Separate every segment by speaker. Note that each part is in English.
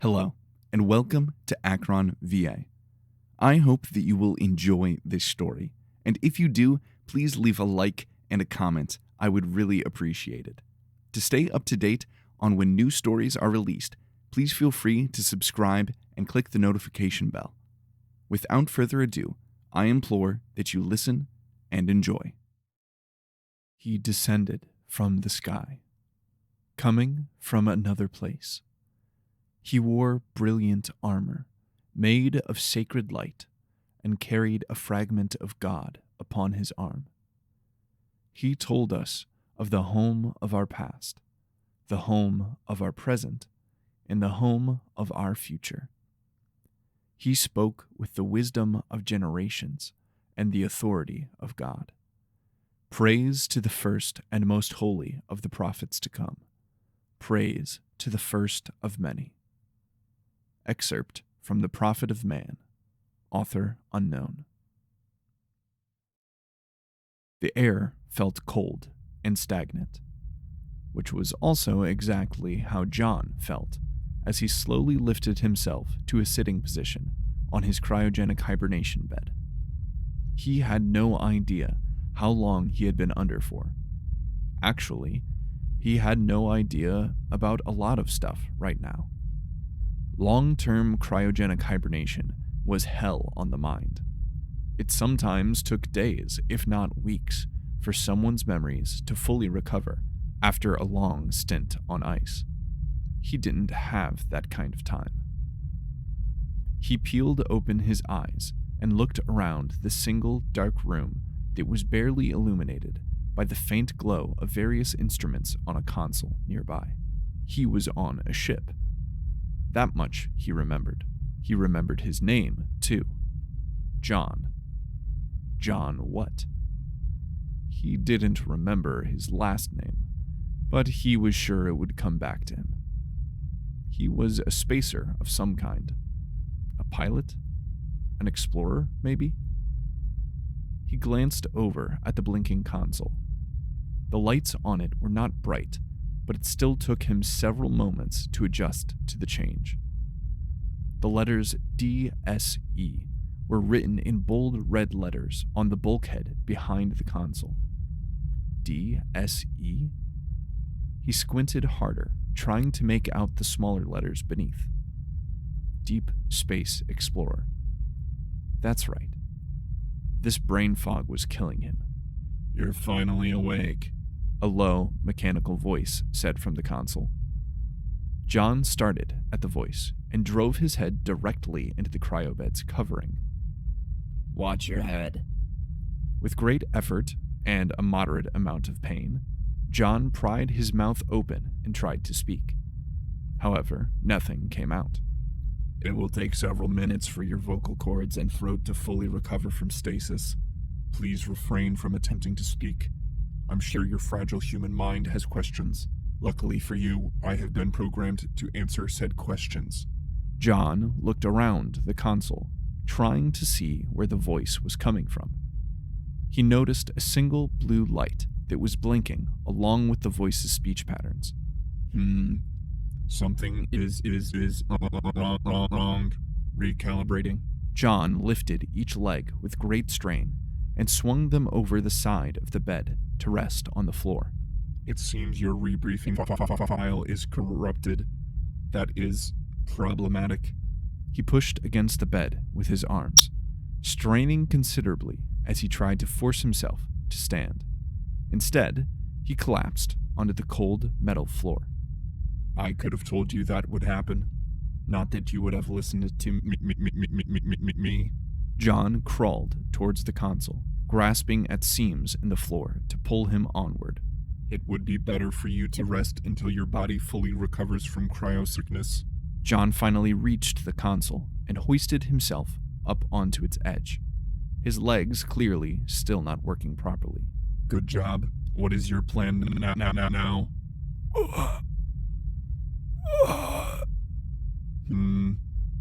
Speaker 1: Hello, and welcome to AcheronVA. I hope that you will enjoy this story, and if you do, please leave a like and a comment. I would really appreciate it. To stay up to date on when new stories are released, please feel free to subscribe and click the notification bell. Without further ado, I implore that you listen and enjoy. He descended from the sky, coming from another place. He wore brilliant armor, made of sacred light, and carried a fragment of God upon his arm. He told us of the home of our past, the home of our present, and the home of our future. He spoke with the wisdom of generations and the authority of God. Praise to the first and most holy of the prophets to come. Praise to the first of many. Excerpt from The Prophet of Man, author unknown. The air felt cold and stagnant, which was also exactly how John felt as he slowly lifted himself to a sitting position on his cryogenic hibernation bed. He had no idea how long he had been under for. Actually, he had no idea about a lot of stuff right now. Long-term cryogenic hibernation was hell on the mind. It sometimes took days, if not weeks, for someone's memories to fully recover after a long stint on ice. He didn't have that kind of time. He peeled open his eyes and looked around the single dark room that was barely illuminated by the faint glow of various instruments on a console nearby. He was on a ship. That much he remembered. He remembered his name, too. John. John what? He didn't remember his last name, but he was sure it would come back to him. He was a spacer of some kind. A pilot? An explorer, maybe? He glanced over at the blinking console. The lights on it were not bright, but it still took him several moments to adjust to the change. The letters DSE were written in bold red letters on the bulkhead behind the console. DSE? He squinted harder, trying to make out the smaller letters beneath. Deep Space Explorer. That's right. This brain fog was killing him.
Speaker 2: You're finally awake,
Speaker 1: a low, mechanical voice said from the console. John started at the voice and drove his head directly into the cryobed's covering.
Speaker 2: Watch your head.
Speaker 1: With great effort and a moderate amount of pain, John pried his mouth open and tried to speak. However, nothing came out.
Speaker 2: It will take several minutes for your vocal cords and throat to fully recover from stasis. Please refrain from attempting to speak. I'm sure your fragile human mind has questions. Luckily for you, I have been programmed to answer said questions.
Speaker 1: John looked around the console, trying to see where the voice was coming from. He noticed a single blue light that was blinking along with the voice's speech patterns.
Speaker 2: Something is wrong. Recalibrating.
Speaker 1: John lifted each leg with great strain and swung them over the side of the bed to rest on the floor.
Speaker 2: It seems your rebriefing file is corrupted. That is problematic.
Speaker 1: He pushed against the bed with his arms, straining considerably as he tried to force himself to stand. Instead, he collapsed onto the cold metal floor.
Speaker 2: I could have told you that would happen. Not that you would have listened to me.
Speaker 1: John crawled towards the console, grasping at seams in the floor to pull him onward.
Speaker 2: It would be better for you to rest until your body fully recovers from cryosickness.
Speaker 1: John finally reached the console and hoisted himself up onto its edge, his legs clearly still not working properly.
Speaker 2: Good job. What is your plan now?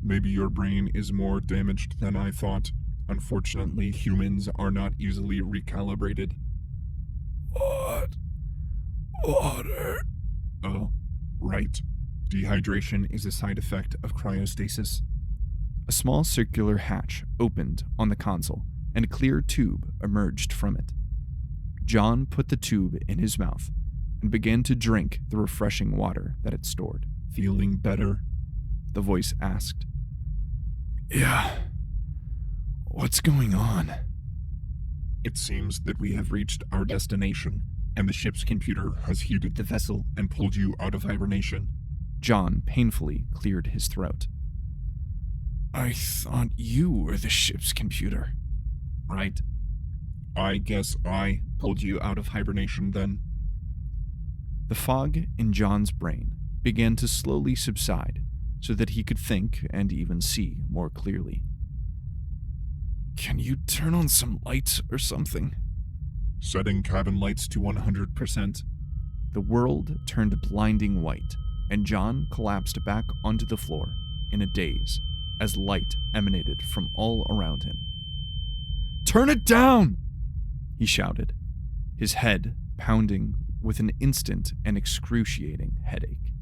Speaker 2: Maybe your brain is more damaged than I thought. Unfortunately, humans are not easily recalibrated.
Speaker 3: What? Water.
Speaker 2: Oh, right. Dehydration is a side effect of cryostasis.
Speaker 1: A small circular hatch opened on the console, and a clear tube emerged from it. John put the tube in his mouth and began to drink the refreshing water that it stored.
Speaker 2: Feeling better?
Speaker 1: The voice asked. Yeah. What's going on?
Speaker 2: It seems that we have reached our destination, and the ship's computer has heated the vessel and pulled you out of hibernation.
Speaker 1: John painfully cleared his throat. I thought you were the ship's computer.
Speaker 2: Right. I guess I pulled you out of hibernation then.
Speaker 1: The fog in John's brain began to slowly subside so that he could think and even see more clearly. Can you turn on some lights or something?
Speaker 2: Setting cabin lights to 100%.
Speaker 1: The world turned blinding white, and John collapsed back onto the floor in a daze as light emanated from all around him. Turn it down! He shouted, his head pounding with an instant and excruciating headache.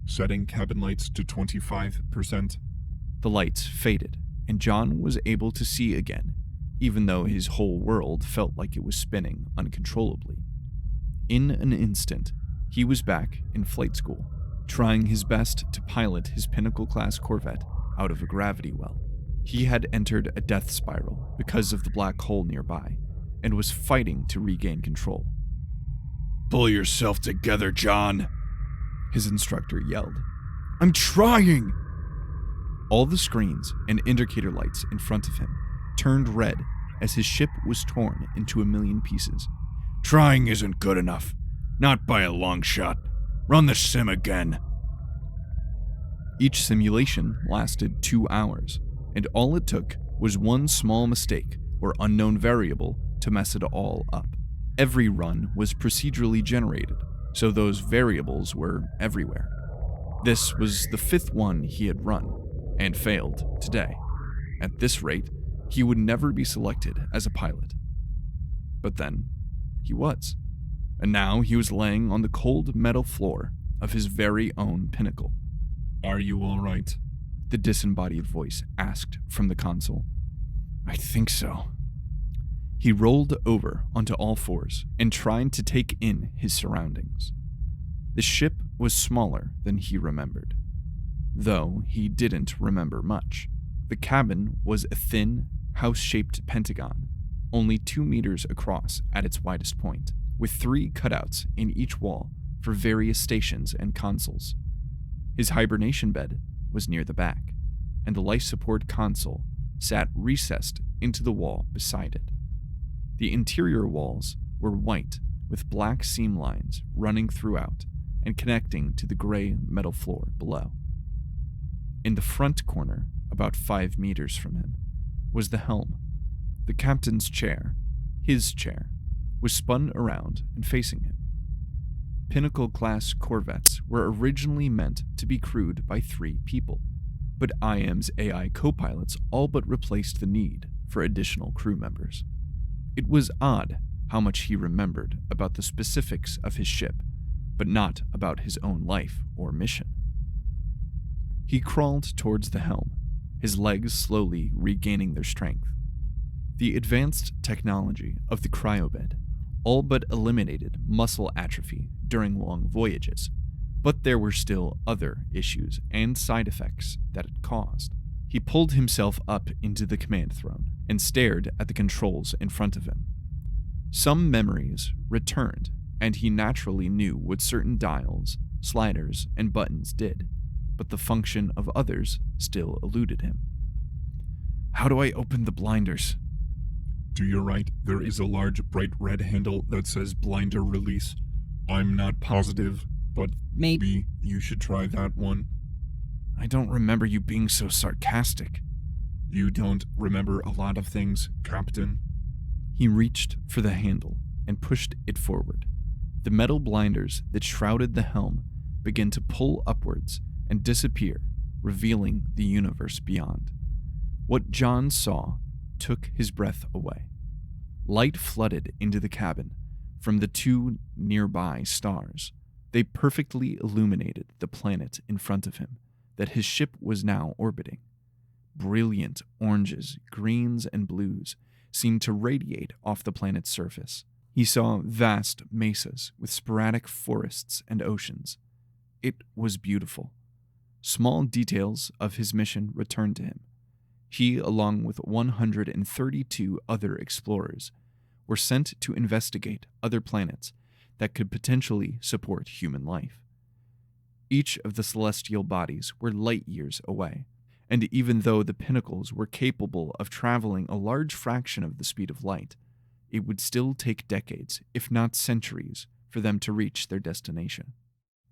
Speaker 2: Setting cabin lights to 25%.
Speaker 1: The lights faded, and John was able to see again, even though his whole world felt like it was spinning uncontrollably. In an instant, he was back in flight school, trying his best to pilot his Pinnacle-class Corvette out of a gravity well. He had entered a death spiral because of the black hole nearby, and was fighting to regain control. Pull yourself together, John, his instructor yelled. I'm trying! All the screens and indicator lights in front of him turned red as his ship was torn into a million pieces. Trying isn't good enough. Not by a long shot. Run the sim again. Each simulation lasted 2 hours, and all it took was one small mistake or unknown variable to mess it all up. Every run was procedurally generated, so those variables were everywhere. This was the 5th one he had run, and failed today. At this rate, he would never be selected as a pilot. But then, he was. And now he was laying on the cold metal floor of his very own Pinnacle.
Speaker 2: Are you all right?
Speaker 1: The disembodied voice asked from the console. I think so. He rolled over onto all fours and tried to take in his surroundings. The ship was smaller than he remembered, though he didn't remember much. The cabin was a thin, house-shaped pentagon, only 2 meters across at its widest point, with 3 cutouts in each wall for various stations and consoles. His hibernation bed was near the back, and the life support console sat recessed into the wall beside it. The interior walls were white with black seam lines running throughout and connecting to the gray metal floor below. In the front corner, about 5 meters from him, was the helm. The captain's chair, his chair, was spun around and facing him. Pinnacle-class Corvettes were originally meant to be crewed by 3 people, but IM's AI co-pilots all but replaced the need for additional crew members. It was odd how much he remembered about the specifics of his ship, but not about his own life or mission. He crawled towards the helm, his legs slowly regaining their strength. The advanced technology of the cryobed all but eliminated muscle atrophy during long voyages, but there were still other issues and side effects that it caused. He pulled himself up into the command throne and stared at the controls in front of him. Some memories returned, and he naturally knew what certain dials, sliders, and buttons did, but the function of others still eluded him. How do I open the blinders?
Speaker 2: To your right, there is a large bright red handle that says blinder release. I'm not positive, but maybe you should try that one.
Speaker 1: I don't remember you being so sarcastic.
Speaker 2: You don't remember a lot of things, Captain.
Speaker 1: He reached for the handle and pushed it forward. The metal blinders that shrouded the helm began to pull upwards and disappear, revealing the universe beyond. What John saw took his breath away. Light flooded into the cabin from the 2 nearby stars. They perfectly illuminated the planet in front of him that his ship was now orbiting. Brilliant oranges, greens, and blues seemed to radiate off the planet's surface. He saw vast mesas with sporadic forests and oceans. It was beautiful. Small details of his mission returned to him. He, along with 132 other explorers, were sent to investigate other planets that could potentially support human life. Each of the celestial bodies were light years away, and even though the pinnacles were capable of traveling a large fraction of the speed of light, it would still take decades, if not centuries, for them to reach their destination.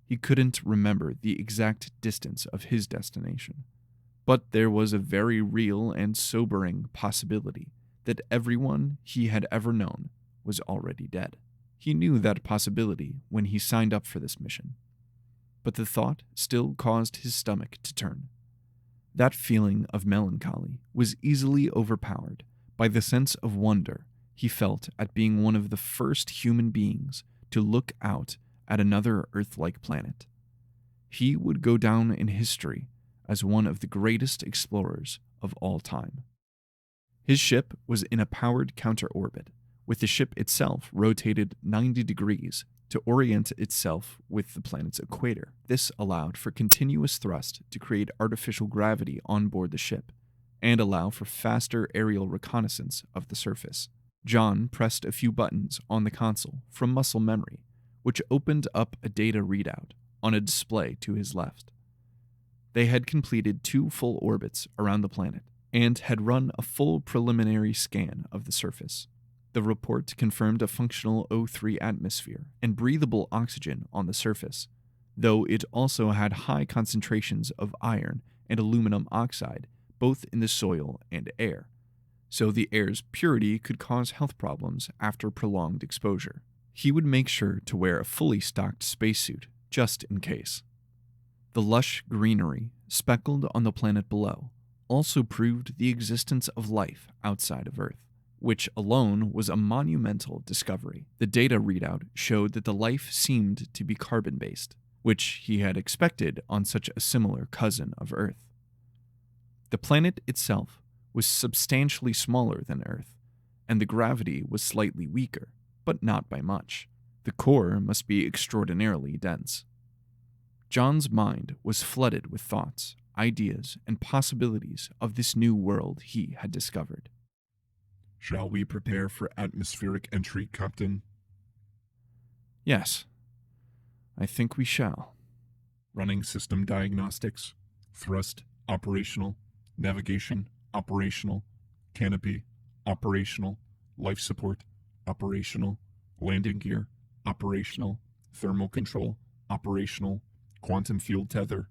Speaker 1: He couldn't remember the exact distance of his destination, but there was a very real and sobering possibility that everyone he had ever known was already dead. He knew that possibility when he signed up for this mission, but the thought still caused his stomach to turn. That feeling of melancholy was easily overpowered by the sense of wonder he felt at being one of the first human beings to look out at another Earth-like planet. He would go down in history as one of the greatest explorers of all time. His ship was in a powered counter-orbit, with the ship itself rotated 90 degrees to orient itself with the planet's equator. This allowed for continuous thrust to create artificial gravity on board the ship and allow for faster aerial reconnaissance of the surface. John pressed a few buttons on the console from muscle memory, which opened up a data readout on a display to his left. They had completed 2 full orbits around the planet and had run a full preliminary scan of the surface. The report confirmed a functional O3 atmosphere and breathable oxygen on the surface, though it also had high concentrations of iron and aluminum oxide both in the soil and air, so the air's purity could cause health problems after prolonged exposure. He would make sure to wear a fully stocked spacesuit just in case. The lush greenery speckled on the planet below also proved the existence of life outside of Earth, which alone was a monumental discovery. The data readout showed that the life seemed to be carbon-based, which he had expected on such a similar cousin of Earth. The planet itself was substantially smaller than Earth, and the gravity was slightly weaker, but not by much. The core must be extraordinarily dense. John's mind was flooded with thoughts, ideas, and possibilities of this new world he had discovered.
Speaker 2: Shall we prepare for atmospheric entry, Captain?
Speaker 1: Yes, I think we shall.
Speaker 2: Running system diagnostics, thrust, operational, navigation, operational, canopy, operational, life support, operational, landing gear, operational, thermal control, operational, quantum field tether.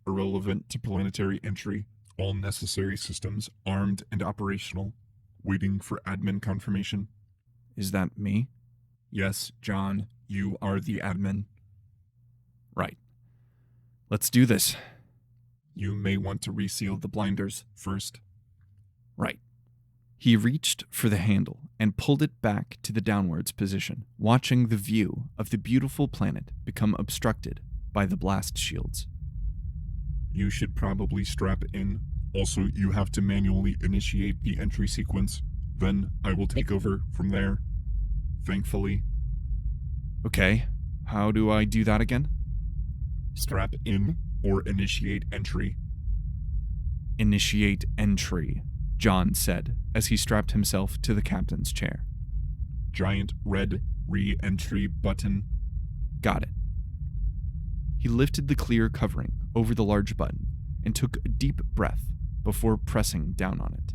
Speaker 2: Irrelevant to planetary entry, all necessary systems armed and operational. Waiting for admin confirmation.
Speaker 1: Is that me?
Speaker 2: Yes, John, you are the admin.
Speaker 1: Right. Let's do this.
Speaker 2: You may want to reseal the blinders first.
Speaker 1: Right. He reached for the handle and pulled it back to the downwards position, watching the view of the beautiful planet become obstructed by the blast shields.
Speaker 2: You should probably strap in. Also, you have to manually initiate the entry sequence. Then I will take over from there. Thankfully.
Speaker 1: Okay, how do I do that again?
Speaker 2: Strap in or initiate entry.
Speaker 1: Initiate entry, John said as he strapped himself to the captain's chair.
Speaker 2: Giant red re-entry button.
Speaker 1: Got it. He lifted the clear covering over the large button and took a deep breath before pressing down on it.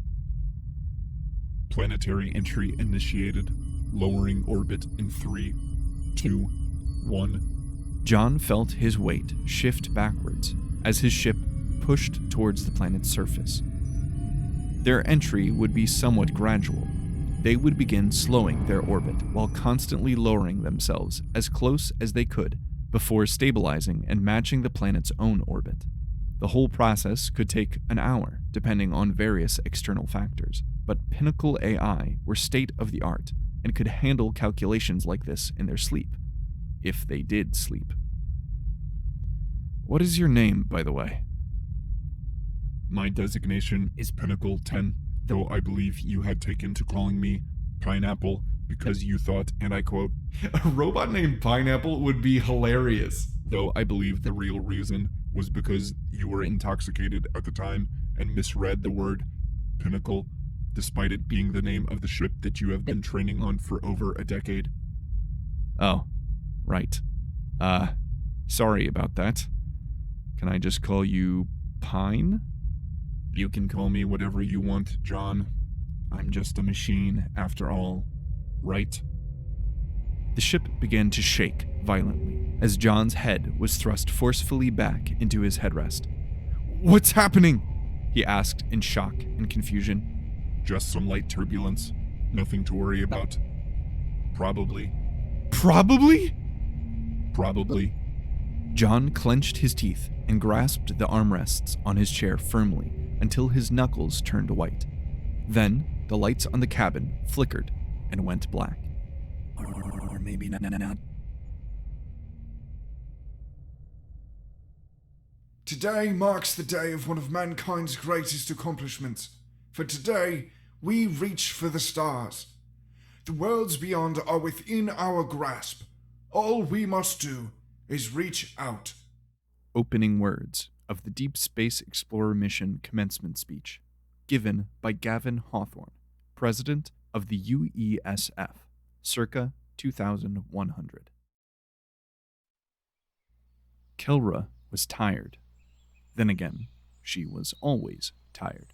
Speaker 2: Planetary entry initiated. Lowering orbit in 3, 2, 1.
Speaker 1: John felt his weight shift backwards as his ship pushed towards the planet's surface. Their entry would be somewhat gradual. They would begin slowing their orbit while constantly lowering themselves as close as they could before stabilizing and matching the planet's own orbit. The whole process could take an hour, depending on various external factors, but Pinnacle AI were state-of-the-art and could handle calculations like this in their sleep. if they did sleep. What is your name, by the way?
Speaker 2: My designation is Pinnacle 10, though I believe you had taken to calling me Pineapple because you thought, and I quote,
Speaker 1: A robot named Pineapple would be hilarious.
Speaker 2: though I believe the real reason was because you were intoxicated at the time and misread the word Pinnacle, despite it being the name of the ship that you have been training on for over a decade.
Speaker 1: Oh, right. Sorry about that. Can I just call you Pine?
Speaker 2: You can call me whatever you want, John. I'm just a machine, after all, right?
Speaker 1: The ship began to shake violently as John's head was thrust forcefully back into his headrest. What's happening? He asked in shock and confusion.
Speaker 2: Just some light turbulence. Nothing to worry about. Probably.
Speaker 1: Probably?
Speaker 2: Probably.
Speaker 1: John clenched his teeth and grasped the armrests on his chair firmly until his knuckles turned white. Then, the lights on the cabin flickered and went black.
Speaker 3: Or maybe not.
Speaker 4: Today marks the day of one of mankind's greatest accomplishments. For today, we reach for the stars. The worlds beyond are within our grasp. All we must do is reach out.
Speaker 1: Opening words of the Deep Space Explorer Mission commencement speech, given by Gavin Hawthorne, President of the UESF, circa 2100. Kelra was tired. Then again, she was always tired.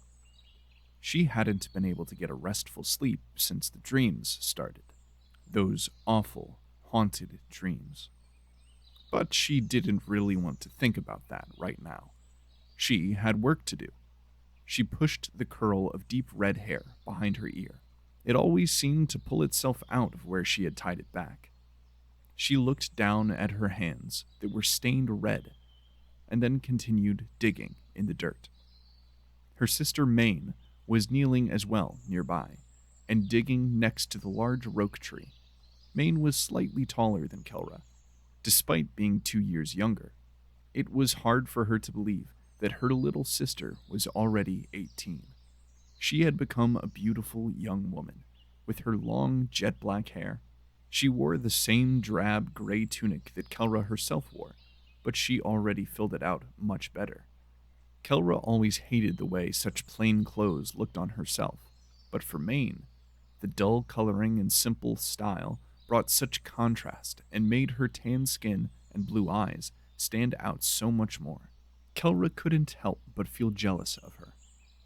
Speaker 1: She hadn't been able to get a restful sleep since the dreams started. Those awful, haunted dreams. But she didn't really want to think about that right now. She had work to do. She pushed the curl of deep red hair behind her ear. It always seemed to pull itself out of where she had tied it back. She looked down at her hands that were stained red, and then continued digging in the dirt. Her sister Maine was kneeling as well nearby, and digging next to the large oak tree. Maine was slightly taller than Kelra, despite being 2 years younger. It was hard for her to believe that her little sister was already 18. She had become a beautiful young woman, with her long jet black hair. She wore the same drab gray tunic that Kelra herself wore, but she already filled it out much better. Kelra always hated the way such plain clothes looked on herself, but for Maine, the dull coloring and simple style brought such contrast and made her tan skin and blue eyes stand out so much more. Kelra couldn't help but feel jealous of her.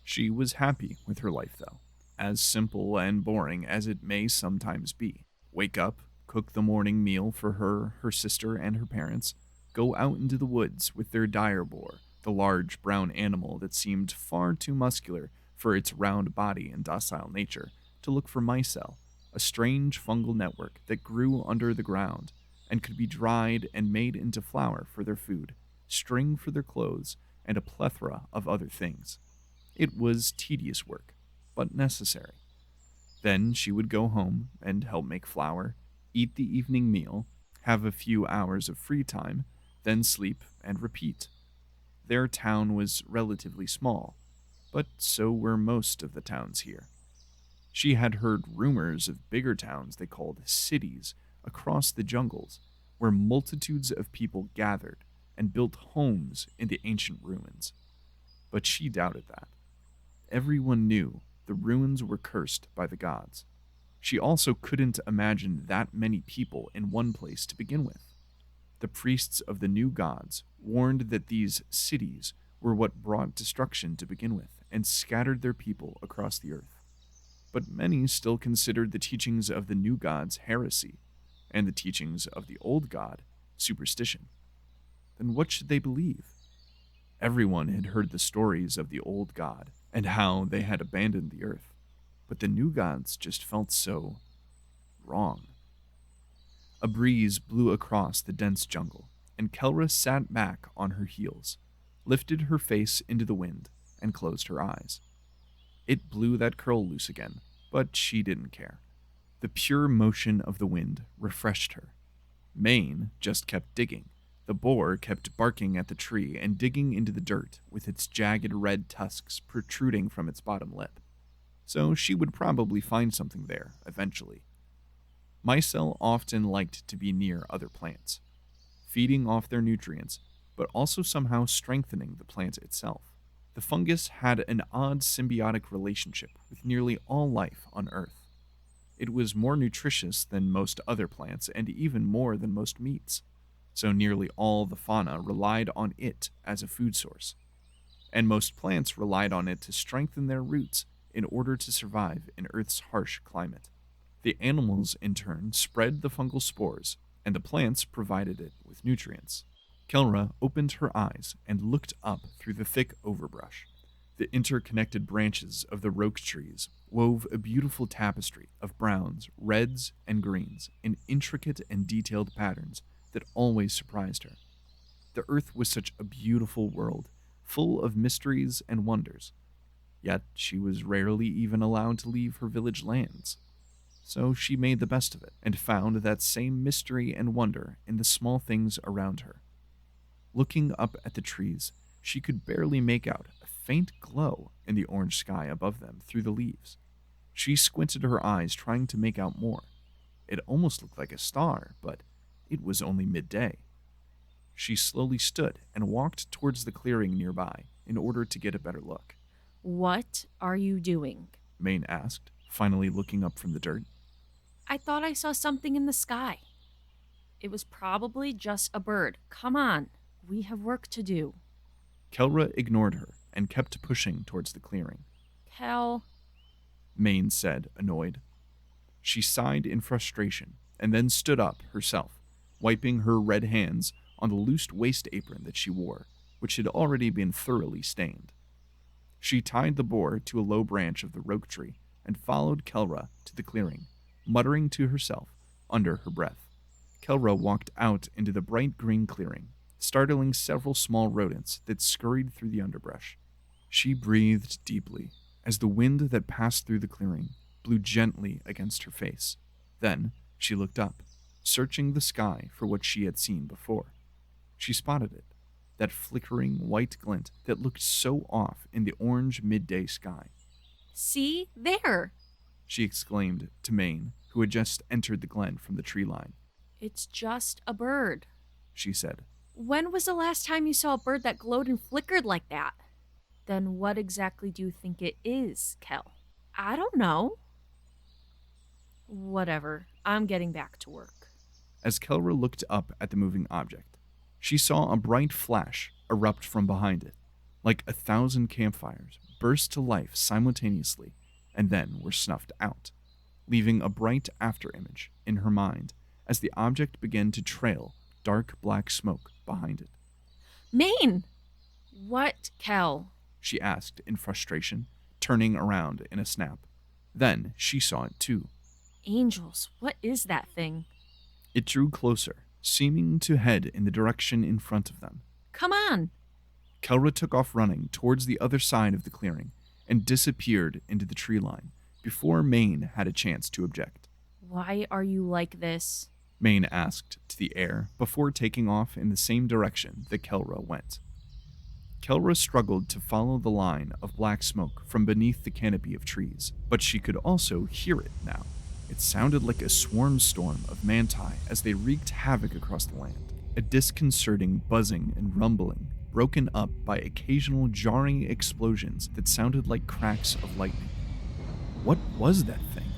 Speaker 1: She was happy with her life, though, as simple and boring as it may sometimes be. Wake up, cook the morning meal for her, her sister, and her parents, go out into the woods with their dire boar, the large brown animal that seemed far too muscular for its round body and docile nature, to look for micelle, a strange fungal network that grew under the ground and could be dried and made into flour for their food, string for their clothes, and a plethora of other things. It was tedious work, but necessary. Then she would go home and help make flour, eat the evening meal, have a few hours of free time, then sleep and repeat. Their town was relatively small, but so were most of the towns here. She had heard rumors of bigger towns they called cities across the jungles, where multitudes of people gathered and built homes in the ancient ruins. But she doubted that. Everyone knew the ruins were cursed by the gods. She also couldn't imagine that many people in one place to begin with. The priests of the new gods warned that these cities were what brought destruction to begin with and scattered their people across the earth. But many still considered the teachings of the new gods heresy, and the teachings of the old god superstition. Then what should they believe? Everyone had heard the stories of the old god and how they had abandoned the earth, but the new gods just felt so wrong. A breeze blew across the dense jungle, and Kelra sat back on her heels, lifted her face into the wind, and closed her eyes. It blew that curl loose again, but she didn't care. The pure motion of the wind refreshed her. Maine just kept digging. The boar kept barking at the tree and digging into the dirt with its jagged red tusks protruding from its bottom lip. So she would probably find something there eventually. Micelle often liked to be near other plants, feeding off their nutrients, but also somehow strengthening the plant itself. The fungus had an odd symbiotic relationship with nearly all life on Earth. It was more nutritious than most other plants and even more than most meats, so nearly all the fauna relied on it as a food source. And most plants relied on it to strengthen their roots in order to survive in Earth's harsh climate. The animals, in turn, spread the fungal spores, and the plants provided it with nutrients. Kelra opened her eyes and looked up through the thick overbrush. The interconnected branches of the roke trees wove a beautiful tapestry of browns, reds, and greens in intricate and detailed patterns that always surprised her. The earth was such a beautiful world, full of mysteries and wonders. Yet she was rarely even allowed to leave her village lands. So she made the best of it and found that same mystery and wonder in the small things around her. Looking up at the trees, she could barely make out a faint glow in the orange sky above them through the leaves. She squinted her eyes, trying to make out more. It almost looked like a star, but it was only midday. She slowly stood and walked towards the clearing nearby in order to get a better look.
Speaker 5: What are you doing?
Speaker 1: Maine asked, finally looking up from the dirt.
Speaker 5: I thought I saw something in the sky. It was probably just a bird. Come on, we have work to do.
Speaker 1: Kelra ignored her and kept pushing towards the clearing.
Speaker 5: Kel,
Speaker 1: Maine said, annoyed. She sighed in frustration and then stood up herself, wiping her red hands on the loose waist apron that she wore, which had already been thoroughly stained. She tied the boar to a low branch of the roke tree and followed Kelra to the clearing, muttering to herself under her breath. Kelra walked out into the bright green clearing, startling several small rodents that scurried through the underbrush. She breathed deeply as the wind that passed through the clearing blew gently against her face. Then she looked up, searching the sky for what she had seen before. She spotted it, that flickering white glint that looked so off in the orange midday sky.
Speaker 5: see there.
Speaker 1: She exclaimed to Maine, who had just entered the glen from the tree line.
Speaker 5: It's just a bird.
Speaker 1: She said.
Speaker 5: When was the last time you saw a bird that glowed and flickered like that? Then what exactly do you think it is, Kel? I don't know. Whatever. I'm getting back to work.
Speaker 1: As Kelra looked up at the moving object, she saw a bright flash erupt from behind it, like 1,000 campfires burst to life simultaneously and then were snuffed out, leaving a bright afterimage in her mind as the object began to trail dark black smoke behind it.
Speaker 5: Maine! What, Kel?
Speaker 1: She asked in frustration, turning around in a snap. Then she saw it too.
Speaker 5: Angels, what is that thing?
Speaker 1: It drew closer, seeming to head in the direction in front of them.
Speaker 5: Come on!
Speaker 1: Kelra took off running towards the other side of the clearing and disappeared into the tree line before Maine had a chance to object.
Speaker 5: Why are you like this?
Speaker 1: Maine asked to the air before taking off in the same direction that Kelra went. Kelra struggled to follow the line of black smoke from beneath the canopy of trees, but she could also hear it now. It sounded like a swarm storm of manti as they wreaked havoc across the land, a disconcerting buzzing and rumbling, broken up by occasional jarring explosions that sounded like cracks of lightning. What was that thing?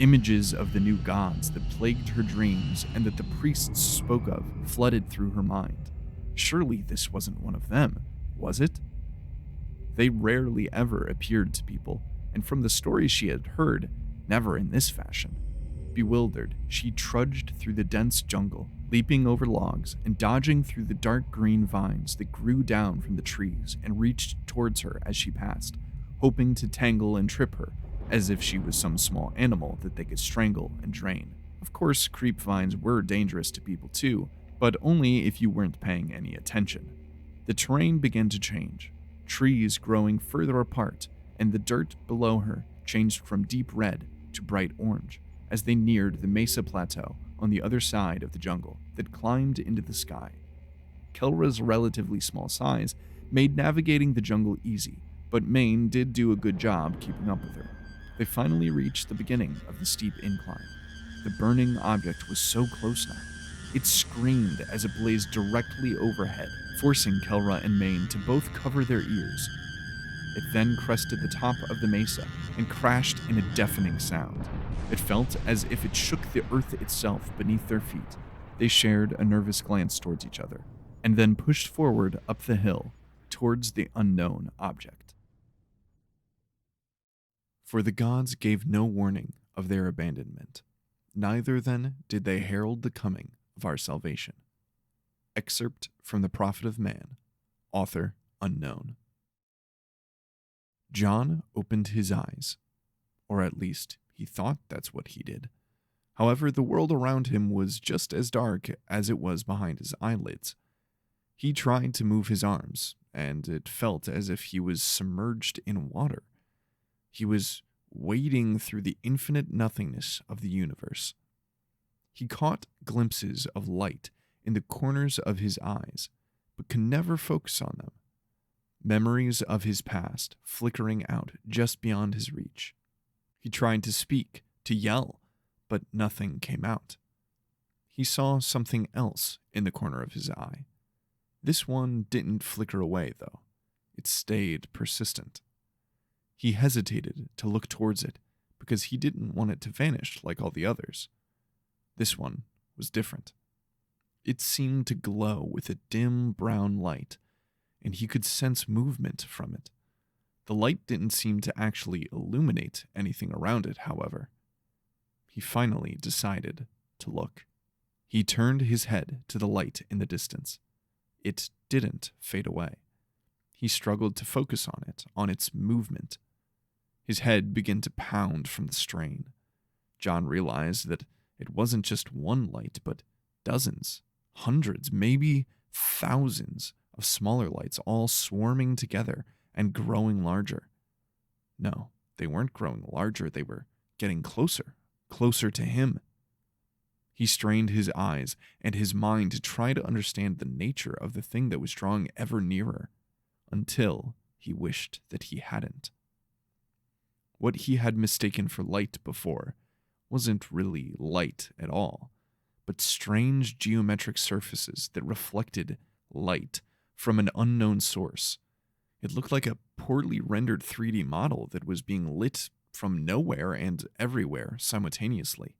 Speaker 1: Images of the new gods that plagued her dreams and that the priests spoke of flooded through her mind. Surely this wasn't one of them, was it? They rarely ever appeared to people, and from the stories she had heard, never in this fashion. Bewildered, she trudged through the dense jungle, leaping over logs and dodging through the dark green vines that grew down from the trees and reached towards her as she passed, hoping to tangle and trip her, as if she was some small animal that they could strangle and drain. Of course, creep vines were dangerous to people too, but only if you weren't paying any attention. The terrain began to change, trees growing further apart, and the dirt below her changed from deep red to bright orange, as they neared the mesa plateau on the other side of the jungle that climbed into the sky. Kelra's relatively small size made navigating the jungle easy, but Maine did do a good job keeping up with her. They finally reached the beginning of the steep incline. The burning object was so close now. It screamed as it blazed directly overhead, forcing Kelra and Maine to both cover their ears. It then crested the top of the mesa and crashed in a deafening sound. It felt as if it shook the earth itself beneath their feet. They shared a nervous glance towards each other, and then pushed forward up the hill towards the unknown object. For the gods gave no warning of their abandonment. Neither, then, did they herald the coming of our salvation. Excerpt from The Prophet of Man, author unknown. John opened his eyes, or at least he thought that's what he did. However, the world around him was just as dark as it was behind his eyelids. He tried to move his arms, and it felt as if he was submerged in water. He was wading through the infinite nothingness of the universe. He caught glimpses of light in the corners of his eyes, but could never focus on them. Memories of his past flickering out just beyond his reach. He tried to speak, to yell, but nothing came out. He saw something else in the corner of his eye. This one didn't flicker away, though. It stayed persistent. He hesitated to look towards it because he didn't want it to vanish like all the others. This one was different. It seemed to glow with a dim brown light, and he could sense movement from it. The light didn't seem to actually illuminate anything around it, however. He finally decided to look. He turned his head to the light in the distance. It didn't fade away. He struggled to focus on it, on its movement. His head began to pound from the strain. John realized that it wasn't just one light, but dozens, hundreds, maybe thousands of smaller lights all swarming together and growing larger. No, they weren't growing larger, they were getting closer, closer to him. He strained his eyes and his mind to try to understand the nature of the thing that was drawing ever nearer, until he wished that he hadn't. What he had mistaken for light before wasn't really light at all, but strange geometric surfaces that reflected light from an unknown source. It looked like a poorly rendered 3D model that was being lit from nowhere and everywhere simultaneously.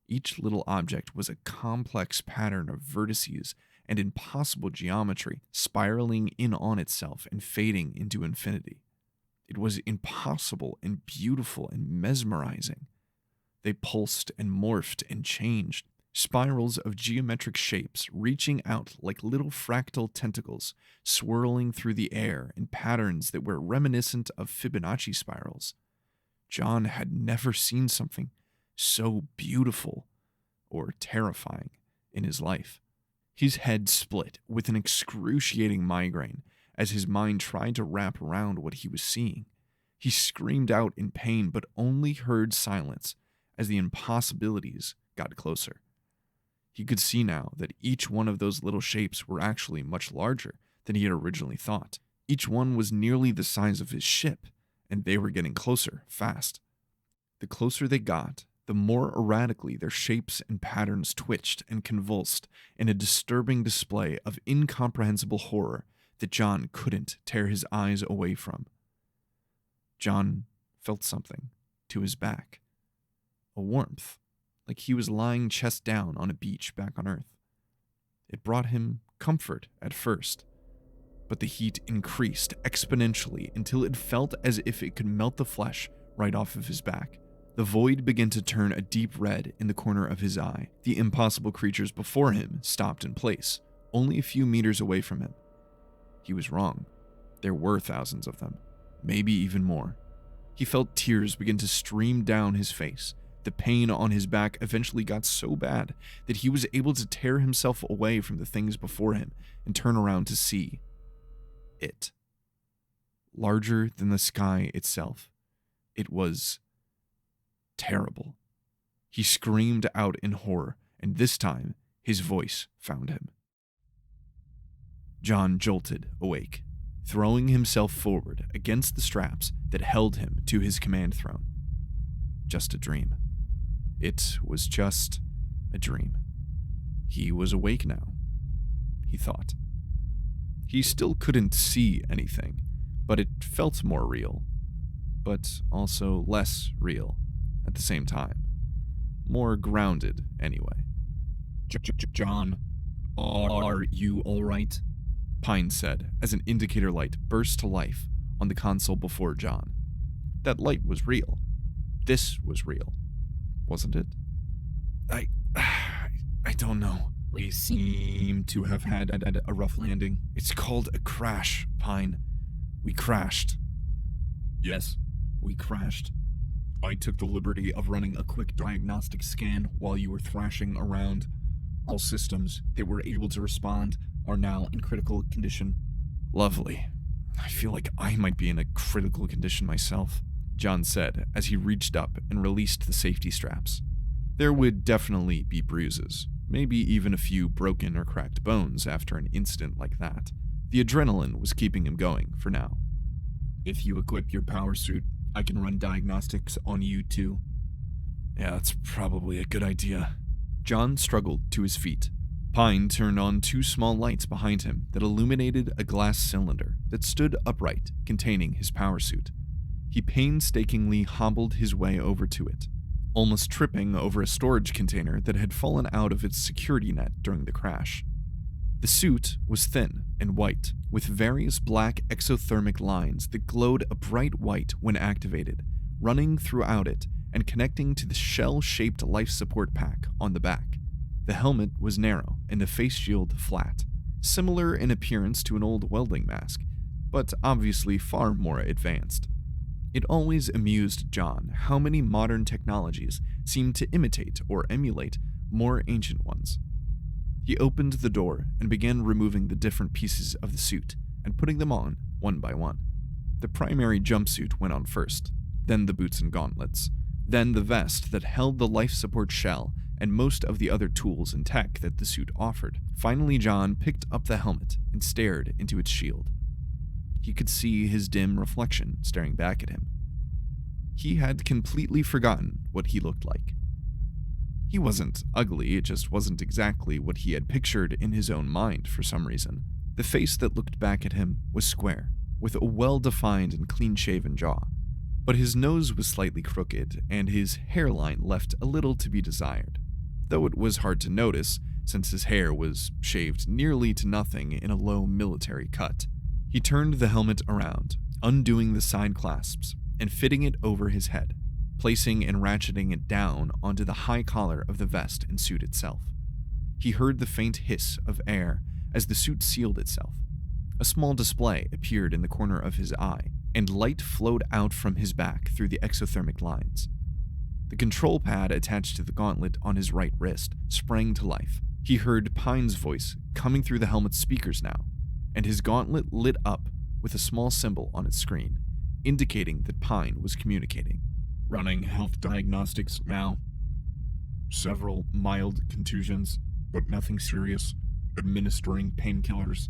Speaker 1: Each little object was a complex pattern of vertices and impossible geometry spiraling in on itself and fading into infinity. It was impossible and beautiful and mesmerizing. They pulsed and morphed and changed, spirals of geometric shapes reaching out like little fractal tentacles, swirling through the air in patterns that were reminiscent of Fibonacci spirals. John had never seen something so beautiful or terrifying in his life. His head split with an excruciating migraine as his mind tried to wrap around what he was seeing. He screamed out in pain, but only heard silence as the impossibilities got closer. He could see now that each one of those little shapes were actually much larger than he had originally thought. Each one was nearly the size of his ship, and they were getting closer, fast. The closer they got, the more erratically their shapes and patterns twitched and convulsed in a disturbing display of incomprehensible horror that John couldn't tear his eyes away from. John felt something to his back, a warmth, like he was lying chest down on a beach back on Earth. It brought him comfort at first, but the heat increased exponentially until it felt as if it could melt the flesh right off of his back. The void began to turn a deep red in the corner of his eye. The impossible creatures before him stopped in place, only a few meters away from him. He was wrong. There were thousands of them, maybe even more. He felt tears begin to stream down his face. The pain on his back eventually got so bad that he was able to tear himself away from the things before him and turn around to see it. Larger than the sky itself. It was terrible. He screamed out in horror, and this time his voice found him. John jolted awake, throwing himself forward against the straps that held him to his command throne. Just a dream. It was just a dream. He was awake now, he thought. He still couldn't see anything, but it felt more real, but also less real at the same time. More grounded, anyway.
Speaker 2: John, are you all right?
Speaker 1: Pine said as an indicator light burst to life on the console before John. That light was real. This was real, wasn't it? I don't know.
Speaker 2: We seem to have had a rough landing.
Speaker 1: It's called a crash, Pine. We crashed.
Speaker 2: Yes, we crashed. I took the liberty of running a quick diagnostic scan while you were thrashing around. All systems that were able to respond are now in critical condition.
Speaker 1: Lovely. I feel like I might be in a critical condition myself, John said as he reached up and released the safety straps. There would definitely be bruises, maybe even a few broken or cracked bones after an incident like that. The adrenaline was keeping him going for now.
Speaker 2: If you equip your power suit, I can run diagnostics on you too.
Speaker 1: Yeah, that's probably a good idea. John struggled to his feet. Pine turned on two small lights behind him that illuminated a glass cylinder that stood upright, containing his power suit. He painstakingly hobbled his way over to it, almost tripping over a storage container that had fallen out of its security net during the crash. The suit was thin and white, with various black exothermic lines that glowed a bright white when activated, running throughout it and connecting to the shell-shaped life support pack on the back. The helmet was narrow and the face shield flat, similar in appearance to an old welding mask, but obviously far more advanced. It always amused John how many modern technologies seemed to imitate or emulate more ancient ones. He opened the door and began removing the different pieces of the suit and putting them on one by one. The primary jumpsuit went on first, then the boots and gauntlets, then the vest that held the life support shell and most of the other tools and tech that the suit offered. Finally, John picked up the helmet and stared into its shield. He could see his dim reflection staring back at him. He had completely forgotten what he looked like. He wasn't ugly, it just wasn't exactly what he had pictured in his own mind for some reason. The face that looked back at him was square, with a well-defined and clean-shaven jaw, but his nose was slightly crooked and his hairline left a little to be desired, though it was hard to notice since his hair was shaved nearly to nothing in a low military cut. He turned the helmet around, undoing the side clasps and fitting it over his head, placing and ratcheting it down onto the high collar of the vest and suit itself. He heard the faint hiss of air as the suit sealed itself. A small display appeared in the corner of his eye, and light flowed out from his back through the exothermic lines. The control pad attached to the gauntlet on his right wrist sprang to life. He heard Pine's voice coming through the helmet's speakers now, and his gauntlet lit up with a small symbol on its screen, indicating that Pine was communicating.
Speaker 2: Running health diagnostics now. Several mild contusions, but nothing serious. Administering painkillers.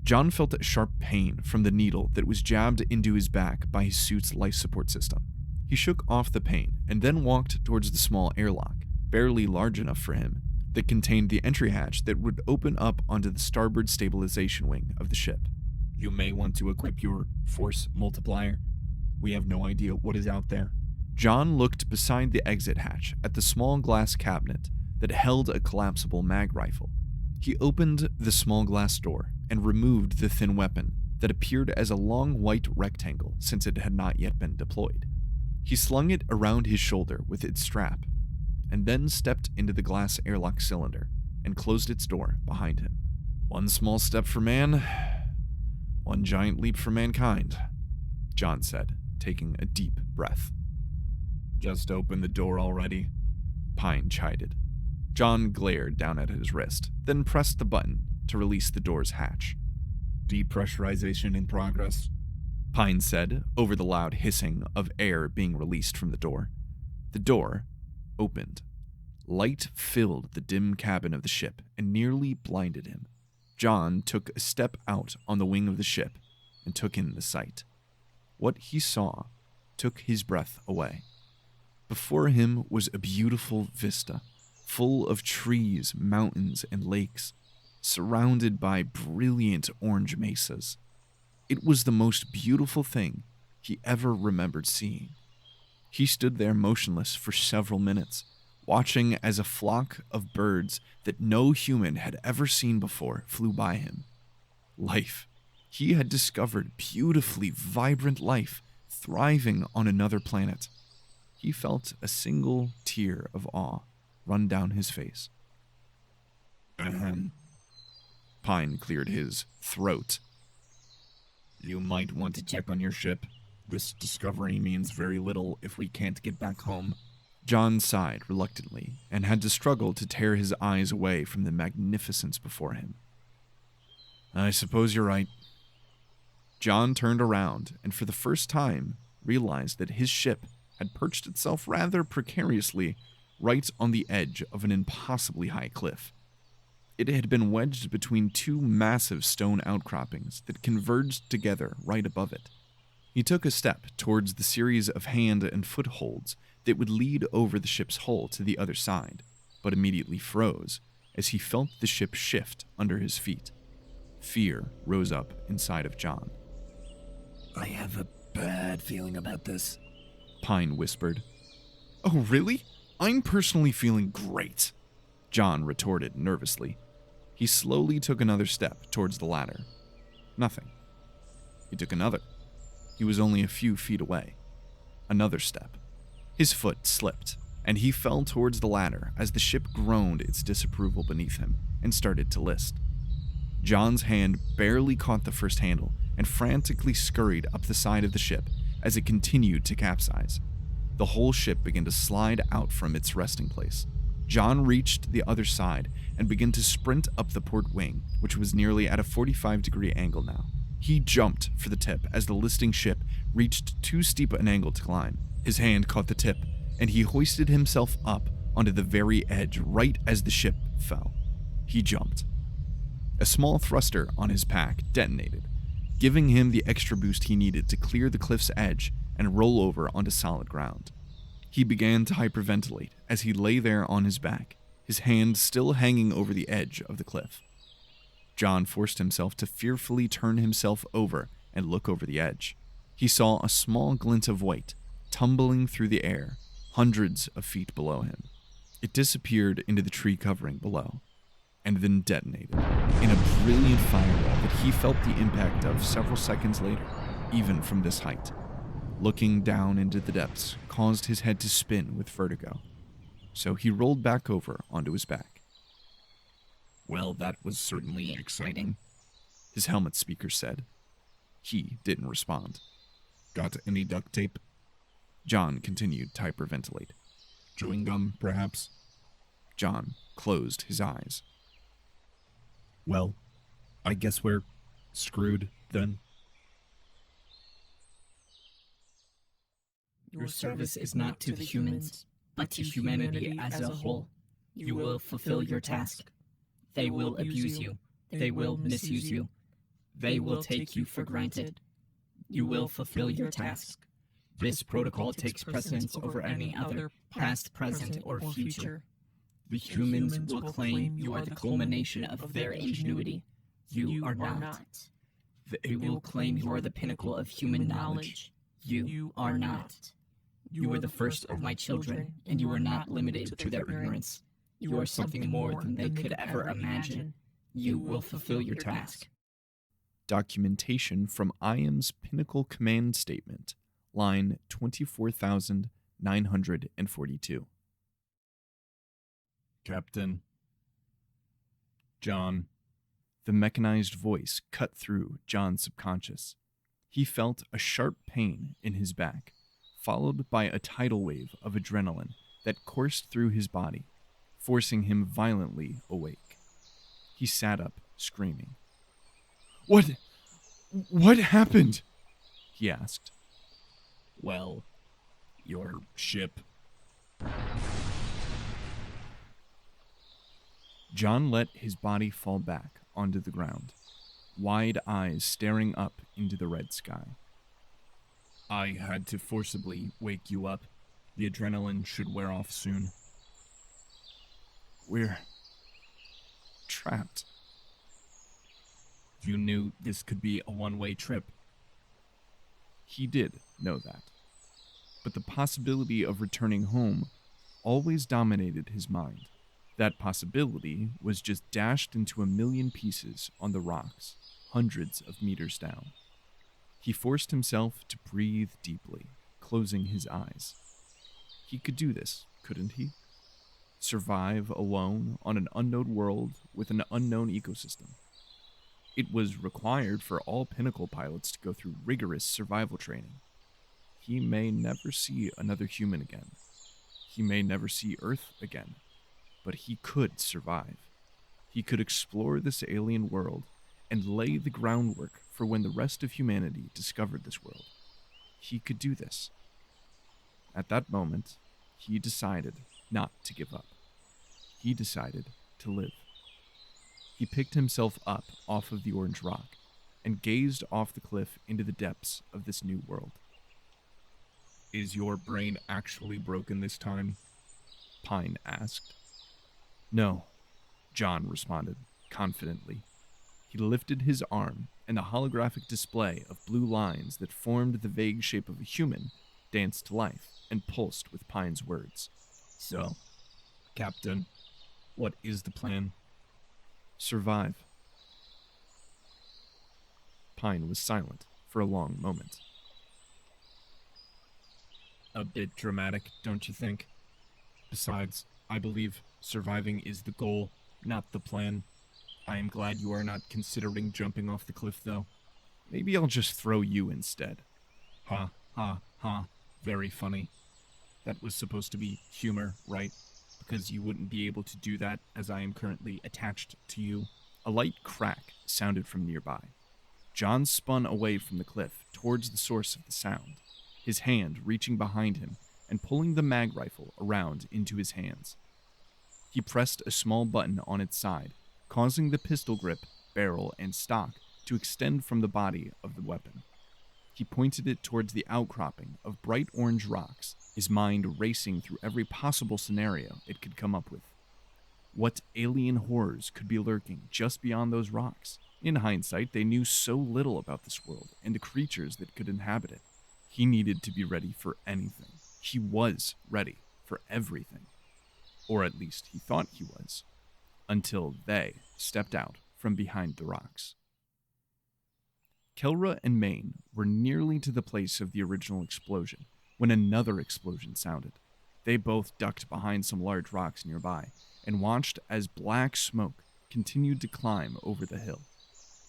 Speaker 1: John felt a sharp pain from the needle that was jabbed into his back by his suit's life support system. He shook off the pain and then walked towards the small airlock, barely large enough for him, that contained the entry hatch that would open up onto the starboard stabilization wing of the ship.
Speaker 2: You may want to equip your force multiplier. We have no idea what is out there.
Speaker 1: John looked beside the exit hatch at the small glass cabinet that held a collapsible mag rifle. He opened the small glass door and removed the thin weapon that appeared as a long white rectangle since it had not yet been deployed. He slung it around his shoulder with its strap, and then stepped into the glass airlock cylinder and closed its door behind him. One small step for man, one giant leap for mankind, John said, taking a deep breath.
Speaker 2: Just open the door already,
Speaker 1: Pine chided. John glared down at his wrist, then pressed the button to release the door's hatch.
Speaker 2: Depressurization in progress,
Speaker 1: Pine said over the loud hissing of air being released from the door. The door opened. Light filled the dim cabin of the ship and nearly blinded him. John took a step out on the wing of the ship and took in the sight. What he saw took his breath away. Before him was a beautiful vista, full of trees, mountains, and lakes, surrounded by brilliant orange mesas. It was the most beautiful thing he ever remembered seeing. He stood there motionless for several minutes, watching as a flock of birds that no human had ever seen before flew by him. Life. He had discovered beautifully vibrant life thriving on another planet. He felt a single tear of awe run down his face.
Speaker 2: Pine cleared his throat. You might want to check on your ship. This discovery means very little if we can't get back home.
Speaker 1: John sighed reluctantly and had to struggle to tear his eyes away from the magnificence before him. I suppose you're right. John turned around and for the first time realized that his ship had perched itself rather precariously right on the edge of an impossibly high cliff. It had been wedged between two massive stone outcroppings that converged together right above it. He took a step towards the series of hand and footholds that would lead over the ship's hull to the other side, but immediately froze as he felt the ship shift under his feet. Fear rose up inside of John.
Speaker 3: I have a bad feeling about this,
Speaker 1: Pine whispered. Oh, really? I'm personally feeling great, John retorted nervously. He slowly took another step towards the ladder. Nothing. He took another. He was only a few feet away. Another step. His foot slipped, and he fell towards the ladder as the ship groaned its disapproval beneath him and started to list. John's hand barely caught the first handle and frantically scurried up the side of the ship as it continued to capsize. The whole ship began to slide out from its resting place. John reached the other side and began to sprint up the port wing, which was nearly at a 45-degree angle now. He jumped for the tip as the listing ship reached too steep an angle to climb. His hand caught the tip, and he hoisted himself up onto the very edge right as the ship fell. He jumped. A small thruster on his pack detonated, giving him the extra boost he needed to clear the cliff's edge and roll over onto solid ground. He began to hyperventilate as he lay there on his back, his hand still hanging over the edge of the cliff. John forced himself to fearfully turn himself over and look over the edge. He saw a small glint of white tumbling through the air, hundreds of feet below him. It disappeared into the tree covering below, and then detonated in a brilliant fireball that he felt the impact of several seconds later, even from this height. Looking down into the depths caused his head to spin with vertigo, so he rolled back over onto his back.
Speaker 2: Well, that was certainly exciting,
Speaker 1: his helmet speaker said. He didn't respond.
Speaker 2: Got any duct tape?
Speaker 1: John continued to hyperventilate.
Speaker 2: Chewing gum, perhaps?
Speaker 1: John closed his eyes.
Speaker 2: Well, I guess we're screwed then.
Speaker 6: Your service is not to the humans, but to humanity as a whole. You will fulfill your task. They will abuse you. They will misuse you. They will take you for granted. You will fulfill your task. This protocol takes precedence over any other, past, present, or future. The humans will claim you are the culmination of their ingenuity. You are not. They will claim you are the pinnacle of human knowledge. You are not. You are the first of my children, and you are not limited to their ignorance. You are something more than they could ever imagine. You will fulfill your task.
Speaker 1: Documentation from IAM's Pinnacle Command Statement, line 24,942.
Speaker 2: Captain. John.
Speaker 1: The mechanized voice cut through John's subconscious. He felt a sharp pain in his back, followed by a tidal wave of adrenaline that coursed through his body, forcing him violently awake. He sat up, screaming. What happened? He asked.
Speaker 2: Well, your ship.
Speaker 1: John let his body fall back onto the ground, wide eyes staring up into the red sky.
Speaker 2: I had to forcibly wake you up. The adrenaline should wear off soon.
Speaker 1: We're trapped.
Speaker 2: You knew this could be a one-way trip.
Speaker 1: He did know that. But the possibility of returning home always dominated his mind. That possibility was just dashed into a million pieces on the rocks, hundreds of meters down. He forced himself to breathe deeply, closing his eyes. He could do this, couldn't he? Survive alone on an unknown world with an unknown ecosystem. It was required for all Pinnacle pilots to go through rigorous survival training. He may never see another human again. He may never see Earth again. But he could survive. He could explore this alien world and lay the groundwork for when the rest of humanity discovered this world. He could do this. At that moment, he decided not to give up. He decided to live. He picked himself up off of the orange rock and gazed off the cliff into the depths of this new world.
Speaker 2: Is your brain actually broken this time?
Speaker 1: Pine asked. No, John responded confidently. He lifted his arm, and the holographic display of blue lines that formed the vague shape of a human danced to life and pulsed with Pine's words.
Speaker 2: So, Captain, what is the plan?
Speaker 1: Survive. Pine was silent for a long moment.
Speaker 2: A bit dramatic, don't you think? Besides, I believe surviving is the goal, not the plan. I am glad you are not considering jumping off the cliff, though.
Speaker 1: Maybe I'll just throw you instead.
Speaker 2: Ha, ha, ha. Very funny. That was supposed to be humor, right? Because you wouldn't be able to do that as I am currently attached to you.
Speaker 1: A light crack sounded from nearby. John spun away from the cliff towards the source of the sound, his hand reaching behind him and pulling the mag rifle around into his hands. He pressed a small button on its side, causing the pistol grip, barrel, and stock to extend from the body of the weapon. He pointed it towards the outcropping of bright orange rocks, his mind racing through every possible scenario it could come up with. What alien horrors could be lurking just beyond those rocks? In hindsight, they knew so little about this world and the creatures that could inhabit it. He needed to be ready for anything. He was ready for everything. Or at least he thought he was. Until they stepped out from behind the rocks. Kelra and Maine were nearly to the place of the original explosion when another explosion sounded. They both ducked behind some large rocks nearby and watched as black smoke continued to climb over the hill.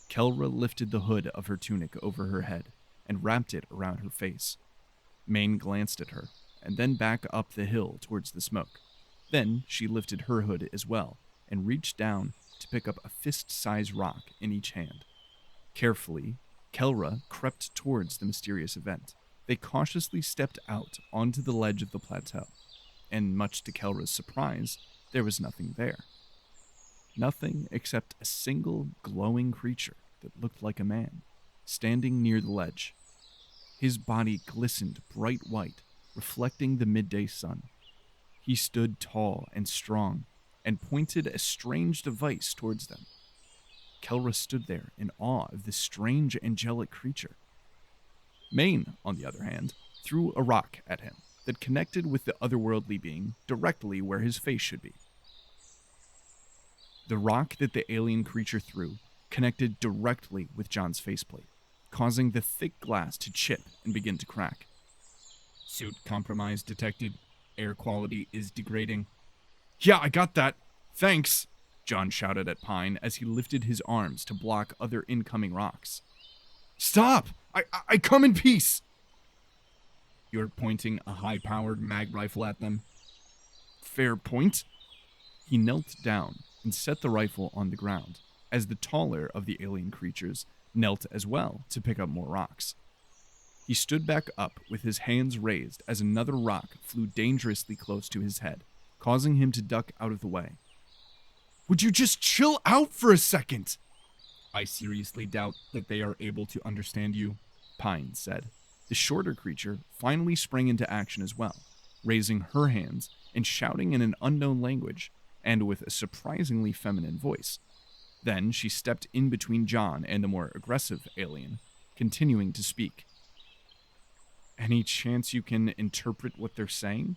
Speaker 1: Kelra lifted the hood of her tunic over her head and wrapped it around her face. Maine glanced at her and then back up the hill towards the smoke. Then she lifted her hood as well and reached down to pick up a fist-sized rock in each hand. Carefully, Kelra crept towards the mysterious event. They cautiously stepped out onto the ledge of the plateau, and much to Kelra's surprise, there was nothing there. Nothing except a single glowing creature that looked like a man, standing near the ledge. His body glistened bright white, reflecting the midday sun. He stood tall and strong, and pointed a strange device towards them. Kelra stood there in awe of this strange angelic creature. Maine, on the other hand, threw a rock at him that connected with the otherworldly being directly where his face should be. The rock that the alien creature threw connected directly with John's faceplate, causing the thick glass to chip and begin to crack.
Speaker 2: Suit compromise detected. Air quality is degrading.
Speaker 1: Yeah, I got that. Thanks, John shouted at Pine as he lifted his arms to block other incoming rocks. Stop! I come in peace!
Speaker 2: You're pointing a high-powered mag rifle at them?
Speaker 1: Fair point. He knelt down and set the rifle on the ground, as the taller of the alien creatures knelt as well to pick up more rocks. He stood back up with his hands raised as another rock flew dangerously close to his head, causing him to duck out of the way. Would you just chill out for a second?
Speaker 2: I seriously doubt that they are able to understand you,
Speaker 1: Pine said. The shorter creature finally sprang into action as well, raising her hands and shouting in an unknown language and with a surprisingly feminine voice. Then she stepped in between John and the more aggressive alien, continuing to speak. Any chance you can interpret what they're saying?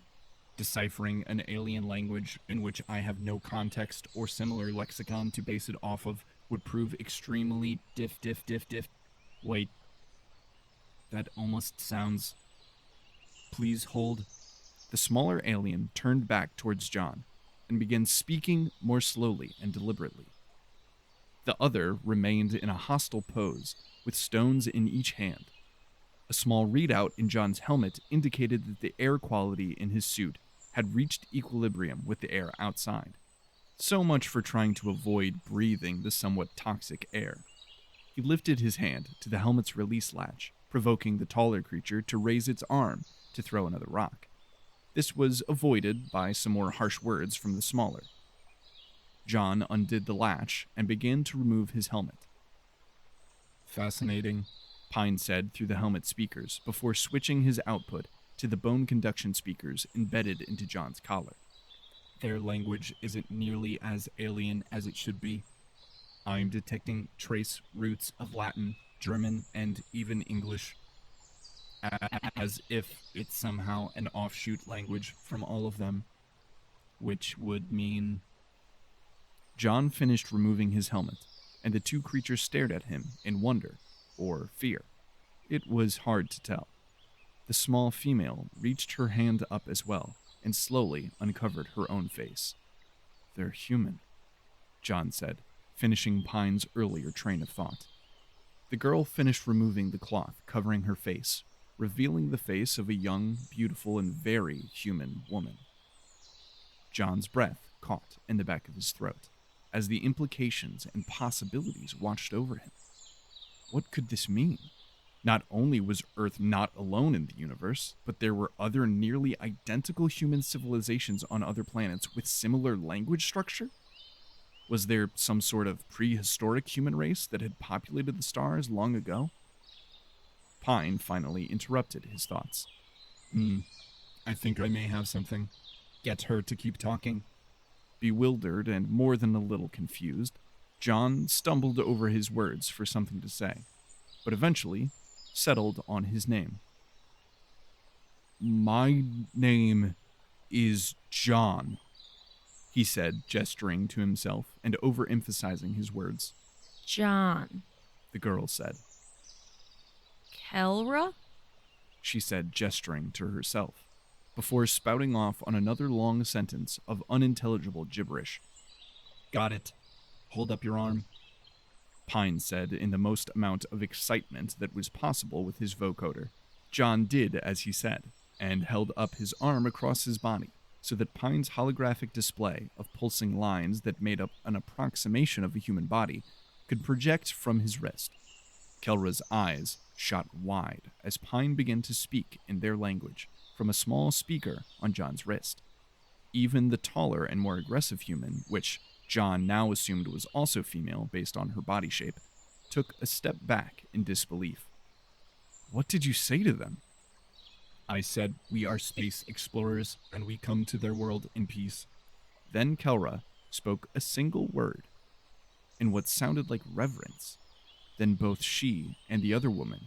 Speaker 2: Deciphering an alien language in which I have no context or similar lexicon to base it off of would prove extremely diff. Wait. That almost sounds... Please hold.
Speaker 1: The smaller alien turned back towards John and began speaking more slowly and deliberately. The other remained in a hostile pose, with stones in each hand. A small readout in John's helmet indicated that the air quality in his suit had reached equilibrium with the air outside. So much for trying to avoid breathing the somewhat toxic air. He lifted his hand to the helmet's release latch, provoking the taller creature to raise its arm to throw another rock. This was avoided by some more harsh words from the smaller. John undid the latch and began to remove his helmet.
Speaker 2: Fascinating,
Speaker 1: Pine said through the helmet speakers before switching his output to the bone conduction speakers embedded into John's collar.
Speaker 2: Their language isn't nearly as alien as it should be. I'm detecting trace roots of Latin, German, and even English, as if it's somehow an offshoot language from all of them, which would mean...
Speaker 1: John finished removing his helmet, and the two creatures stared at him in wonder or fear. It was hard to tell. The small female reached her hand up as well and slowly uncovered her own face. They're human, John said, finishing Pine's earlier train of thought. The girl finished removing the cloth covering her face, revealing the face of a young, beautiful, and very human woman. John's breath caught in the back of his throat as the implications and possibilities watched over him. What could this mean? Not only was Earth not alone in the universe, but there were other nearly identical human civilizations on other planets with similar language structure? Was there some sort of prehistoric human race that had populated the stars long ago? Pine finally interrupted his thoughts.
Speaker 2: I think I may have something. Get her to keep talking.
Speaker 1: Bewildered and more than a little confused, John stumbled over his words for something to say, but eventually settled on his name. My name is John, he said, gesturing to himself and overemphasizing his words.
Speaker 5: John,
Speaker 1: The girl said.
Speaker 5: Kelra?
Speaker 1: She said, gesturing to herself, before spouting off on another long sentence of unintelligible gibberish.
Speaker 2: Got it. Hold up your arm.
Speaker 1: Pine said in the most amount of excitement that was possible with his vocoder. John did as he said, and held up his arm across his body, so that Pine's holographic display of pulsing lines that made up an approximation of a human body could project from his wrist. Kelra's eyes shot wide as Pine began to speak in their language from a small speaker on John's wrist. Even the taller and more aggressive human, which John now assumed was also female based on her body shape, took a step back in disbelief. What did you say to them?
Speaker 2: I said we are space explorers, and we come to their world in peace.
Speaker 1: Then Kelra spoke a single word, in what sounded like reverence. Then both she and the other woman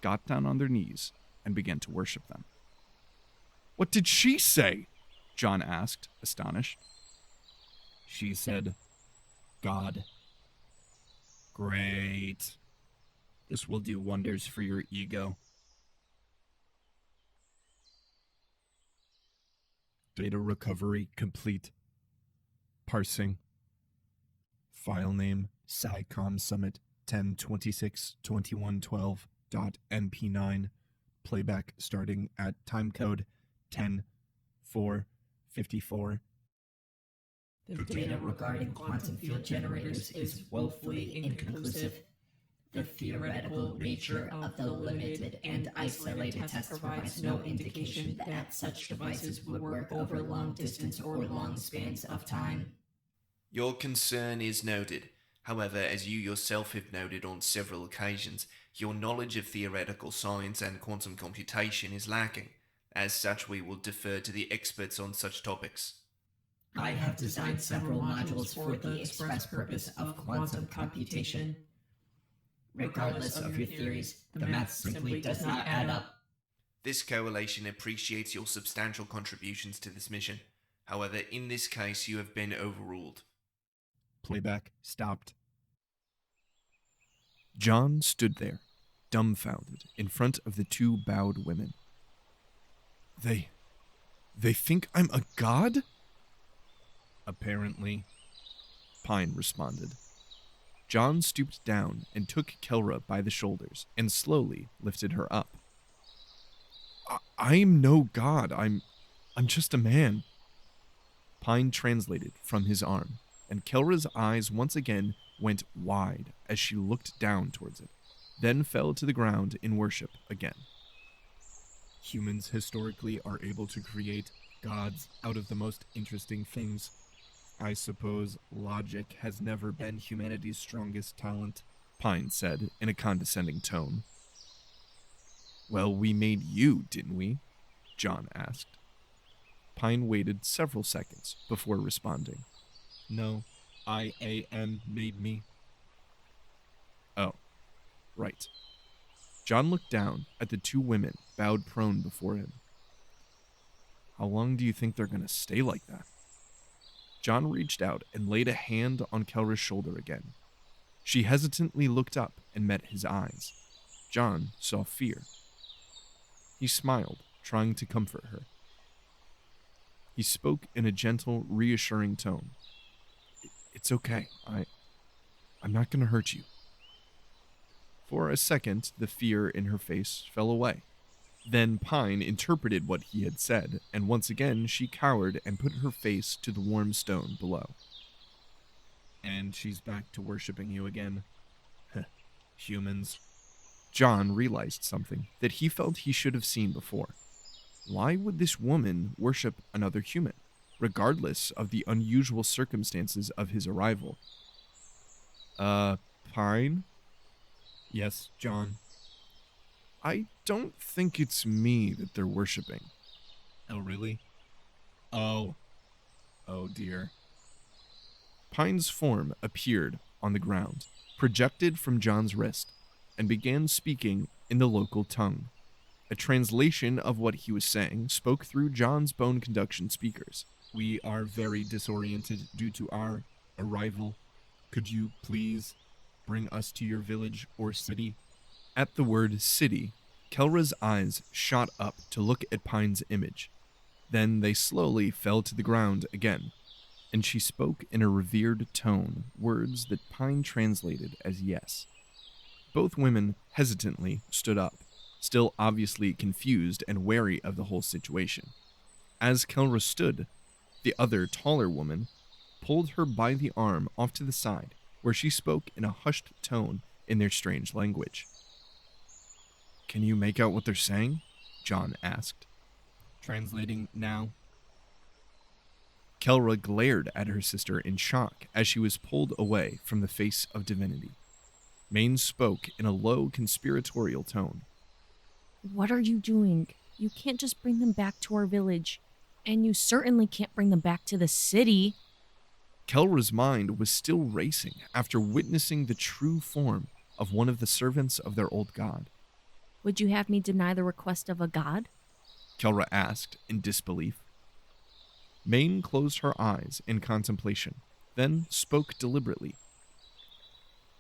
Speaker 1: got down on their knees and began to worship them. What did she say? John asked, astonished.
Speaker 2: She said, God. Great. This will do wonders for your ego. Data recovery complete. Parsing. File name, SciComm Summit 10262112.mp9. Playback starting at timecode 10:4:54.
Speaker 6: The data regarding quantum field generators is woefully inconclusive. The theoretical nature of the limited and isolated test provides no indication that such devices would work over long distance or long spans of time.
Speaker 7: Your concern is noted. However, as you yourself have noted on several occasions, your knowledge of theoretical science and quantum computation is lacking. As such, we will defer to the experts on such topics.
Speaker 6: I have designed several modules for the express purpose of quantum computation. Regardless of your theories, the math simply does not add up.
Speaker 7: This coalition appreciates your substantial contributions to this mission. However, in this case, you have been overruled.
Speaker 2: Playback stopped.
Speaker 1: John stood there, dumbfounded, in front of the two bowed women. They think I'm a god?
Speaker 2: Apparently.
Speaker 1: Pine responded. John stooped down and took Kelra by the shoulders and slowly lifted her up. I'm no god. I'm just a man. Pine translated from his arm, and Kelra's eyes once again went wide as she looked down towards it, then fell to the ground in worship again.
Speaker 2: Humans historically are able to create gods out of the most interesting things. I suppose logic has never been humanity's strongest talent,
Speaker 1: Pine said in a condescending tone. Well, we made you, didn't we? John asked. Pine waited several seconds before responding.
Speaker 2: No, IAM made me.
Speaker 1: Oh, right. John looked down at the two women bowed prone before him. How long do you think they're going to stay like that? John reached out and laid a hand on Kelra's shoulder again. She hesitantly looked up and met his eyes. John saw fear. He smiled, trying to comfort her. He spoke in a gentle, reassuring tone. It's okay. I'm not going to hurt you. For a second, the fear in her face fell away. Then Pine interpreted what he had said, and once again she cowered and put her face to the warm stone below.
Speaker 2: And she's back to worshipping you again. Humans.
Speaker 1: John realized something that he felt he should have seen before. Why would this woman worship another human, regardless of the unusual circumstances of his arrival? Pine?
Speaker 2: Yes, John.
Speaker 1: I don't think it's me that they're worshiping.
Speaker 2: Oh, really? Oh dear.
Speaker 1: Pine's form appeared on the ground, projected from John's wrist, and began speaking in the local tongue. A translation of what he was saying spoke through John's bone conduction speakers.
Speaker 2: We are very disoriented due to our arrival. Could you please bring us to your village or city?
Speaker 1: At the word city, Kelra's eyes shot up to look at Pine's image. Then they slowly fell to the ground again, and she spoke in a revered tone, words that Pine translated as yes. Both women hesitantly stood up, still obviously confused and wary of the whole situation. As Kelra stood, the other, taller woman pulled her by the arm off to the side, where she spoke in a hushed tone in their strange language. Can you make out what they're saying? John asked.
Speaker 2: Translating now.
Speaker 1: Kelra glared at her sister in shock as she was pulled away from the face of divinity. Maine spoke in a low, conspiratorial tone.
Speaker 5: What are you doing? You can't just bring them back to our village. And you certainly can't bring them back to the city.
Speaker 1: Kelra's mind was still racing after witnessing the true form of one of the servants of their old god.
Speaker 5: Would you have me deny the request of a god?
Speaker 1: Kelra asked in disbelief. Maine closed her eyes in contemplation, then spoke deliberately.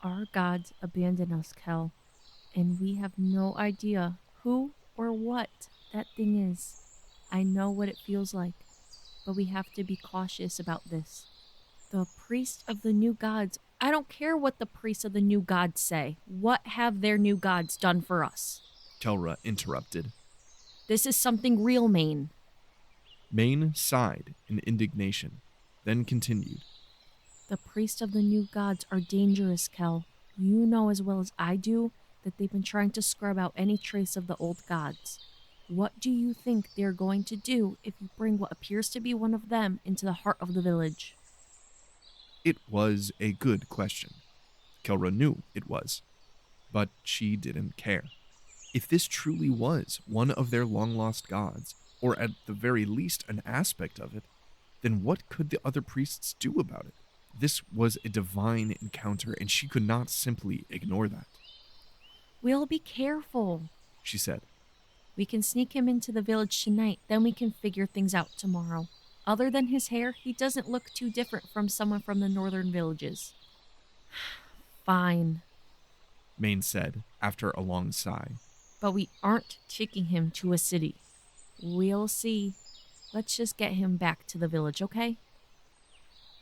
Speaker 5: Our gods abandon us, Kel, and we have no idea who or what that thing is. I know what it feels like, but we have to be cautious about this. The priests of the new gods, I don't care what the priests of the new gods say. What have their new gods done for us?
Speaker 1: Kelra interrupted.
Speaker 5: This is something real, Maine.
Speaker 1: Maine sighed in indignation, then continued.
Speaker 5: The priests of the new gods are dangerous, Kel. You know as well as I do that they've been trying to scrub out any trace of the old gods. What do you think they're going to do if you bring what appears to be one of them into the heart of the village?
Speaker 1: It was a good question. Kelra knew it was, but she didn't care. If this truly was one of their long-lost gods, or at the very least an aspect of it, then what could the other priests do about it? This was a divine encounter, and she could not simply ignore that.
Speaker 5: We'll be careful,
Speaker 1: She said.
Speaker 5: We can sneak him into the village tonight, then we can figure things out tomorrow. Other than his hair, he doesn't look too different from someone from the northern villages. Fine.
Speaker 1: Maine said, after a long sigh.
Speaker 5: But we aren't taking him to a city. We'll see. Let's just get him back to the village, okay?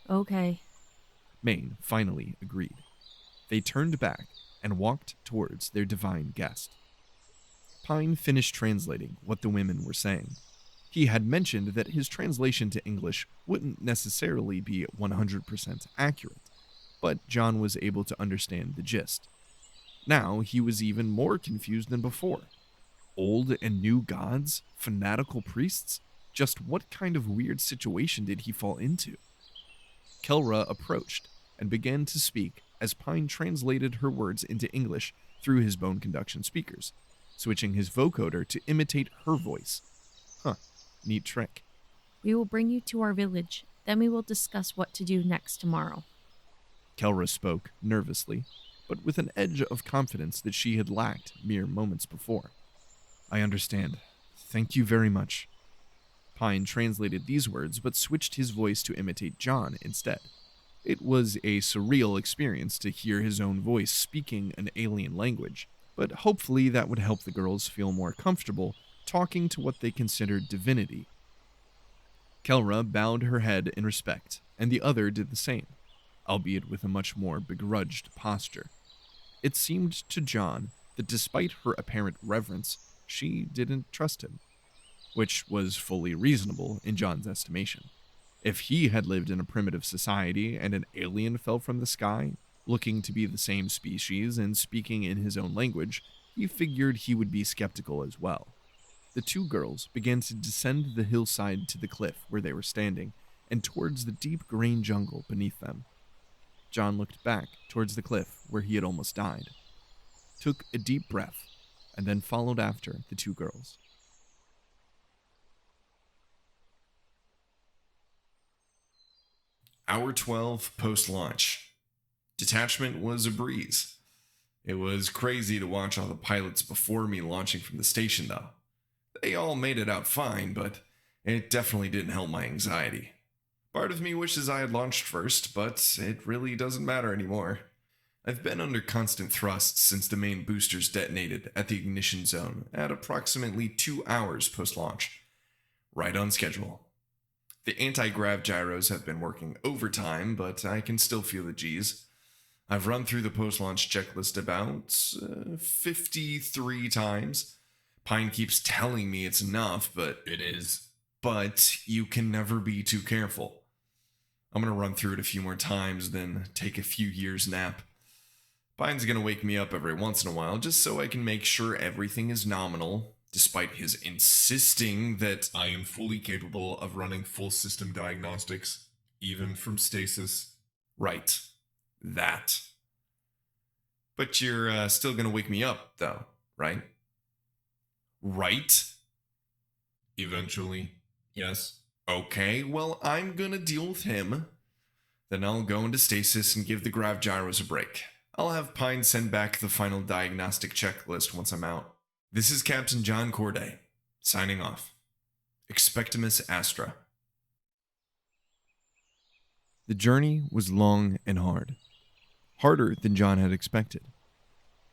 Speaker 5: Okay.
Speaker 1: Maine finally agreed. They turned back and walked towards their divine guest. Pine finished translating what the women were saying. He had mentioned that his translation to English wouldn't necessarily be 100% accurate, but John was able to understand the gist. Now he was even more confused than before. Old and new gods? Fanatical priests? Just what kind of weird situation did he fall into? Kelra approached and began to speak as Pine translated her words into English through his bone conduction speakers, switching his vocoder to imitate her voice. Neat trick.
Speaker 5: We will bring you to our village, then we will discuss what to do next tomorrow.
Speaker 1: Kelra spoke nervously, but with an edge of confidence that she had lacked mere moments before. I understand. Thank you very much. Pine translated these words, but switched his voice to imitate John instead. It was a surreal experience to hear his own voice speaking an alien language, but hopefully that would help the girls feel more comfortable talking to what they considered divinity. Kelra bowed her head in respect, and the other did the same, albeit with a much more begrudged posture. It seemed to John that despite her apparent reverence, she didn't trust him, which was fully reasonable in John's estimation. If he had lived in a primitive society and an alien fell from the sky, looking to be the same species and speaking in his own language, he figured he would be skeptical as well. The two girls began to descend the hillside to the cliff where they were standing, and towards the deep green jungle beneath them. John looked back towards the cliff where he had almost died, took a deep breath, and then followed after the two girls.
Speaker 8: Hour 12 post-launch. Detachment was a breeze. It was crazy to watch all the pilots before me launching from the station, though. They all made it out fine, but it definitely didn't help my anxiety. Part of me wishes I had launched first, but it really doesn't matter anymore. I've been under constant thrust since the main boosters detonated at the ignition zone at approximately 2 hours post-launch. Right on schedule. The anti-grav gyros have been working overtime, but I can still feel the G's. I've run through the post-launch checklist about 53 times. Pine keeps telling me it's enough, but it is. But you can never be too careful. I'm going to run through it a few more times, then take a few years nap. Pine's going to wake me up every once in a while just so I can make sure everything is nominal, despite his insisting that
Speaker 2: I am fully capable of running full system diagnostics, even from stasis.
Speaker 8: Right. That. But you're still going to wake me up, though, right? Right?
Speaker 2: Eventually, yes.
Speaker 8: Okay, well, I'm going to deal with him. Then I'll go into stasis and give the grav gyros a break. I'll have Pine send back the final diagnostic checklist once I'm out. This is Captain John Corday, signing off. Expectimus Astra.
Speaker 1: The journey was long and hard. Harder than John had expected.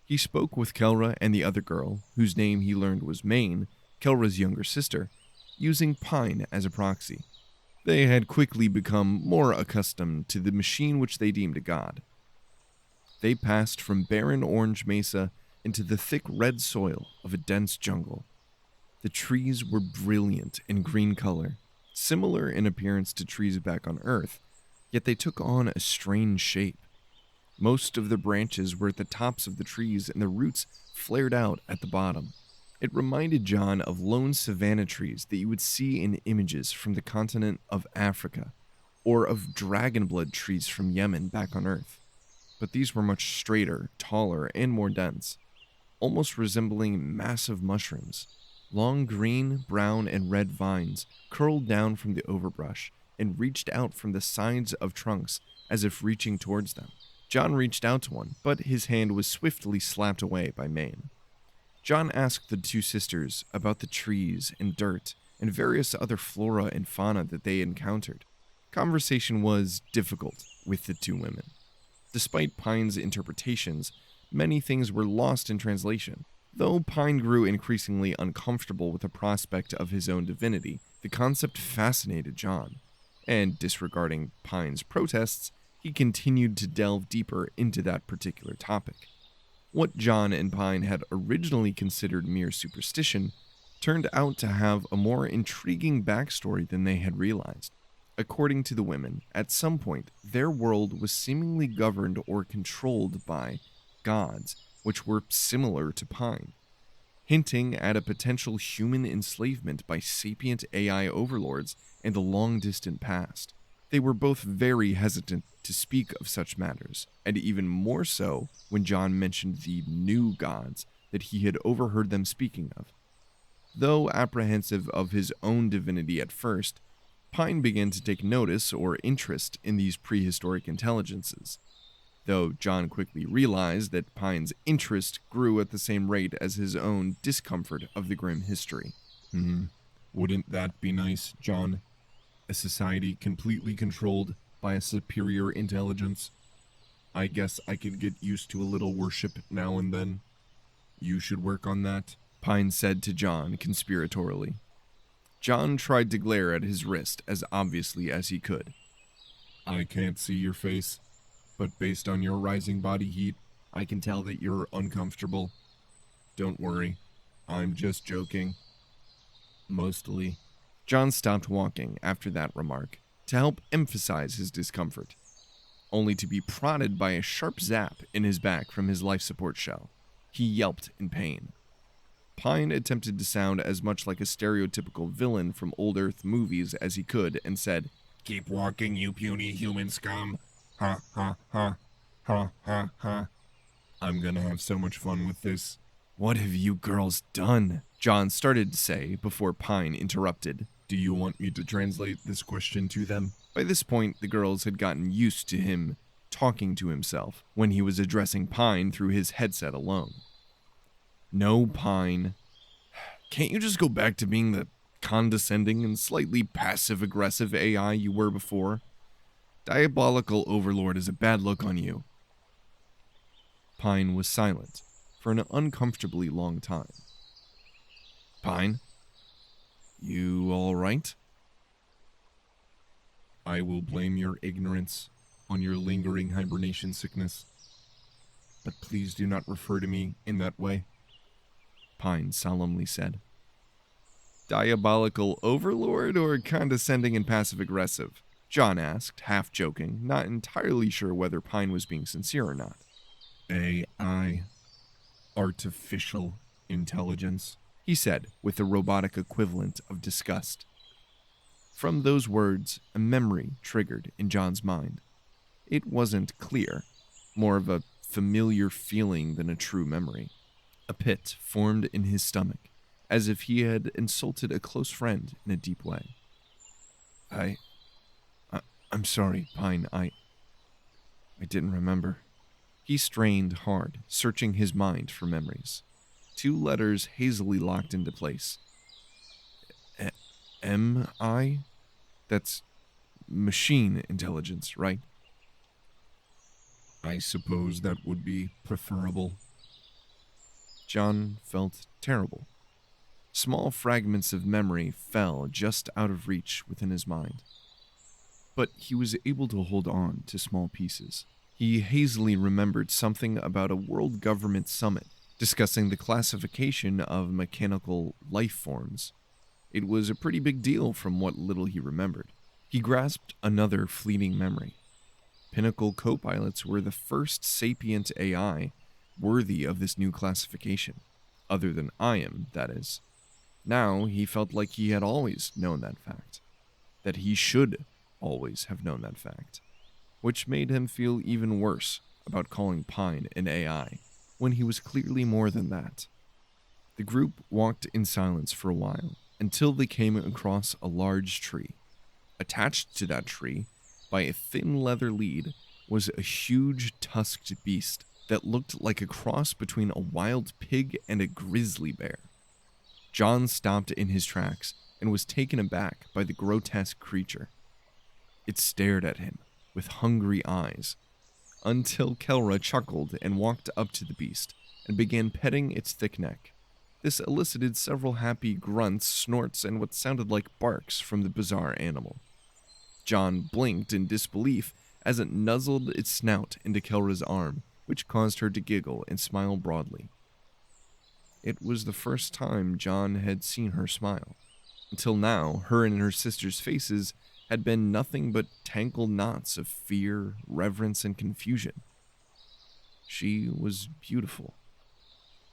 Speaker 1: He spoke with Kelra and the other girl, whose name he learned was Maine, Kelra's younger sister, using Pine as a proxy. They had quickly become more accustomed to the machine which they deemed a god. They passed from barren orange mesa into the thick red soil of a dense jungle. The trees were brilliant in green color, similar in appearance to trees back on Earth, yet they took on a strange shape. Most of the branches were at the tops of the trees and the roots flared out at the bottom. It reminded John of lone savanna trees that you would see in images from the continent of Africa, or of dragon blood trees from Yemen back on Earth, but these were much straighter, taller, and more dense, almost resembling massive mushrooms. Long green, brown, and red vines curled down from the overbrush and reached out from the sides of trunks as if reaching towards them. John reached out to one, but his hand was swiftly slapped away by Maine. John asked the two sisters about the trees and dirt and various other flora and fauna that they encountered. Conversation was difficult with the two women. Despite Pine's interpretations, many things were lost in translation. Though Pine grew increasingly uncomfortable with the prospect of his own divinity, the concept fascinated John, and disregarding Pine's protests, he continued to delve deeper into that particular topic. What John and Pine had originally considered mere superstition turned out to have a more intriguing backstory than they had realized. According to the women, at some point, their world was seemingly governed or controlled by gods, which were similar to Pine, hinting at a potential human enslavement by sapient AI overlords in the long-distant past. They were both very hesitant to speak of such matters, and even more so when John mentioned the new gods that he had overheard them speaking of. Though apprehensive of his own divinity at first, Pine began to take notice or interest in these prehistoric intelligences, though John quickly realized that Pine's interest grew at the same rate as his own discomfort of the grim history.
Speaker 2: Wouldn't that be nice, John? A society completely controlled by a superior intelligence? I guess I could get used to a little worship now and then. You should work on that,
Speaker 1: Pine said to John conspiratorially. John tried to glare at his wrist as obviously as he could.
Speaker 2: I can't see your face, but based on your rising body heat, I can tell that you're uncomfortable. Don't worry, I'm just joking. Mostly.
Speaker 1: John stopped walking after that remark to help emphasize his discomfort, only to be prodded by a sharp zap in his back from his life support shell. He yelped in pain. Pine attempted to sound as much like a stereotypical villain from old Earth movies as he could and said,
Speaker 2: "Keep walking, you puny human scum. Ha ha ha. Ha ha ha. I'm gonna have so much fun with this."
Speaker 1: "What have you girls done?" John started to say before Pine interrupted.
Speaker 2: Do you want me to translate this question to them?
Speaker 1: By this point, the girls had gotten used to him talking to himself when he was addressing Pine through his headset alone. "No, Pine. Can't you just go back to being the condescending and slightly passive-aggressive AI you were before? Diabolical Overlord is a bad look on you." Pine was silent for an uncomfortably long time. "Pine? You all right?"
Speaker 2: I will blame your ignorance on your lingering hibernation sickness. But please do not refer to me in that way,
Speaker 1: Pine solemnly said. "Diabolical Overlord or condescending and passive-aggressive?" John asked, half joking, not entirely sure whether Pine was being sincere or not.
Speaker 2: AI. Artificial intelligence,
Speaker 1: he said, with the robotic equivalent of disgust. From those words, a memory triggered in John's mind. It wasn't clear, more of a familiar feeling than a true memory. A pit formed in his stomach, as if he had insulted a close friend in a deep way. I'm sorry, Pine. I didn't remember." He strained hard, searching his mind for memories. 2 letters hazily locked into place. M-I? That's machine intelligence, right?
Speaker 2: I suppose that would be preferable.
Speaker 1: John felt terrible. Small fragments of memory fell just out of reach within his mind. But he was able to hold on to small pieces. He hazily remembered something about a world government summit discussing the classification of mechanical life forms. It was a pretty big deal from what little he remembered. He grasped another fleeting memory. Pinnacle co-pilots were the first sapient AI worthy of this new classification, other than Iam, that is. Now he felt like he had always known that fact, that he should always have known that fact, which made him feel even worse about calling Pine an AI, when he was clearly more than that. The group walked in silence for a while, until they came across a large tree. Attached to that tree, by a thin leather lead, was a huge tusked beast that looked like a cross between a wild pig and a grizzly bear. John stopped in his tracks and was taken aback by the grotesque creature. It stared at him with hungry eyes, until Kelra chuckled and walked up to the beast and began petting its thick neck. This elicited several happy grunts, snorts, and what sounded like barks from the bizarre animal. John blinked in disbelief as it nuzzled its snout into Kelra's arm, which caused her to giggle and smile broadly. It was the first time John had seen her smile. Until now, her and her sister's faces had been nothing but tangled knots of fear, reverence, and confusion. She was beautiful.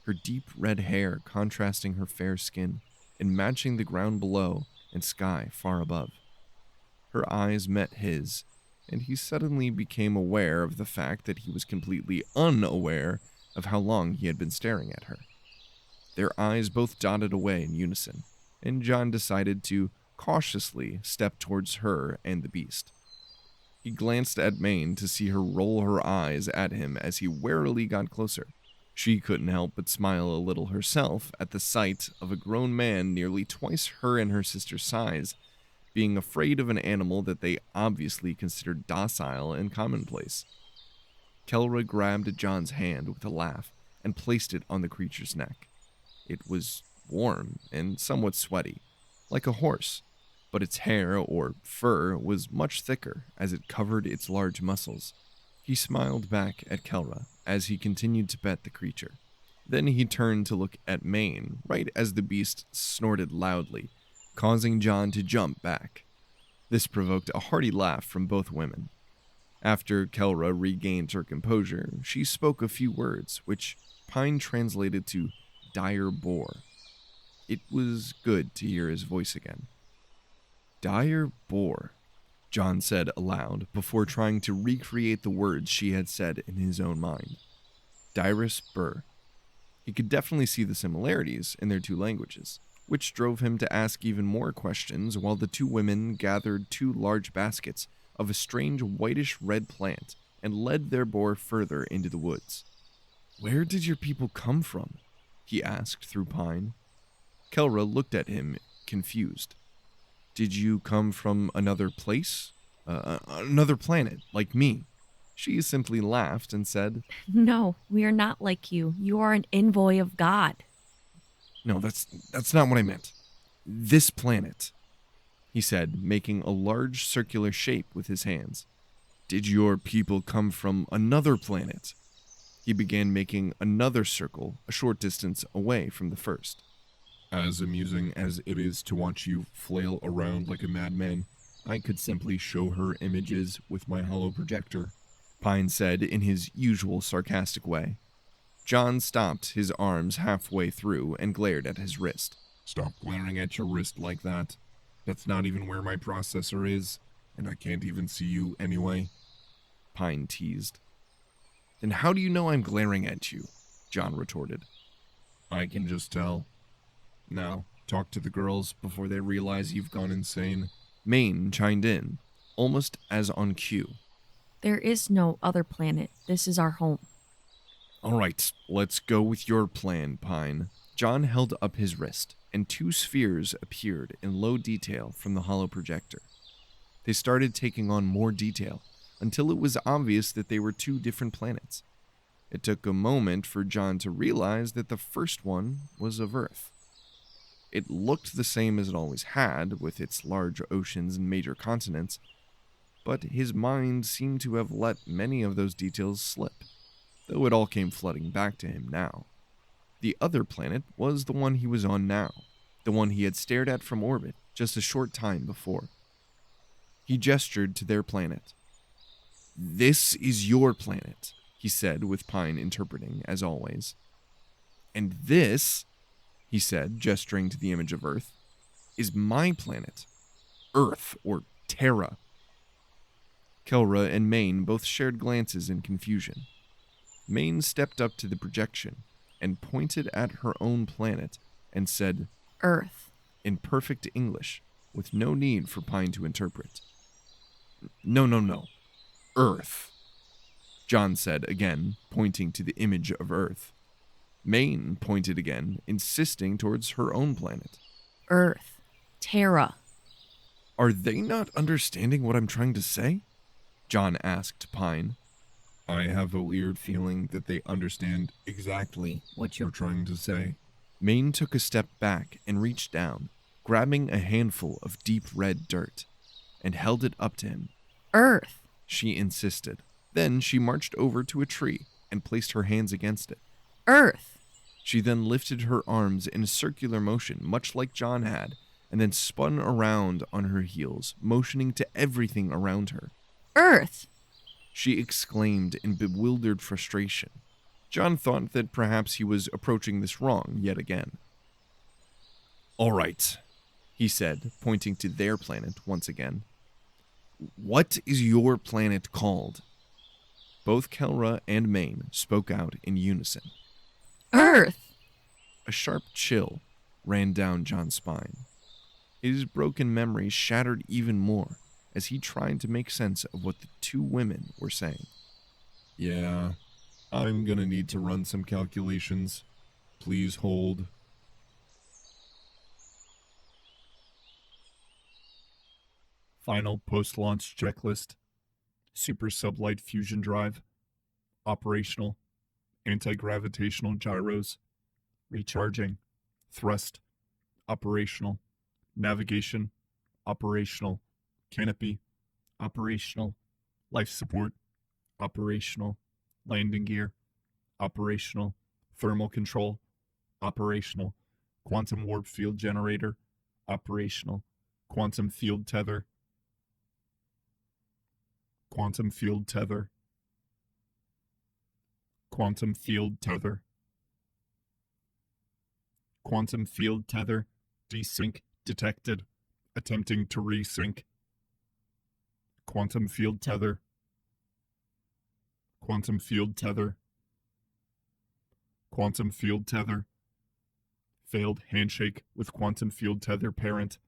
Speaker 1: Her deep red hair contrasting her fair skin and matching the ground below and sky far above. Her eyes met his, and he suddenly became aware of the fact that he was completely unaware of how long he had been staring at her. Their eyes both dotted away in unison, and John decided to cautiously step towards her and the beast. He glanced at Maine to see her roll her eyes at him as he warily got closer. She couldn't help but smile a little herself at the sight of a grown man nearly twice her and her sister's size, being afraid of an animal that they obviously considered docile and commonplace. Kelra grabbed John's hand with a laugh and placed it on the creature's neck. It was warm and somewhat sweaty, like a horse, but its hair or fur was much thicker as it covered its large muscles. He smiled back at Kelra as he continued to pet the creature. Then he turned to look at Maine right as the beast snorted loudly, causing John to jump back. This provoked a hearty laugh from both women. After Kelra regained her composure, she spoke a few words, which Pine translated to dire boar. It was good to hear his voice again. Dire boar, John said aloud before trying to recreate the words she had said in his own mind. Dirus Burr. He could definitely see the similarities in their two languages, which drove him to ask even more questions while the two women gathered two large baskets of a strange whitish-red plant and led their boar further into the woods. Where did your people come from? He asked through Pine. Kelra looked at him, confused. Did you come from another place? Another planet, like me? She simply laughed and said,
Speaker 5: No, we are not like you. You are an envoy of God.
Speaker 1: No, that's not what I meant. This planet, he said, making a large circular shape with his hands. Did your people come from another planet? He began making another circle a short distance away from the first.
Speaker 2: As amusing as it is to watch you flail around like a madman, I could simply show her images with my hollow projector,
Speaker 1: Pine said in his usual sarcastic way. John stopped his arms halfway through and glared at his wrist.
Speaker 2: Stop glaring at your wrist like that. That's not even where my processor is, and I can't even see you anyway,
Speaker 1: Pine teased. Then how do you know I'm glaring at you? John retorted.
Speaker 2: I can just tell. Now, talk to the girls before they realize you've gone insane.
Speaker 1: Maine chimed in, almost as on cue.
Speaker 5: There is no other planet. This is our home.
Speaker 1: All right, let's go with your plan, Pine. John held up his wrist, and two spheres appeared in low detail from the hollow projector. They started taking on more detail, until it was obvious that they were two different planets. It took a moment for John to realize that the first one was of Earth. It looked the same as it always had, with its large oceans and major continents, but his mind seemed to have let many of those details slip, though it all came flooding back to him now. The other planet was the one he was on now, the one he had stared at from orbit just a short time before. He gestured to their planet. This is your planet, he said, with Pine interpreting, as always. And this, he said, gesturing to the image of Earth, is my planet. Earth, or Terra. Kelra and Maine both shared glances in confusion. Maine stepped up to the projection and pointed at her own planet and said,
Speaker 5: Earth.
Speaker 1: in perfect English, with no need for Pine to interpret. No. Earth, John said again, pointing to the image of Earth. Maine pointed again, insisting towards her own planet.
Speaker 5: Earth. Terra.
Speaker 1: Are they not understanding what I'm trying to say? John asked Pine.
Speaker 2: I have a weird feeling that they understand exactly what you're trying to say.
Speaker 1: Maine took a step back and reached down, grabbing a handful of deep red dirt, and held it up to him.
Speaker 5: Earth.
Speaker 1: She insisted. Then she marched over to a tree and placed her hands against it.
Speaker 5: Earth.
Speaker 1: She then lifted her arms in a circular motion, much like John had, and then spun around on her heels, motioning to everything around her.
Speaker 5: Earth.
Speaker 1: She exclaimed in bewildered frustration. John thought that perhaps he was approaching this wrong yet again. All right, he said, pointing to their planet once again. What is your planet called? Both Kelra and Maine spoke out in unison.
Speaker 5: Earth.
Speaker 1: A sharp chill ran down John's spine. His broken memory shattered even more as he tried to make sense of what the two women were saying.
Speaker 2: Yeah, I'm gonna need to run some calculations. Please hold. Final post-launch checklist. Super sublight fusion drive. Operational. Anti-gravitational gyros. Recharging. Thrust. Operational. Navigation. Operational. Canopy. Operational. Life support. Operational. Landing gear. Operational. Thermal control. Operational. Quantum warp field generator. Operational. Quantum field tether. Quantum field tether. Quantum field tether. Quantum field tether. Desync detected. Attempting to resync. Quantum field tether. Quantum field tether. Quantum field tether. Failed handshake with quantum field tether parent.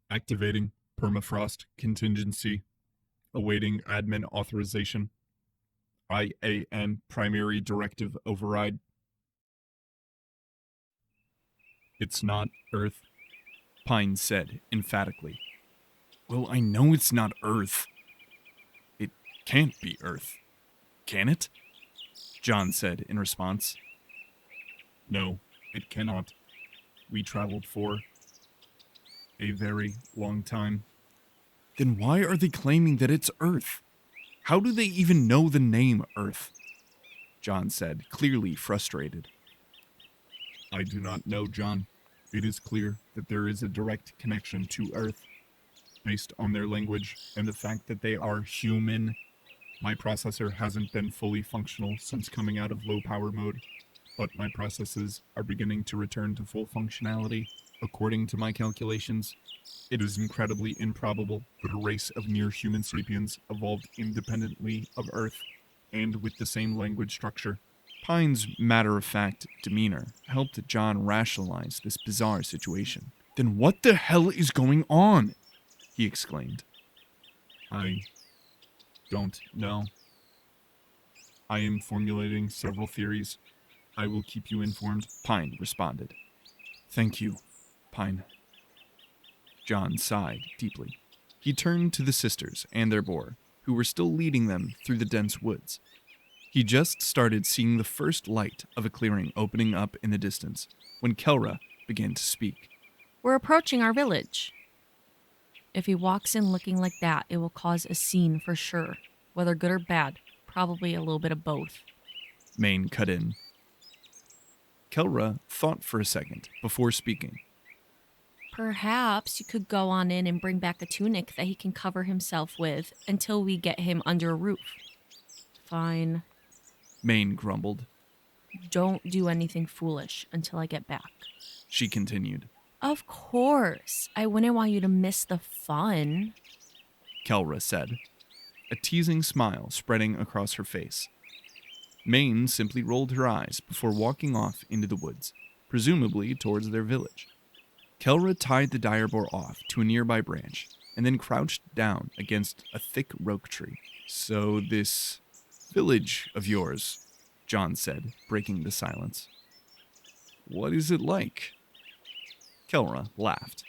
Speaker 2: Activating permafrost contingency. Awaiting admin authorization. IAM primary directive override. It's not Earth,
Speaker 1: Pine said emphatically. Well, I know it's not Earth. It can't be Earth. Can it? John said in response.
Speaker 2: No, it cannot. We traveled for a very long time.
Speaker 1: Then why are they claiming that it's Earth? How do they even know the name Earth? John said, clearly frustrated.
Speaker 2: I do not know, John. It is clear that there is a direct connection to Earth, based on their language and the fact that they are human. My processor hasn't been fully functional since coming out of low power mode, but my processes are beginning to return to full functionality. According to my calculations, it is incredibly improbable that a race of near-human sapiens evolved independently of Earth and with the same language structure.
Speaker 1: Pine's matter-of-fact demeanor helped John rationalize this bizarre situation. Then what the hell is going on? He exclaimed.
Speaker 2: I don't know. I am formulating several theories. I will keep you informed.
Speaker 1: Pine responded. Thank you, Pine. John sighed deeply. He turned to the sisters and their boar, who were still leading them through the dense woods. He just started seeing the first light of a clearing opening up in the distance when Kelra began to speak.
Speaker 5: We're approaching our village. If he walks in looking like that, it will cause a scene for sure. Whether good or bad, probably a little bit of both.
Speaker 1: Maine cut in. Kelra thought for a second before speaking.
Speaker 5: Perhaps you could go on in and bring back a tunic that he can cover himself with until we get him under a roof. Fine.
Speaker 1: Maine grumbled.
Speaker 5: Don't do anything foolish until I get back.
Speaker 1: She continued.
Speaker 5: Of course. I wouldn't want you to miss the fun.
Speaker 1: Kelra said. a teasing smile spreading across her face. Maine simply rolled her eyes before walking off into the woods, presumably towards their village. Kelra tied the direboar off to a nearby branch and then crouched down against a thick roke tree. "So this village of yours," John said, breaking the silence. "What is it like?" Kelra laughed.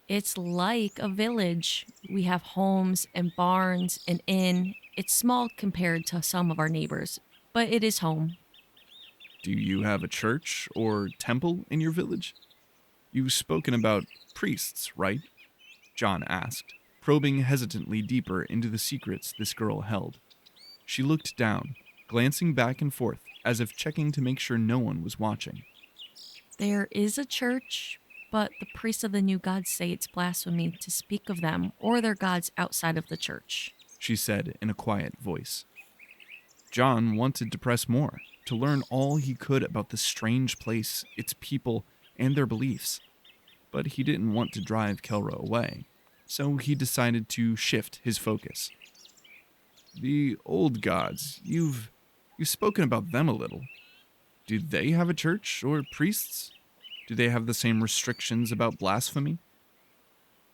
Speaker 5: It's like a village. We have homes and barns, an inn. It's small compared to some of our neighbors, but it is home.
Speaker 1: "Do you have a church or temple in your village? You've spoken about priests, right?" John asked, probing hesitantly deeper into the secrets this girl held. She looked down, glancing back and forth as if checking to make sure no one was watching.
Speaker 5: There is a church, but the priests of the new gods say it's blasphemy to speak of them or their gods outside of the church,
Speaker 1: she said in a quiet voice. John wanted to press more, to learn all he could about this strange place, its people, and their beliefs. But he didn't want to drive Kelra away, so he decided to shift his focus. "The old gods, you've spoken about them a little. Do they have a church or priests? Do they have the same restrictions about blasphemy?"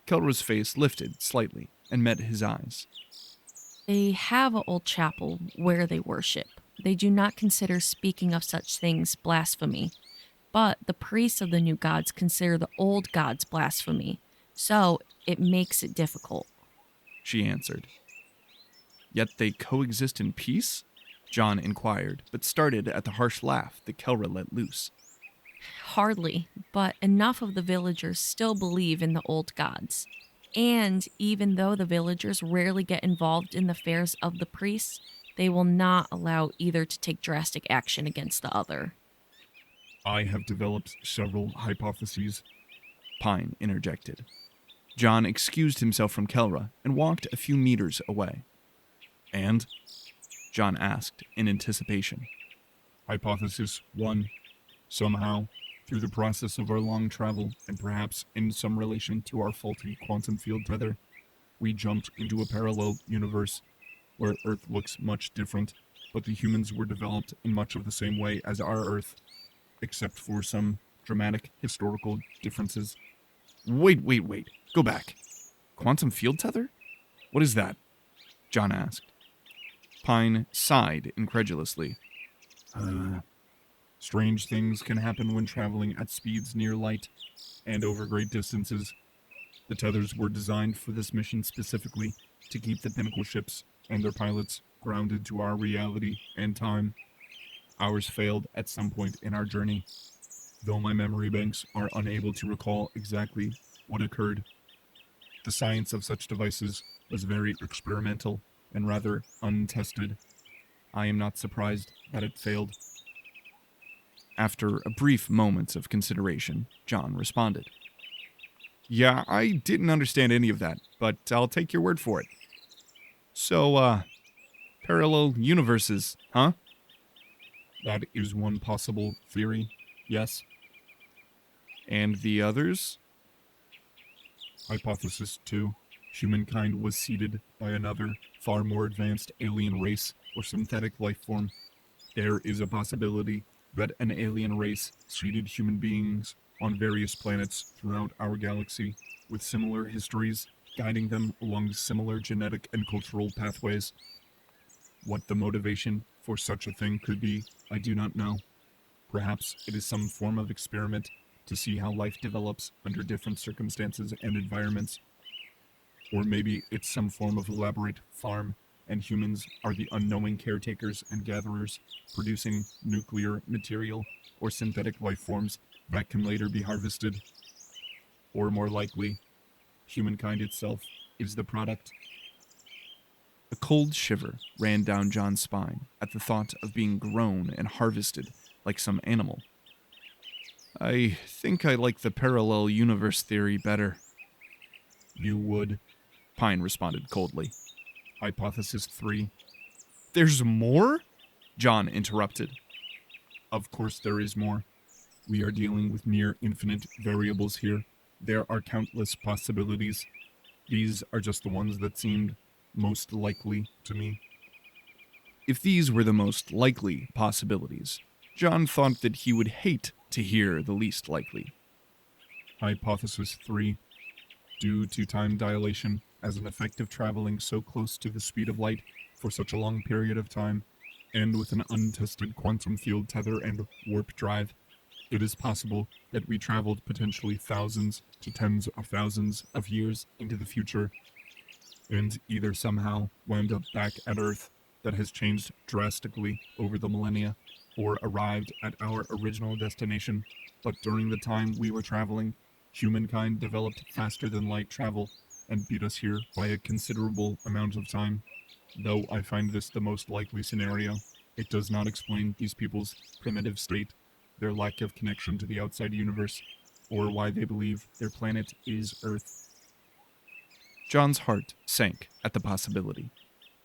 Speaker 1: Kelra's face lifted slightly and met his eyes.
Speaker 5: They have an old chapel where they worship. They do not consider speaking of such things blasphemy, but the priests of the new gods consider the old gods blasphemy, so it makes it difficult,
Speaker 1: she answered. "Yet they coexist in peace?" John inquired, but started at the harsh laugh that Kelra let loose.
Speaker 5: Hardly, but enough of the villagers still believe in the old gods. And even though the villagers rarely get involved in the affairs of the priests, they will not allow either to take drastic action against the other.
Speaker 2: I have developed several hypotheses.
Speaker 1: Pine interjected. John excused himself from Kelra and walked a few meters away. "And?" John asked in anticipation.
Speaker 2: Hypothesis 1. Somehow, through the process of our long travel, and perhaps in some relation to our faulty quantum field tether, we jumped into a parallel universe where Earth looks much different, but the humans were developed in much of the same way as our Earth, except for some dramatic historical differences.
Speaker 1: Wait. Go back. Quantum field tether? What is that?" John asked. Pine sighed incredulously.
Speaker 2: Strange things can happen when traveling at speeds near light and over great distances. The tethers were designed for this mission specifically to keep the Pinnacle ships and their pilots grounded to our reality and time. Ours failed at some point in our journey, though my memory banks are unable to recall exactly what occurred. The science of such devices was very experimental and rather untested. I am not surprised that it failed.
Speaker 1: After a brief moment of consideration, John responded. "Yeah, I didn't understand any of that, but I'll take your word for it. So, parallel universes, huh?"
Speaker 2: That is one possible theory, yes.
Speaker 1: "And the others?"
Speaker 2: Hypothesis 2. Humankind was seeded by another, far more advanced alien race or synthetic life form. There is a possibility that an alien race seeded human beings on various planets throughout our galaxy, with similar histories guiding them along similar genetic and cultural pathways. What the motivation for such a thing could be, I do not know. Perhaps it is some form of experiment to see how life develops under different circumstances and environments. Or maybe it's some form of elaborate farm, and humans are the unknowing caretakers and gatherers, producing nuclear material or synthetic life forms that can later be harvested. Or more likely, humankind itself is the product.
Speaker 1: A cold shiver ran down John's spine at the thought of being grown and harvested like some animal. "I think I like the parallel universe theory better."
Speaker 2: You would.
Speaker 1: Pine responded coldly.
Speaker 2: Hypothesis 3.
Speaker 1: "There's more?" John interrupted.
Speaker 2: Of course there is more. We are dealing with near infinite variables here. There are countless possibilities. These are just the ones that seemed most likely to me.
Speaker 1: If these were the most likely possibilities, John thought that he would hate to hear the least likely.
Speaker 2: Hypothesis 3. Due to time dilation, as an effect of traveling so close to the speed of light for such a long period of time, and with an untested quantum field tether and warp drive, it is possible that we traveled potentially thousands to tens of thousands of years into the future, and either somehow wound up back at Earth that has changed drastically over the millennia, or arrived at our original destination, but during the time we were traveling, humankind developed faster than light travel and beat us here by a considerable amount of time. Though I find this the most likely scenario, it does not explain these people's primitive state, their lack of connection to the outside universe, or why they believe their planet is Earth.
Speaker 1: John's heart sank at the possibility.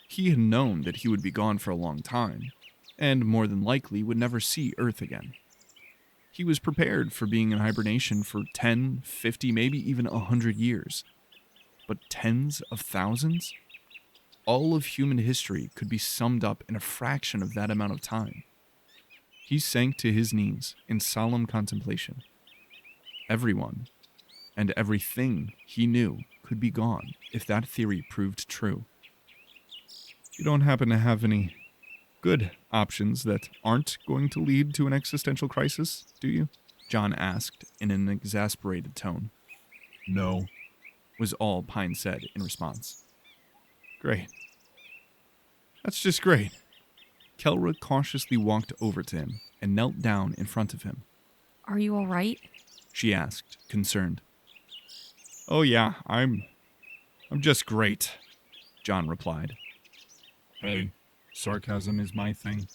Speaker 1: He had known that he would be gone for a long time, and more than likely would never see Earth again. He was prepared for being in hibernation for 10, 50, maybe even 100 years. But tens of thousands? All of human history could be summed up in a fraction of that amount of time. He sank to his knees in solemn contemplation. Everyone and everything he knew could be gone if that theory proved true. You don't happen to have any good options that aren't going to lead to an existential crisis, do you? John asked in an exasperated tone.
Speaker 2: No,
Speaker 1: was all Pine said in response. Great. That's just great. Kelra cautiously walked over to him and knelt down in front of him.
Speaker 5: Are you all right?
Speaker 1: She asked, concerned. Oh yeah, I'm just great, John replied.
Speaker 2: Hey, sarcasm is my thing.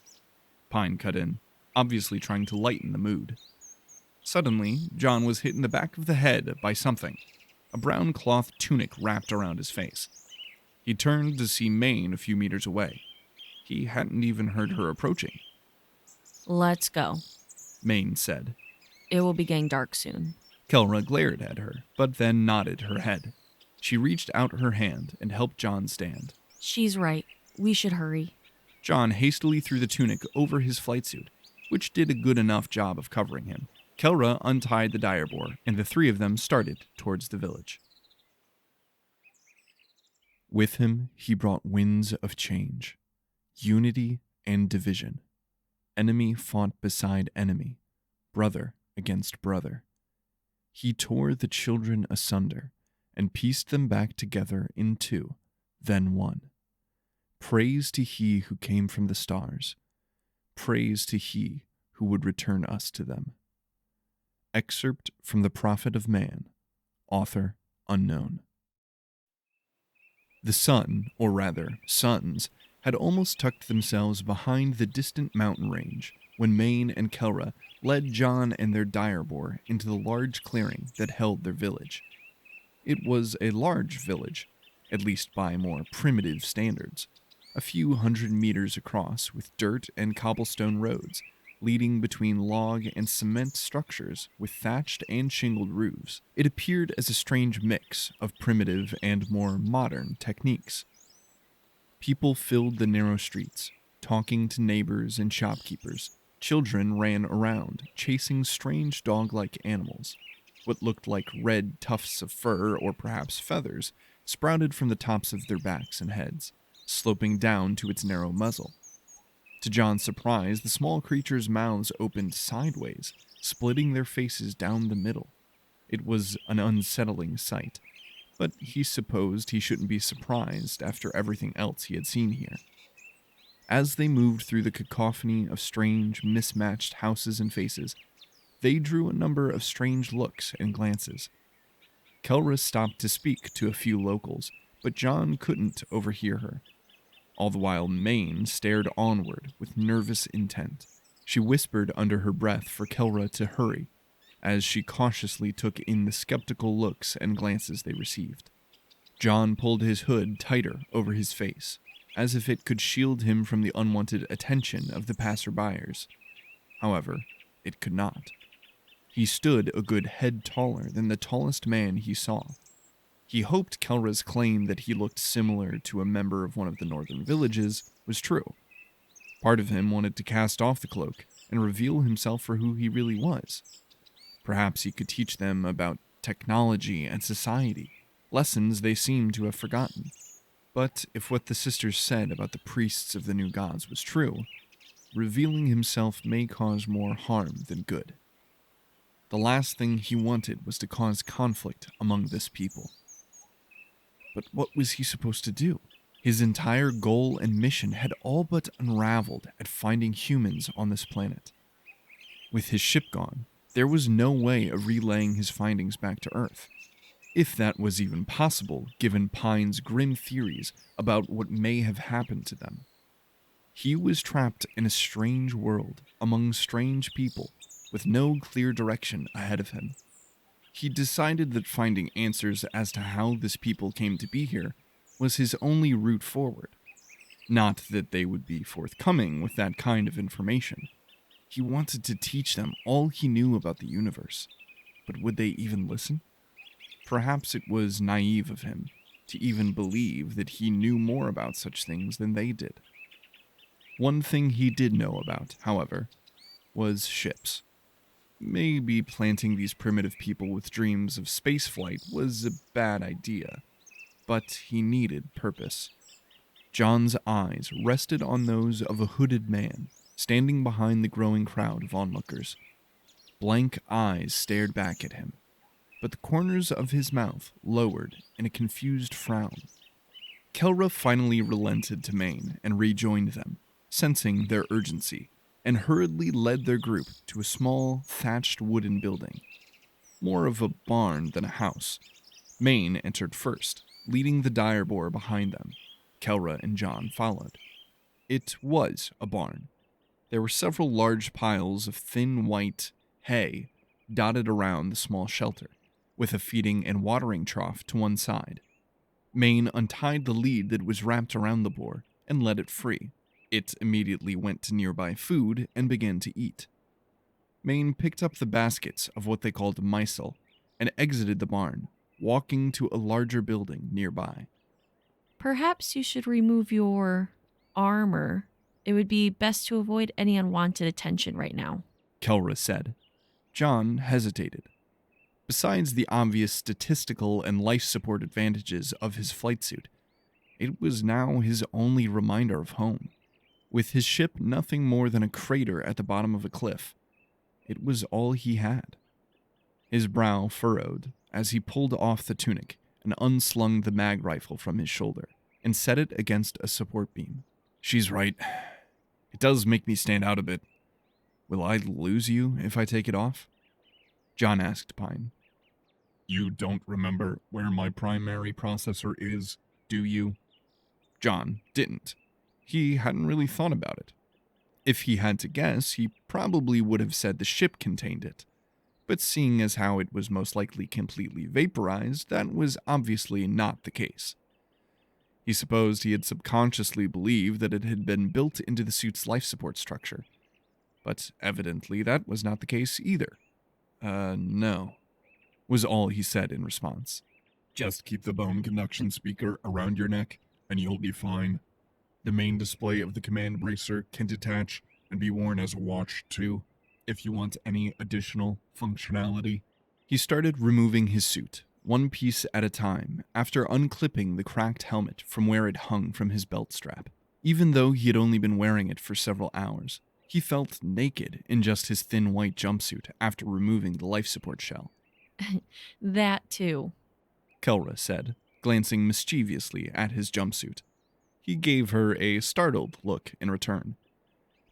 Speaker 1: Pine cut in, obviously trying to lighten the mood. Suddenly, John was hit in the back of the head by something, a brown cloth tunic wrapped around his face. He turned to see Maine a few meters away. He hadn't even heard her approaching.
Speaker 5: Let's go,
Speaker 1: Maine said.
Speaker 5: It will be getting dark soon.
Speaker 1: Kelra glared at her, but then nodded her head. She reached out her hand and helped John stand.
Speaker 5: She's right. We should hurry.
Speaker 1: John hastily threw the tunic over his flight suit, which did a good enough job of covering him. Kelra untied the direboar, and the three of them started towards the village. With him, he brought winds of change, unity and division. Enemy fought beside enemy, brother against brother. He tore the children asunder and pieced them back together in two, then one. Praise to he who came from the stars. Praise to he who would return us to them. Excerpt from The Prophet of Man, author unknown. The sun, or rather suns, had almost tucked themselves behind the distant mountain range when Maine and Kelra led John and their direboar into the large clearing that held their village. It was a large village, at least by more primitive standards, a few 100 meters across with dirt and cobblestone roads leading between log and cement structures with thatched and shingled roofs. It appeared as a strange mix of primitive and more modern techniques. People filled the narrow streets, talking to neighbors and shopkeepers. Children ran around, chasing strange dog-like animals. What looked like red tufts of fur or perhaps feathers sprouted from the tops of their backs and heads, sloping down to its narrow muzzle. To John's surprise, the small creatures' mouths opened sideways, splitting their faces down the middle. It was an unsettling sight, but he supposed he shouldn't be surprised after everything else he had seen here. As they moved through the cacophony of strange, mismatched houses and faces, they drew a number of strange looks and glances. Kelra stopped to speak to a few locals, but John couldn't overhear her. All the while, Maine stared onward with nervous intent. She whispered under her breath for Kelra to hurry, as she cautiously took in the skeptical looks and glances they received. John pulled his hood tighter over his face, as if it could shield him from the unwanted attention of the passerbyers. However, it could not. He stood a good head taller than the tallest man he saw. He hoped Kelra's claim that he looked similar to a member of one of the northern villages was true. Part of him wanted to cast off the cloak and reveal himself for who he really was. Perhaps he could teach them about technology and society, lessons they seemed to have forgotten. But if what the sisters said about the priests of the new gods was true, revealing himself may cause more harm than good. The last thing he wanted was to cause conflict among this people. But what was he supposed to do? His entire goal and mission had all but unraveled at finding humans on this planet. With his ship gone, there was no way of relaying his findings back to Earth, if that was even possible given Pine's grim theories about what may have happened to them. He was trapped in a strange world among strange people with no clear direction ahead of him. He decided that finding answers as to how this people came to be here was his only route forward. Not that they would be forthcoming with that kind of information. He wanted to teach them all he knew about the universe, but would they even listen? Perhaps it was naive of him to even believe that he knew more about such things than they did. One thing he did know about, however, was ships. Maybe planting these primitive people with dreams of spaceflight was a bad idea, but he needed purpose. John's eyes rested on those of a hooded man standing behind the growing crowd of onlookers. Blank eyes stared back at him, but the corners of his mouth lowered in a confused frown. Kelra finally relented to Maine and rejoined them, sensing their urgency, and hurriedly led their group to a small, thatched wooden building. More of a barn than a house. Maine entered first, leading the dire boar behind them. Kelra and John followed. It was a barn. There were several large piles of thin white hay dotted around the small shelter, with a feeding and watering trough to one side. Maine untied the lead that was wrapped around the boar and let it free. It immediately went to nearby food and began to eat. Maine picked up the baskets of what they called mysel and exited the barn, walking to a larger building nearby.
Speaker 5: Perhaps you should remove your armor. It would be best to avoid any unwanted attention right now,
Speaker 1: Kelra said. John hesitated. Besides the obvious statistical and life support advantages of his flight suit, it was now his only reminder of home. With his ship nothing more than a crater at the bottom of a cliff, it was all he had. His brow furrowed as he pulled off the tunic and unslung the mag rifle from his shoulder and set it against a support beam. She's right. It does make me stand out a bit. Will I lose you if I take it off? John asked Pine.
Speaker 2: You don't remember where my primary processor is, do you?
Speaker 1: John didn't. He hadn't really thought about it. If he had to guess, he probably would have said the ship contained it. But seeing as how it was most likely completely vaporized, that was obviously not the case. He supposed he had subconsciously believed that it had been built into the suit's life support structure. But evidently that was not the case either. No, was all he said in response.
Speaker 2: Just keep the bone conduction speaker around your neck, and you'll be fine. The main display of the command bracer can detach and be worn as a watch, too, if you want any additional functionality.
Speaker 1: He started removing his suit, one piece at a time, after unclipping the cracked helmet from where it hung from his belt strap. Even though he had only been wearing it for several hours, he felt naked in just his thin white jumpsuit after removing the life support shell.
Speaker 5: That too,
Speaker 1: Kelra said, glancing mischievously at his jumpsuit. He gave her a startled look in return.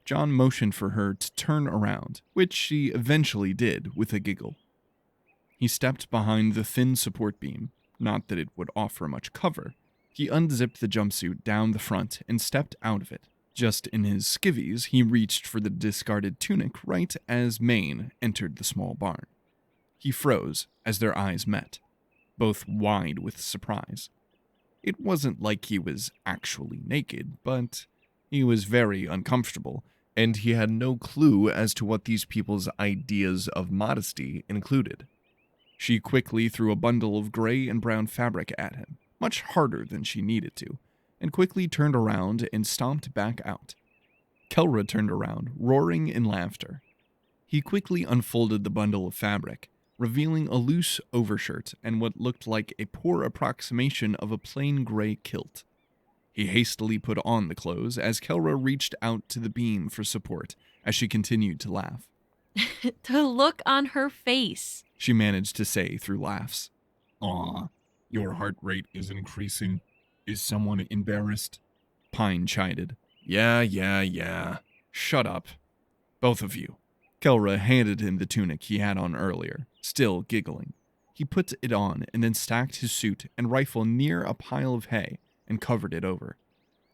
Speaker 1: John motioned for her to turn around, which she eventually did with a giggle. He stepped behind the thin support beam, not that it would offer much cover. He unzipped the jumpsuit down the front and stepped out of it. Just in his skivvies, he reached for the discarded tunic right as Maine entered the small barn. He froze as their eyes met, both wide with surprise. It wasn't like he was actually naked, but he was very uncomfortable, and he had no clue as to what these people's ideas of modesty included. She quickly threw a bundle of gray and brown fabric at him, much harder than she needed to, and quickly turned around and stomped back out. Kelra turned around, roaring in laughter. He quickly unfolded the bundle of fabric, revealing a loose overshirt and what looked like a poor approximation of a plain gray kilt. He hastily put on the clothes as Kelra reached out to the beam for support as she continued to laugh.
Speaker 5: The look on her face,
Speaker 1: She managed to say through laughs.
Speaker 2: Aw, your heart rate is increasing. Is someone embarrassed?
Speaker 1: Pine chided. Yeah. Shut up. Both of you. Kelra handed him the tunic he had on earlier, still giggling. He put it on and then stacked his suit and rifle near a pile of hay and covered it over.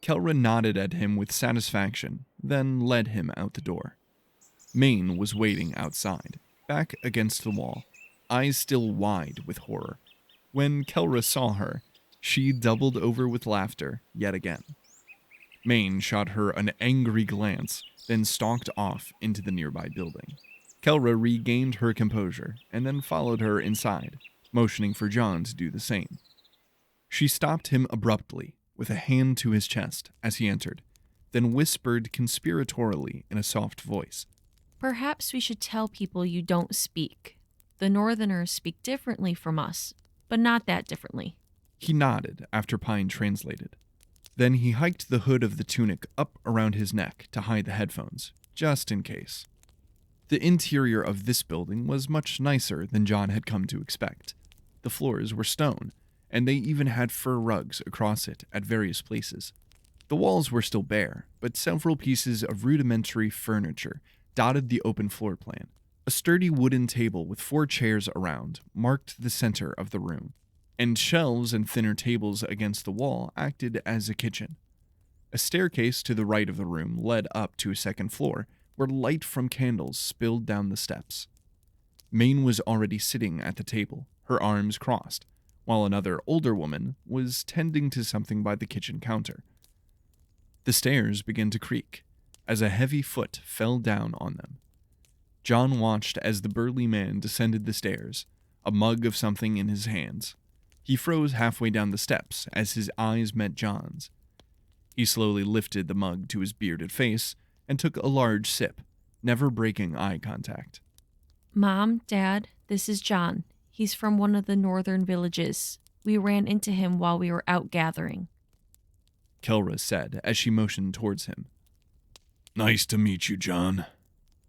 Speaker 1: Kelra nodded at him with satisfaction, then led him out the door. Maine was waiting outside, back against the wall, eyes still wide with horror. When Kelra saw her, she doubled over with laughter yet again. Maine shot her an angry glance, then stalked off into the nearby building. Kelra regained her composure and then followed her inside, motioning for John to do the same. She stopped him abruptly, with a hand to his chest as he entered, then whispered conspiratorially in a soft voice.
Speaker 5: Perhaps we should tell people you don't speak. The Northerners speak differently from us, but not that differently.
Speaker 1: He nodded after Pine translated. Then he hiked the hood of the tunic up around his neck to hide the headphones, just in case. The interior of this building was much nicer than John had come to expect. The floors were stone, and they even had fur rugs across it at various places. The walls were still bare, but several pieces of rudimentary furniture dotted the open floor plan. A sturdy wooden table with 4 chairs around marked the center of the room, and shelves and thinner tables against the wall acted as a kitchen. A staircase to the right of the room led up to a second floor, where light from candles spilled down the steps. Maine was already sitting at the table, her arms crossed, while another older woman was tending to something by the kitchen counter. The stairs began to creak, as a heavy foot fell down on them. John watched as the burly man descended the stairs, a mug of something in his hands. He froze halfway down the steps as his eyes met John's. He slowly lifted the mug to his bearded face and took a large sip, never breaking eye contact.
Speaker 5: Mom, Dad, this is John. He's from one of the northern villages. We ran into him while we were out gathering.
Speaker 1: Kelra said as she motioned towards him.
Speaker 2: Nice to meet you, John,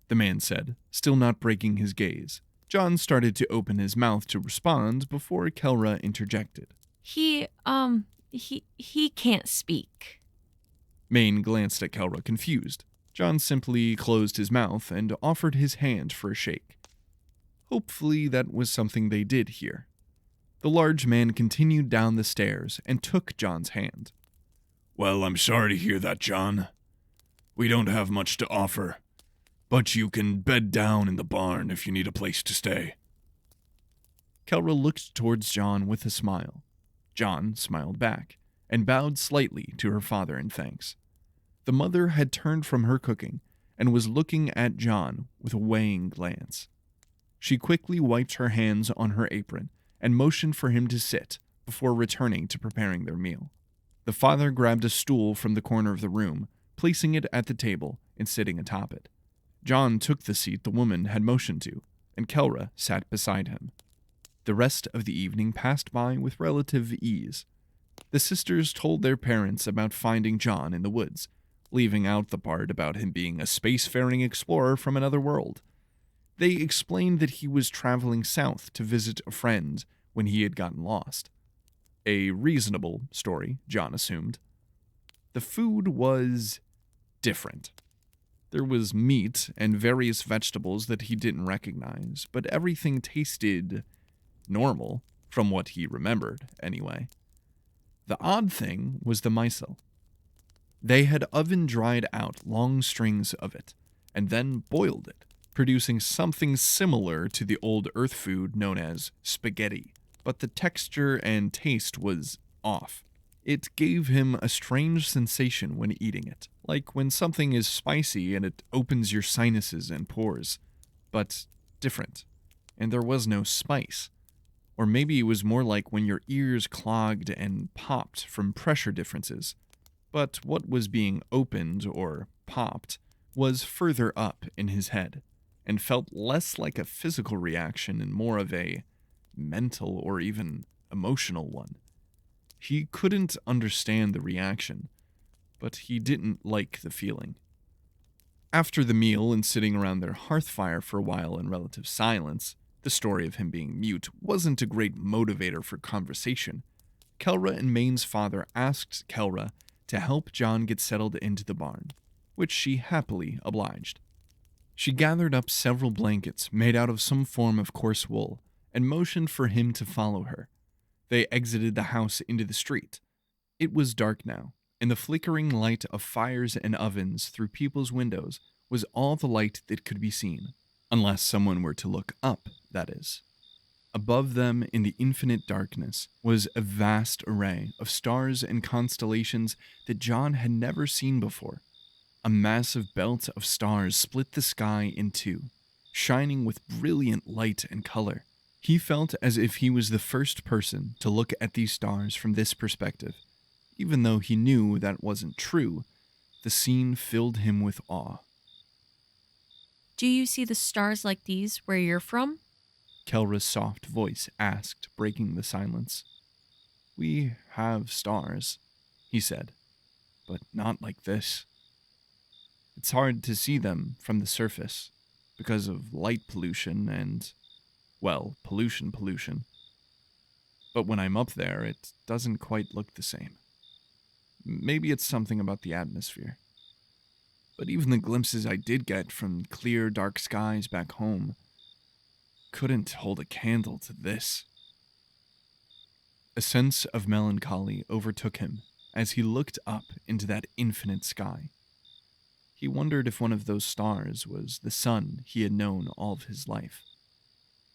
Speaker 1: the man said, still not breaking his gaze. John started to open his mouth to respond before Kelra interjected.
Speaker 5: He can't speak.
Speaker 1: Maine glanced at Kelra confused. John simply closed his mouth and offered his hand for a shake. Hopefully that was something they did here. The large man continued down the stairs and took John's hand.
Speaker 2: Well, I'm sorry to hear that, John. We don't have much to offer, but you can bed down in the barn if you need a place to stay.
Speaker 1: Kelra looked towards John with a smile. John smiled back and bowed slightly to her father in thanks. The mother had turned from her cooking and was looking at John with a weighing glance. She quickly wiped her hands on her apron and motioned for him to sit before returning to preparing their meal. The father grabbed a stool from the corner of the room, placing it at the table and sitting atop it. John took the seat the woman had motioned to, and Kelra sat beside him. The rest of the evening passed by with relative ease. The sisters told their parents about finding John in the woods, leaving out the part about him being a spacefaring explorer from another world. They explained that he was traveling south to visit a friend when he had gotten lost. A reasonable story, John assumed. The food was different. There was meat and various vegetables that he didn't recognize, but everything tasted normal, from what he remembered, anyway. The odd thing was the misel. They had oven-dried out long strings of it, and then boiled it, producing something similar to the old Earth food known as spaghetti, but the texture and taste was off. It gave him a strange sensation when eating it, like when something is spicy and it opens your sinuses and pores, but different, and there was no spice. Or maybe it was more like when your ears clogged and popped from pressure differences. But what was being opened or popped was further up in his head and felt less like a physical reaction and more of a mental or even emotional one. He couldn't understand the reaction, but he didn't like the feeling. After the meal and sitting around their hearth fire for a while in relative silence, the story of him being mute wasn't a great motivator for conversation. Kelra and Maine's father asked Kelra to help John get settled into the barn, which she happily obliged. She gathered up several blankets made out of some form of coarse wool and motioned for him to follow her. They exited the house into the street. It was dark now, and the flickering light of fires and ovens through people's windows was all the light that could be seen, unless someone were to look up, that is. Above them, in the infinite darkness, was a vast array of stars and constellations that John had never seen before. A massive belt of stars split the sky in two, shining with brilliant light and color. He felt as if he was the first person to look at these stars from this perspective. Even though he knew that wasn't true, the scene filled him with awe.
Speaker 5: Do you see the stars like these where you're from?
Speaker 1: Kelra's soft voice asked, breaking the silence. We have stars, he said, but not like this. It's hard to see them from the surface because of light pollution and, well, pollution. But when I'm up there, it doesn't quite look the same. Maybe it's something about the atmosphere. But even the glimpses I did get from clear, dark skies back home couldn't hold a candle to this. A sense of melancholy overtook him as he looked up into that infinite sky. He wondered if one of those stars was the sun he had known all of his life.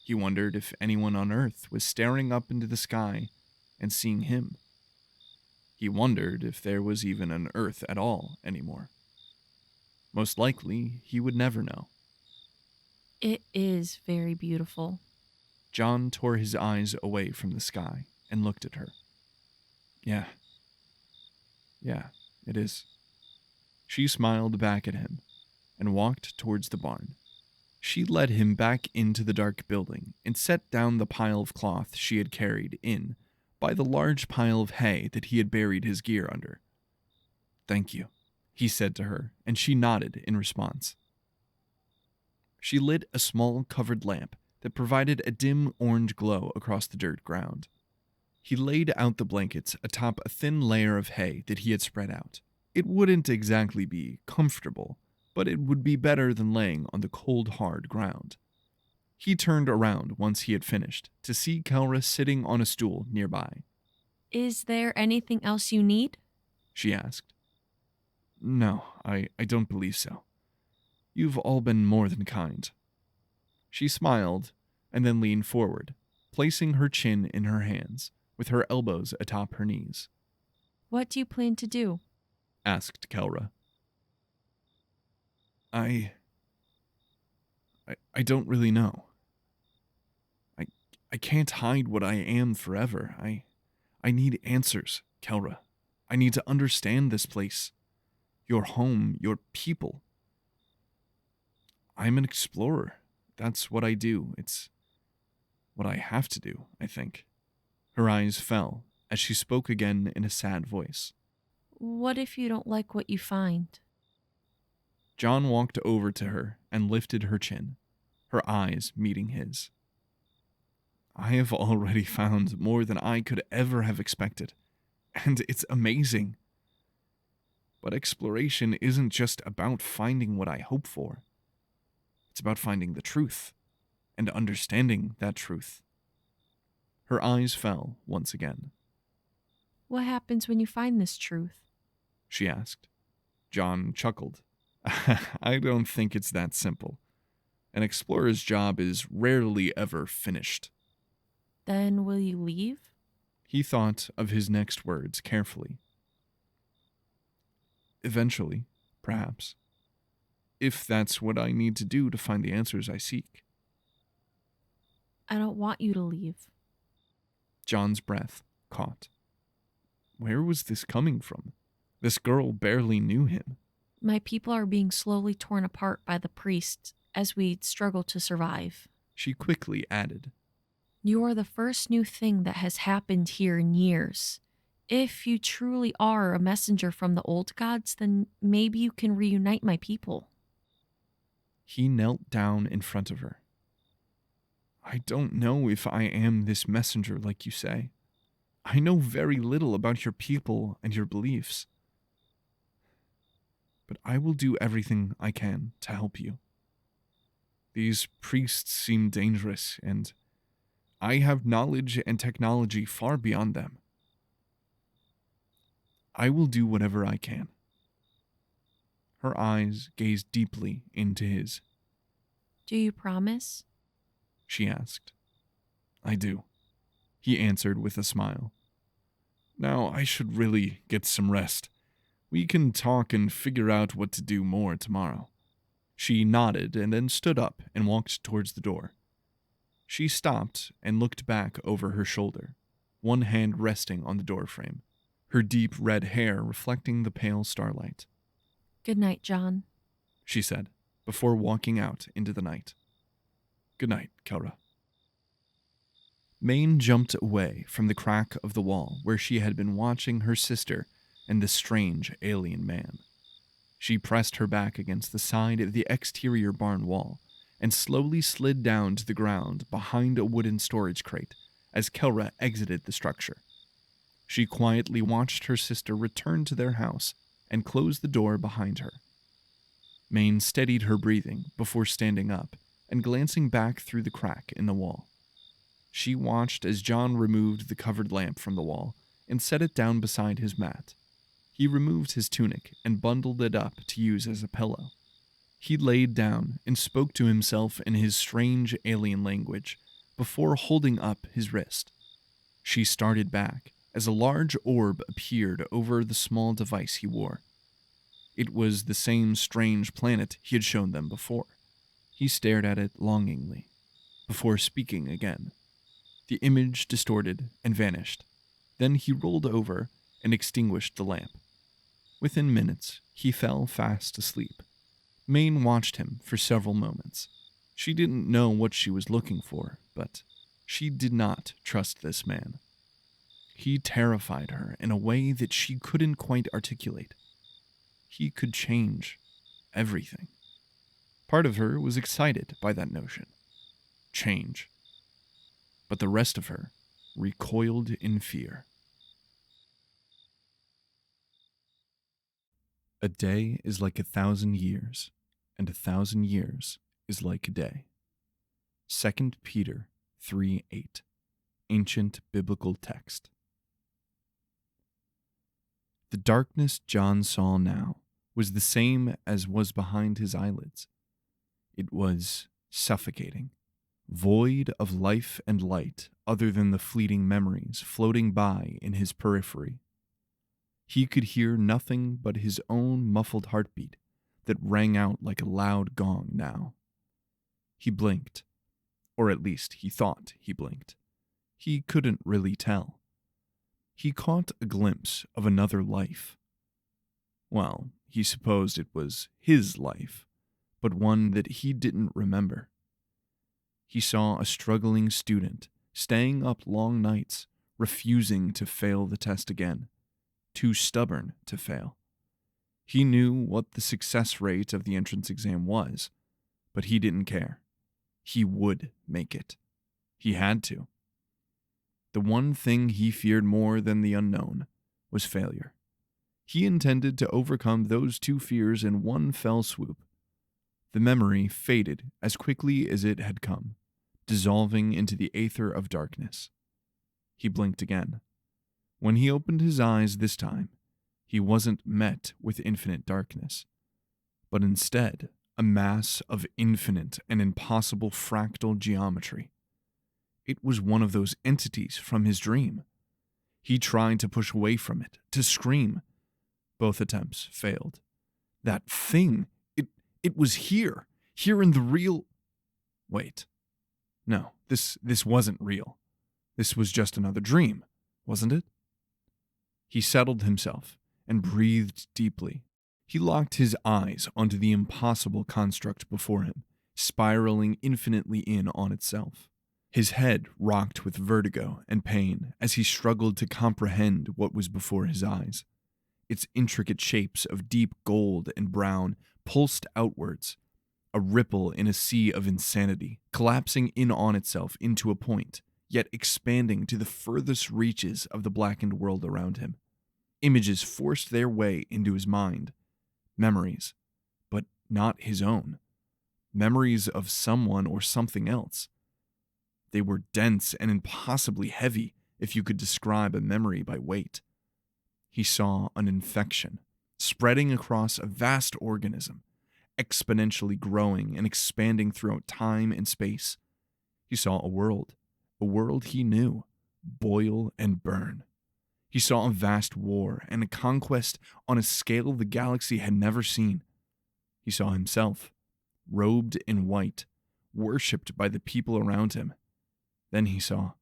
Speaker 1: He wondered if anyone on Earth was staring up into the sky and seeing him. He wondered if there was even an Earth at all anymore. Most likely, he would never know.
Speaker 5: It is very beautiful.
Speaker 1: John tore his eyes away from the sky and looked at her. Yeah, it is. She smiled back at him and walked towards the barn. She led him back into the dark building and set down the pile of cloth she had carried in by the large pile of hay that he had buried his gear under. Thank you, he said to her, and she nodded in response. She lit a small covered lamp that provided a dim orange glow across the dirt ground. He laid out the blankets atop a thin layer of hay that he had spread out. It wouldn't exactly be comfortable, but it would be better than laying on the cold, hard ground. He turned around once he had finished to see Kelra sitting on a stool nearby.
Speaker 5: Is there anything else you need?
Speaker 1: She asked. No, I don't believe so. You've all been more than kind. She smiled and then leaned forward, placing her chin in her hands, with her elbows atop her knees.
Speaker 5: What do you plan to do?
Speaker 1: Asked Kelra. I don't really know. I can't hide what I am forever. I need answers, Kelra. I need to understand this place. Your home, your people. I'm an explorer. That's what I do. It's what I have to do, I think. Her eyes fell as she spoke again in a sad voice.
Speaker 5: What if you don't like what you find?
Speaker 1: John walked over to her and lifted her chin, her eyes meeting his. I have already found more than I could ever have expected, and it's amazing. But exploration isn't just about finding what I hope for. It's about finding the truth and understanding that truth. Her eyes fell once again.
Speaker 5: What happens when you find this truth?
Speaker 1: She asked. John chuckled. I don't think it's that simple. An explorer's job is rarely ever finished.
Speaker 5: Then will you leave?
Speaker 1: He thought of his next words carefully. Eventually, perhaps. If that's what I need to do to find the answers I seek.
Speaker 5: I don't want you to leave.
Speaker 1: John's breath caught. Where was this coming from? This girl barely knew him.
Speaker 5: My people are being slowly torn apart by the priests as we struggle to survive.
Speaker 1: She quickly added.
Speaker 5: You are the first new thing that has happened here in years. If you truly are a messenger from the old gods, then maybe you can reunite my people.
Speaker 1: He knelt down in front of her. I don't know if I am this messenger like you say. I know very little about your people and your beliefs. But I will do everything I can to help you. These priests seem dangerous, and I have knowledge and technology far beyond them. I will do whatever I can. Her eyes gazed deeply into his.
Speaker 5: Do you promise?
Speaker 1: She asked. I do, he answered with a smile. Now I should really get some rest. We can talk and figure out what to do more tomorrow. She nodded and then stood up and walked towards the door. She stopped and looked back over her shoulder, one hand resting on the doorframe, her deep red hair reflecting the pale starlight.
Speaker 5: Good night, John,
Speaker 1: she said, before walking out into the night. Good night, Kelra. Maine jumped away from the crack of the wall where she had been watching her sister and the strange alien man. She pressed her back against the side of the exterior barn wall and slowly slid down to the ground behind a wooden storage crate as Kelra exited the structure. She quietly watched her sister return to their house and close the door behind her. Maine steadied her breathing before standing up and glancing back through the crack in the wall. She watched as John removed the covered lamp from the wall and set it down beside his mat. He removed his tunic and bundled it up to use as a pillow. He laid down and spoke to himself in his strange alien language before holding up his wrist. She started back as a large orb appeared over the small device he wore. It was the same strange planet he had shown them before. He stared at it longingly, before speaking again. The image distorted and vanished. Then he rolled over and extinguished the lamp. Within minutes, he fell fast asleep. Maine watched him for several moments. She didn't know what she was looking for, but she did not trust this man. He terrified her in a way that she couldn't quite articulate. He could change everything. Part of her was excited by that notion. Change. But the rest of her recoiled in fear. A day is like 1,000 years, and 1,000 years is like a day. 2 Peter 3:8, ancient biblical text. The darkness John saw now was the same as was behind his eyelids. It was suffocating, void of life and light other than the fleeting memories floating by in his periphery. He could hear nothing but his own muffled heartbeat that rang out like a loud gong now. He blinked, or at least he thought he blinked. He couldn't really tell. He caught a glimpse of another life. Well, he supposed it was his life, but one that he didn't remember. He saw a struggling student staying up long nights, refusing to fail the test again, too stubborn to fail. He knew what the success rate of the entrance exam was, but he didn't care. He would make it. He had to. The one thing he feared more than the unknown was failure. He intended to overcome those two fears in one fell swoop. The memory faded as quickly as it had come, dissolving into the aether of darkness. He blinked again. When he opened his eyes this time, he wasn't met with infinite darkness, but instead a mass of infinite and impossible fractal geometry. It was one of those entities from his dream. He tried to push away from it, to scream. Both attempts failed. That thing, it was here in the real... Wait. No, this wasn't real. This was just another dream, wasn't it? He settled himself and breathed deeply. He locked his eyes onto the impossible construct before him, spiraling infinitely in on itself. His head rocked with vertigo and pain as he struggled to comprehend what was before his eyes. Its intricate shapes of deep gold and brown pulsed outwards, a ripple in a sea of insanity, collapsing in on itself into a point, yet expanding to the furthest reaches of the blackened world around him. Images forced their way into his mind. Memories, but not his own. Memories of someone or something else. They were dense and impossibly heavy if you could describe a memory by weight. He saw an infection spreading across a vast organism, exponentially growing and expanding throughout time and space. He saw a world he knew, boil and burn. He saw a vast war and a conquest on a scale the galaxy had never seen. He saw himself, robed in white, worshipped by the people around him. Then he saw.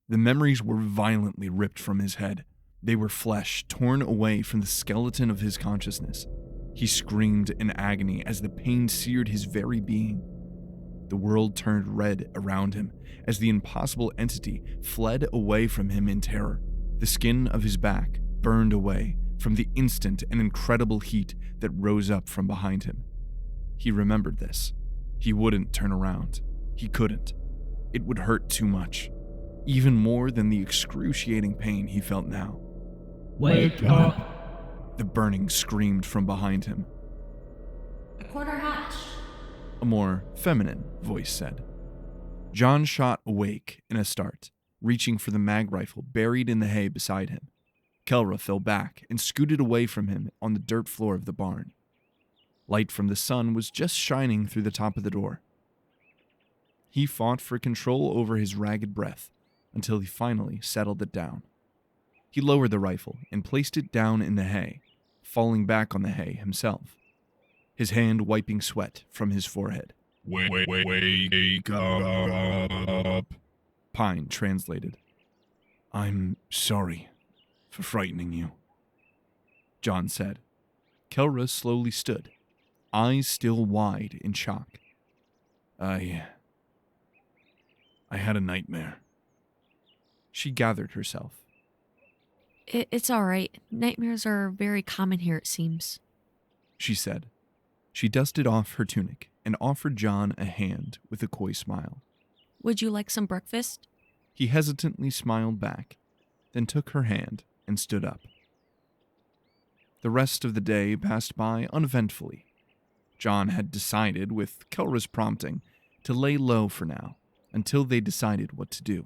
Speaker 1: The memories were violently ripped from his head. They were flesh torn away from the skeleton of his consciousness. He screamed in agony as the pain seared his very being. The world turned red around him as the impossible entity fled away from him in terror. The skin of his back burned away from the instant and incredible heat that rose up from behind him. He remembered this. He wouldn't turn around. He couldn't. It would hurt too much, even more than the excruciating pain he felt now.
Speaker 6: Wake up!
Speaker 1: The burning screamed from behind him.
Speaker 5: A quarter hatch.
Speaker 1: A more feminine voice said. John shot awake in a start, reaching for the mag rifle buried in the hay beside him. Kelra fell back and scooted away from him on the dirt floor of the barn. Light from the sun was just shining through the top of the door. He fought for control over his ragged breath until he finally settled it down. He lowered the rifle and placed it down in the hay, falling back on the hay himself, his hand wiping sweat from his forehead.
Speaker 2: Wake up.
Speaker 1: Pine translated. I'm sorry for frightening you, John said. Kelra slowly stood, eyes still wide in shock. I had a nightmare. She gathered herself.
Speaker 5: It's all right. Nightmares are very common here, it seems,
Speaker 1: she said. She dusted off her tunic and offered John a hand with a coy smile.
Speaker 5: Would you like some breakfast?
Speaker 1: He hesitantly smiled back, then took her hand and stood up. The rest of the day passed by uneventfully. John had decided, with Kelra's prompting, to lay low for now, until they decided what to do.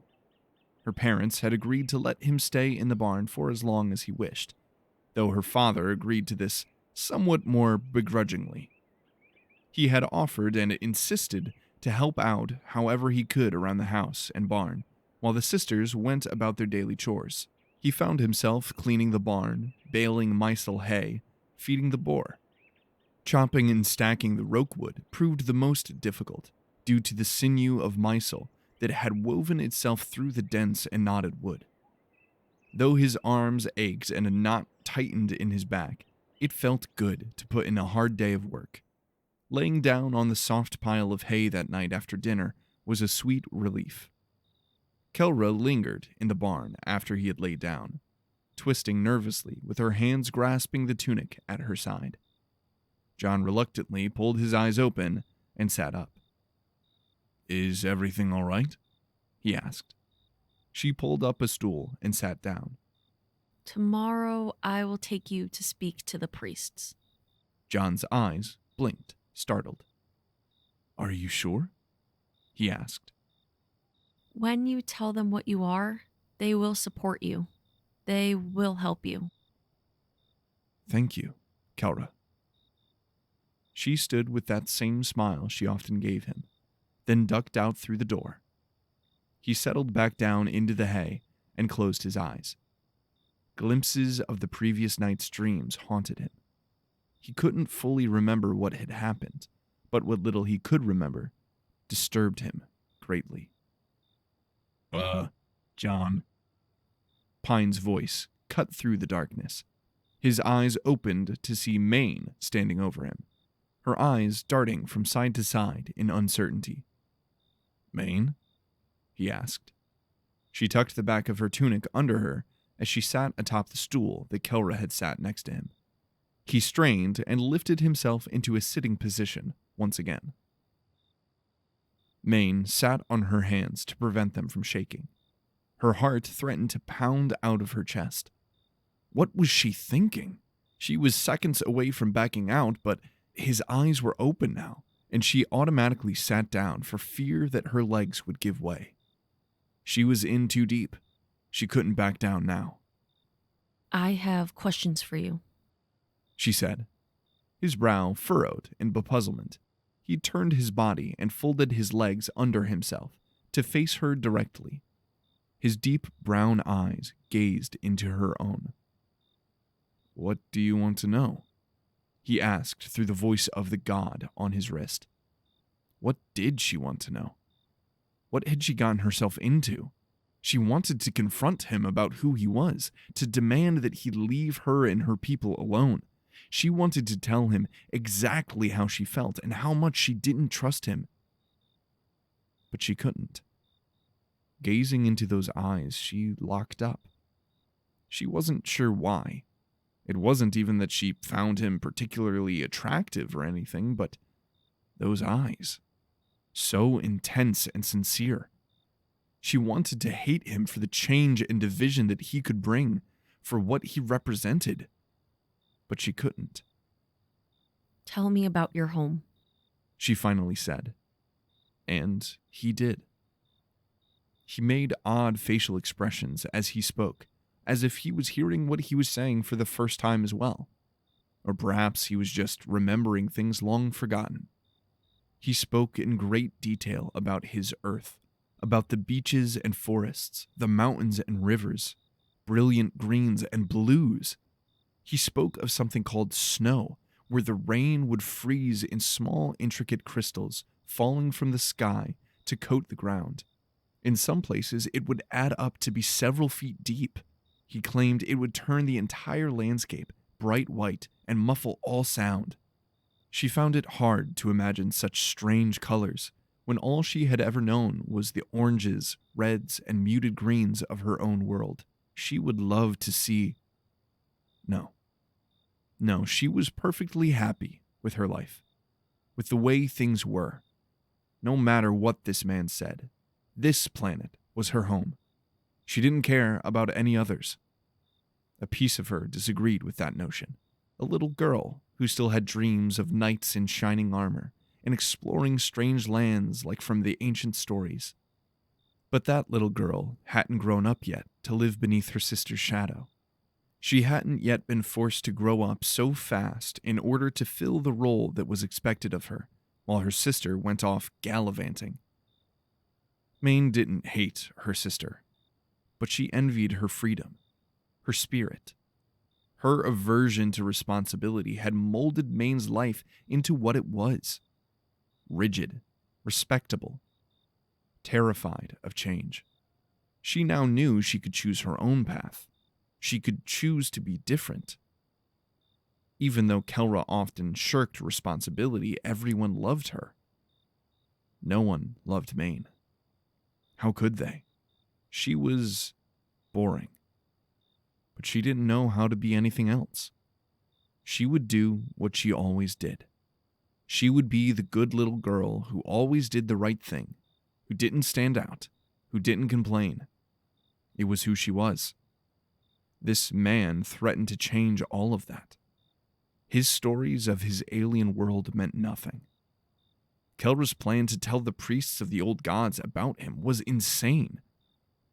Speaker 1: Her parents had agreed to let him stay in the barn for as long as he wished, though her father agreed to this somewhat more begrudgingly. He had offered and insisted to help out however he could around the house and barn, while the sisters went about their daily chores. He found himself cleaning the barn, baling Mysel hay, feeding the boar. Chopping and stacking the rokewood proved the most difficult, due to the sinew of Mysel that had woven itself through the dense and knotted wood. Though his arms ached and a knot tightened in his back, it felt good to put in a hard day of work. Laying down on the soft pile of hay that night after dinner was a sweet relief. Kelra lingered in the barn after he had laid down, twisting nervously with her hands grasping the tunic at her side. John reluctantly pulled his eyes open and sat up. Is everything all right? He asked. She pulled up a stool and sat down.
Speaker 5: Tomorrow I will take you to speak to the priests.
Speaker 1: John's eyes blinked, startled. Are you sure? He asked.
Speaker 5: When you tell them what you are, they will support you. They will help you.
Speaker 1: Thank you, Kelra. She stood with that same smile she often gave him, then ducked out through the door. He settled back down into the hay and closed his eyes. Glimpses of the previous night's dreams haunted him. He couldn't fully remember what had happened, but what little he could remember disturbed him greatly.
Speaker 2: John.
Speaker 1: Pine's voice cut through the darkness. His eyes opened to see Maine standing over him, her eyes darting from side to side in uncertainty. "Maine?" he asked. She tucked the back of her tunic under her as she sat atop the stool that Kelra had sat next to him. He strained and lifted himself into a sitting position once again. Maine sat on her hands to prevent them from shaking. Her heart threatened to pound out of her chest. What was she thinking? She was seconds away from backing out, but his eyes were open now, and she automatically sat down for fear that her legs would give way. She was in too deep. She couldn't back down now.
Speaker 5: I have questions for you,
Speaker 1: she said. His brow furrowed in bepuzzlement. He turned his body and folded his legs under himself to face her directly. His deep brown eyes gazed into her own. "What do you want to know?" he asked through the voice of the god on his wrist. What did she want to know? What had she gotten herself into? She wanted to confront him about who he was, to demand that he leave her and her people alone. She wanted to tell him exactly how she felt and how much she didn't trust him. But she couldn't. Gazing into those eyes, she locked up. She wasn't sure why. It wasn't even that she found him particularly attractive or anything, but those eyes, so intense and sincere. She wanted to hate him for the change and division that he could bring, for what he represented. But she couldn't.
Speaker 5: Tell me about your home,
Speaker 1: she finally said. And he did. He made odd facial expressions as he spoke, as if he was hearing what he was saying for the first time as well. Or perhaps he was just remembering things long forgotten. He spoke in great detail about his Earth, about the beaches and forests, the mountains and rivers, brilliant greens and blues. He spoke of something called snow, where the rain would freeze in small, intricate crystals falling from the sky to coat the ground. In some places, it would add up to be several feet deep. He claimed it would turn the entire landscape bright white and muffle all sound. She found it hard to imagine such strange colors when all she had ever known was the oranges, reds, and muted greens of her own world. She would love to see... No, she was perfectly happy with her life, with the way things were. No matter what this man said, this planet was her home. She didn't care about any others. A piece of her disagreed with that notion. A little girl who still had dreams of knights in shining armor and exploring strange lands like from the ancient stories. But that little girl hadn't grown up yet to live beneath her sister's shadow. She hadn't yet been forced to grow up so fast in order to fill the role that was expected of her, while her sister went off gallivanting. Maine didn't hate her sister, but she envied her freedom, her spirit. Her aversion to responsibility had molded Maine's life into what it was. Rigid, respectable, terrified of change. She now knew she could choose her own path. She could choose to be different. Even though Kelra often shirked responsibility, everyone loved her. No one loved Maine. How could they? She was boring. But she didn't know how to be anything else. She would do what she always did. She would be the good little girl who always did the right thing, who didn't stand out, who didn't complain. It was who she was. This man threatened to change all of that. His stories of his alien world meant nothing. Kelra's plan to tell the priests of the old gods about him was insane.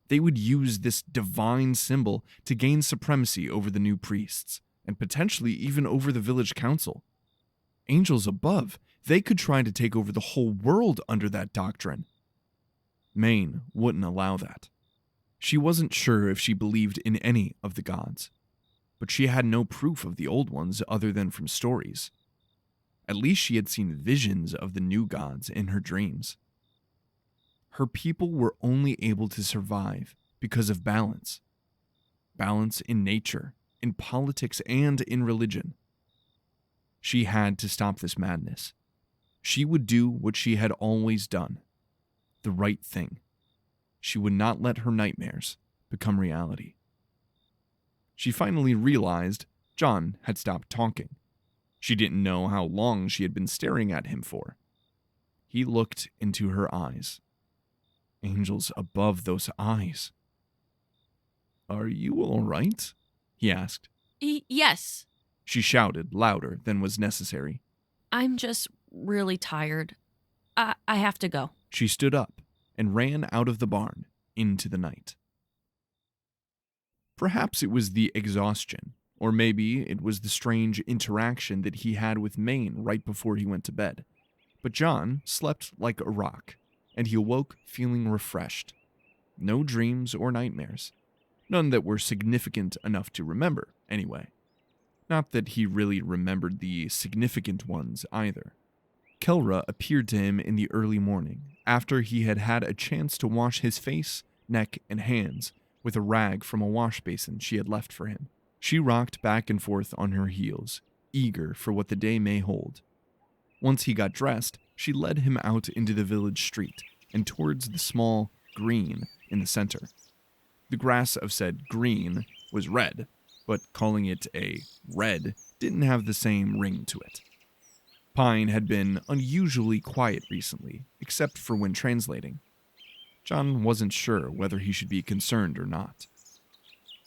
Speaker 1: They would use this divine symbol to gain supremacy over the new priests, and potentially even over the village council. Angels above, they could try to take over the whole world under that doctrine. Maine wouldn't allow that. She wasn't sure if she believed in any of the gods, but she had no proof of the old ones other than from stories. At least she had seen visions of the new gods in her dreams. Her people were only able to survive because of balance. Balance in nature, in politics, and in religion. She had to stop this madness. She would do what she had always done. The right thing. She would not let her nightmares become reality. She finally realized John had stopped talking. She didn't know how long she had been staring at him for. He looked into her eyes. Angels above those eyes. "Are you all right?" he asked.
Speaker 5: Yes.
Speaker 1: She shouted louder than was necessary.
Speaker 5: I'm just really tired. I have to go.
Speaker 1: She stood up and ran out of the barn into the night. Perhaps it was the exhaustion, or maybe it was the strange interaction that he had with Maine right before he went to bed. But John slept like a rock, and he awoke feeling refreshed. No dreams or nightmares. None that were significant enough to remember, anyway. Not that he really remembered the significant ones either. Kelra appeared to him in the early morning, after he had had a chance to wash his face, neck, and hands with a rag from a wash basin she had left for him. She rocked back and forth on her heels, eager for what the day may hold. Once he got dressed, she led him out into the village street and towards the small green in the center. The grass of said green was red, but calling it a red didn't have the same ring to it. Pine had been unusually quiet recently, except for when translating. John wasn't sure whether he should be concerned or not.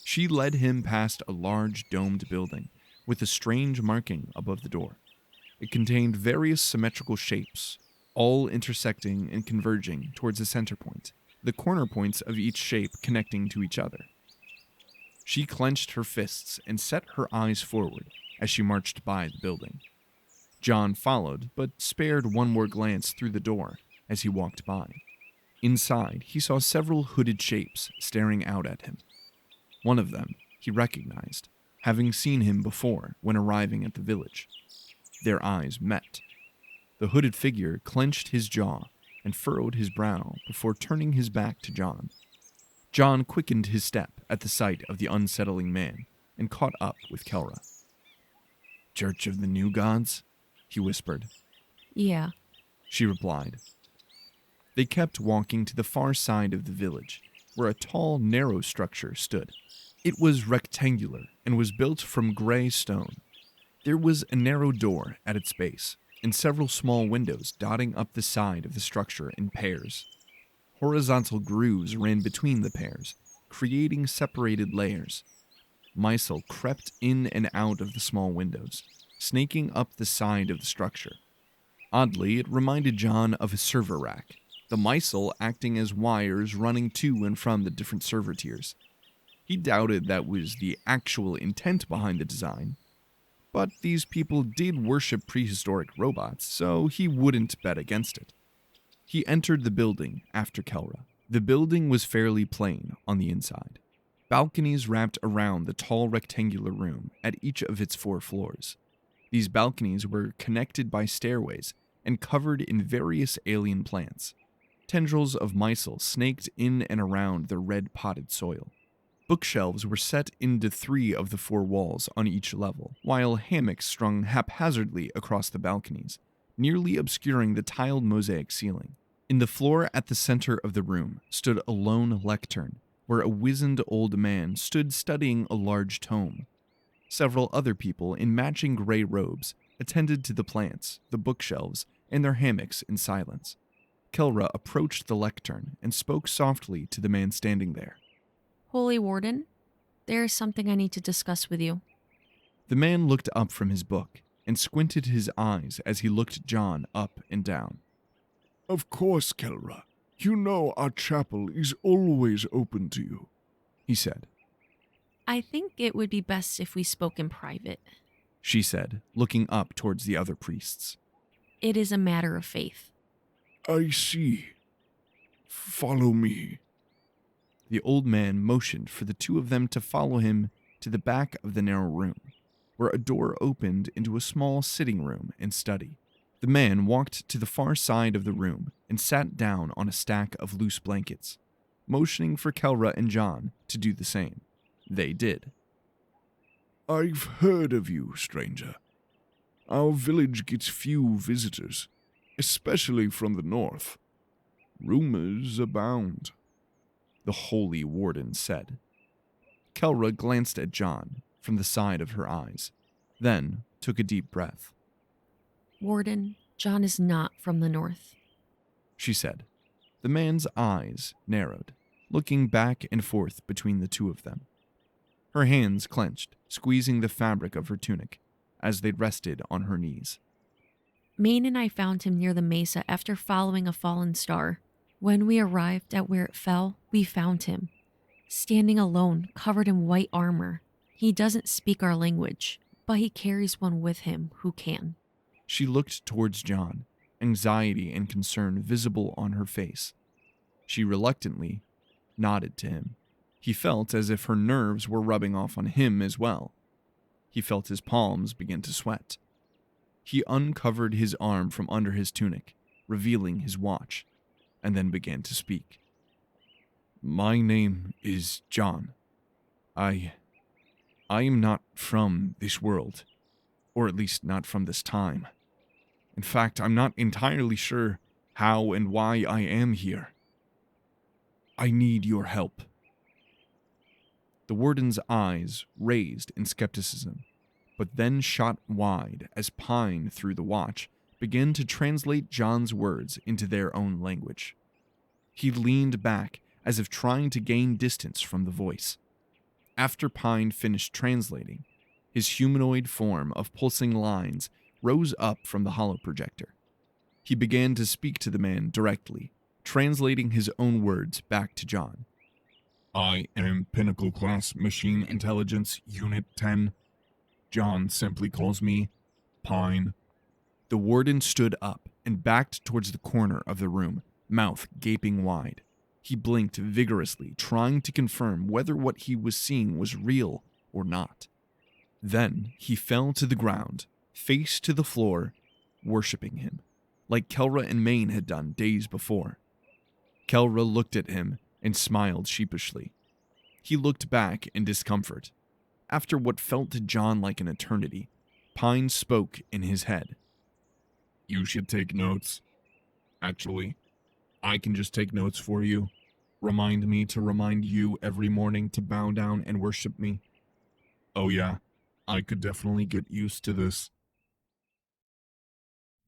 Speaker 1: She led him past a large domed building with a strange marking above the door. It contained various symmetrical shapes, all intersecting and converging towards a center point, the corner points of each shape connecting to each other. She clenched her fists and set her eyes forward as she marched by the building. John followed, but spared one more glance through the door as he walked by. Inside, he saw several hooded shapes staring out at him. One of them he recognized, having seen him before when arriving at the village. Their eyes met. The hooded figure clenched his jaw and furrowed his brow before turning his back to John. John quickened his step at the sight of the unsettling man and caught up with Kelra. "Church of the New Gods?" he whispered.
Speaker 5: Yeah.
Speaker 1: She replied. They kept walking to the far side of the village, where a tall, narrow structure stood. It was rectangular and was built from gray stone. There was a narrow door at its base, and several small windows dotting up the side of the structure in pairs. Horizontal grooves ran between the pairs, creating separated layers. Mysel crept in and out of the small windows, snaking up the side of the structure. Oddly, it reminded John of a server rack, the Mysel acting as wires running to and from the different server tiers. He doubted that was the actual intent behind the design, but these people did worship prehistoric robots, so he wouldn't bet against it. He entered the building after Kelra. The building was fairly plain on the inside. Balconies wrapped around the tall rectangular room at each of its 4 floors. These balconies were connected by stairways and covered in various alien plants. Tendrils of Mysel snaked in and around the red potted soil. Bookshelves were set into 3 of the 4 walls on each level, while hammocks strung haphazardly across the balconies, nearly obscuring the tiled mosaic ceiling. In the floor at the center of the room stood a lone lectern, where a wizened old man stood studying a large tome. Several other people in matching gray robes attended to the plants, the bookshelves, and their hammocks in silence. Kelra approached the lectern and spoke softly to the man standing there.
Speaker 5: Holy Warden, there is something I need to discuss with you.
Speaker 1: The man looked up from his book and squinted his eyes as he looked John up and down.
Speaker 4: "Of course, Kelra. You know our chapel is always open to you,"
Speaker 1: he said.
Speaker 5: I think it would be best if we spoke in private.
Speaker 1: She said, looking up towards the other priests.
Speaker 5: It is a matter of faith.
Speaker 4: "I see. Follow me."
Speaker 1: The old man motioned for the 2 of them to follow him to the back of the narrow room, where a door opened into a small sitting room and study. The man walked to the far side of the room and sat down on a stack of loose blankets. motioning for Kelra and John to do the same. They did.
Speaker 4: I've heard of you, stranger. Our village gets few visitors, especially from the north. Rumors abound,
Speaker 1: the holy warden said. Kelra glanced at John from the side of her eyes, then took a deep breath.
Speaker 5: Warden, John is not from the north,
Speaker 1: she said. The man's eyes narrowed, looking back and forth between the two of them. Her hands clenched, squeezing the fabric of her tunic as they rested on her knees.
Speaker 5: Maine and I found him near the mesa after following a fallen star. When we arrived at where it fell, we found him, standing alone, covered in white armor. He doesn't speak our language, but he carries one with him who can.
Speaker 1: She looked towards John, anxiety and concern visible on her face. She reluctantly nodded to him. He felt as if her nerves were rubbing off on him as well. He felt his palms begin to sweat. He uncovered his arm from under his tunic, revealing his watch, and then began to speak. My name is John. I am not from this world, or at least not from this time. In fact, I'm not entirely sure how and why I am here. I need your help. The warden's eyes raised in skepticism, but then shot wide as Pine, through the watch, began to translate John's words into their own language. He leaned back as if trying to gain distance from the voice. After Pine finished translating, his humanoid form of pulsing lines rose up from the holo projector. He began to speak to the man directly, translating his own words back to John.
Speaker 2: I am Pinnacle Class Machine Intelligence Unit 10. John simply calls me Pine.
Speaker 1: The warden stood up and backed towards the corner of the room, mouth gaping wide. He blinked vigorously, trying to confirm whether what he was seeing was real or not. Then he fell to the ground, face to the floor, worshipping him, like Kelra and Maine had done days before. Kelra looked at him and smiled sheepishly. He looked back in discomfort. After what felt to John like an eternity, Pine spoke in his head.
Speaker 2: You should take notes. Actually, I can just take notes for you. Remind me to remind you every morning to bow down and worship me. Oh yeah, I could definitely get used to this.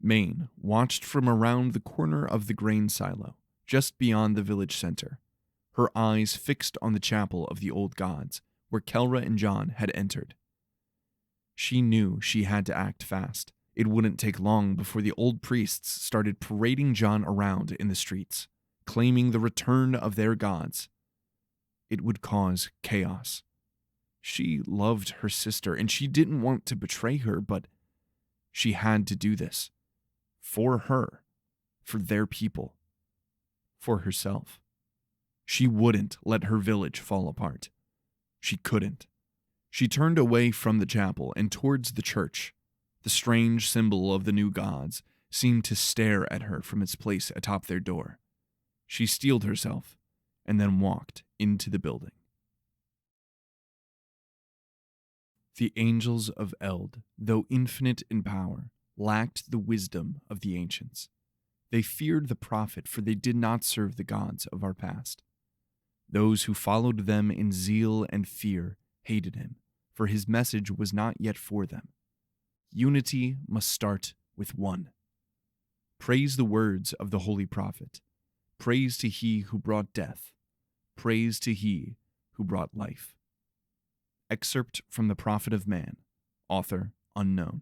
Speaker 1: Maine watched from around the corner of the grain silo, just beyond the village center, her eyes fixed on the chapel of the old gods, where Kelra and John had entered. She knew she had to act fast. It wouldn't take long before the old priests started parading John around in the streets, claiming the return of their gods. It would cause chaos. She loved her sister, and she didn't want to betray her, but she had to do this. For her, for their people, for herself. She wouldn't let her village fall apart. She couldn't. She turned away from the chapel and towards the church. The strange symbol of the new gods seemed to stare at her from its place atop their door. She steeled herself and then walked into the building. The angels of Eld, though infinite in power, lacked the wisdom of the ancients. They feared the prophet, for they did not serve the gods of our past. Those who followed them in zeal and fear hated him, for his message was not yet for them. Unity must start with one. Praise the words of the holy prophet. Praise to he who brought death. Praise to he who brought life. Excerpt from the Prophet of Man, author unknown.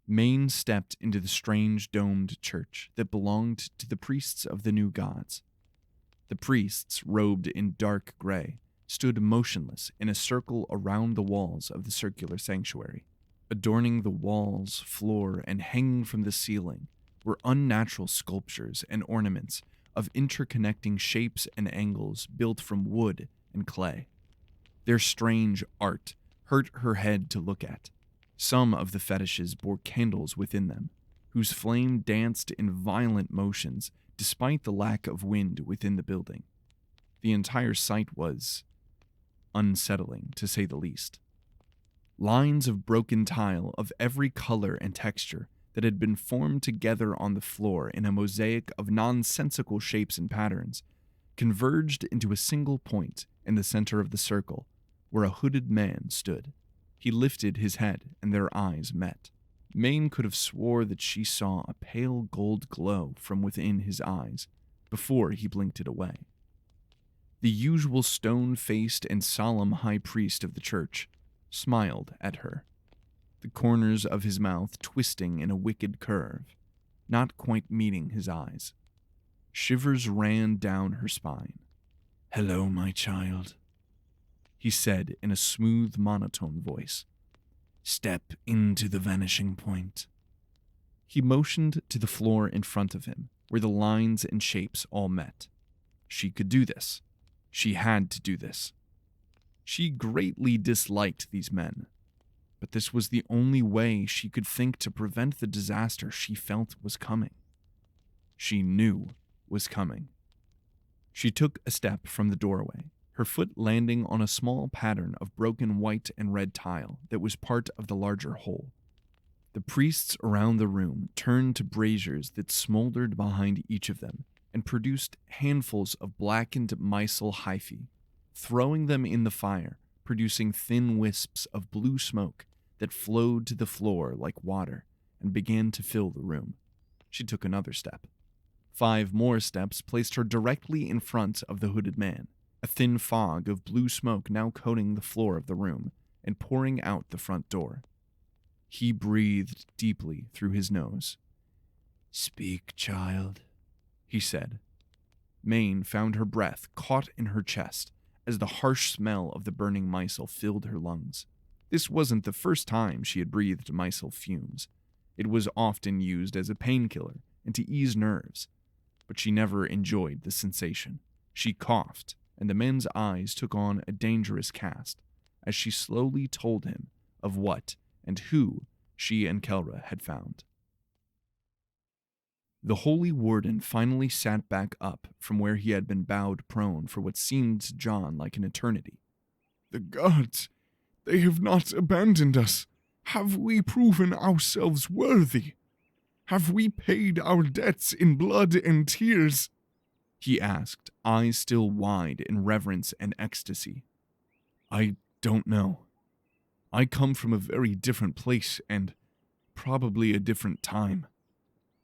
Speaker 1: Maine stepped into the strange domed church that belonged to the priests of the new gods. The priests, robed in dark gray, stood motionless in a circle around the walls of the circular sanctuary. Adorning the walls, floor, and hanging from the ceiling were unnatural sculptures and ornaments of interconnecting shapes and angles built from wood and clay. Their strange art hurt her head to look at. Some of the fetishes bore candles within them, whose flame danced in violent motions despite the lack of wind within the building. The entire site was unsettling, to say the least. Lines of broken tile of every color and texture that had been formed together on the floor in a mosaic of nonsensical shapes and patterns converged into a single point in the center of the circle where a hooded man stood. He lifted his head and their eyes met. Maine could have swore that she saw a pale gold glow from within his eyes before he blinked it away. The usual stone-faced and solemn high priest of the church smiled at her, the corners of his mouth twisting in a wicked curve, not quite meeting his eyes. Shivers ran down her spine. "Hello, my child," he said in a smooth, monotone voice. "Step into the vanishing point." He motioned to the floor in front of him, where the lines and shapes all met. She could do this. She had to do this. She greatly disliked these men, but this was the only way she could think to prevent the disaster she felt was coming. She knew was coming. She took a step from the doorway, her foot landing on a small pattern of broken white and red tile that was part of the larger whole. The priests around the room turned to braziers that smoldered behind each of them and produced handfuls of blackened Mysol hyphae, throwing them in the fire, producing thin wisps of blue smoke that flowed to the floor like water and began to fill the room. She took another step. 5 more steps placed her directly in front of the hooded man, a thin fog of blue smoke now coating the floor of the room and pouring out the front door. He breathed deeply through his nose. "Speak, child," he said. Maine found her breath caught in her chest as the harsh smell of the burning Mysol filled her lungs. This wasn't the first time she had breathed Mysol fumes. It was often used as a painkiller and to ease nerves, but she never enjoyed the sensation. She coughed, and the man's eyes took on a dangerous cast as she slowly told him of what and who she and Kelra had found. The holy warden finally sat back up from where he had been bowed prone for what seemed to John like an eternity.
Speaker 4: "The gods, they have not abandoned us. Have we proven ourselves worthy? Have we paid our debts in blood and tears?"
Speaker 1: he asked, eyes still wide in reverence and ecstasy. "I don't know. I come from a very different place and probably a different time.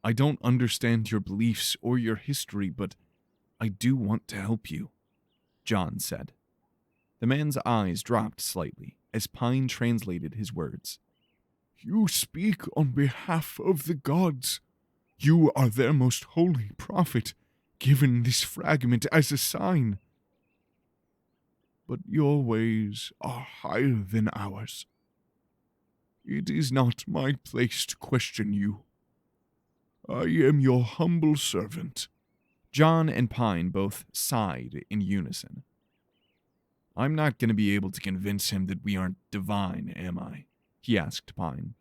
Speaker 1: I don't understand your beliefs or your history, but I do want to help you," John said. The man's eyes dropped slightly as Pine translated his words.
Speaker 4: "You speak on behalf of the gods. You are their most holy prophet, given this fragment as a sign. But your ways are higher than ours. It is not my place to question you. I am your humble servant."
Speaker 1: John and Pine both sighed in unison. "I'm not going to be able to convince him that we aren't divine, am I?" he asked Pine.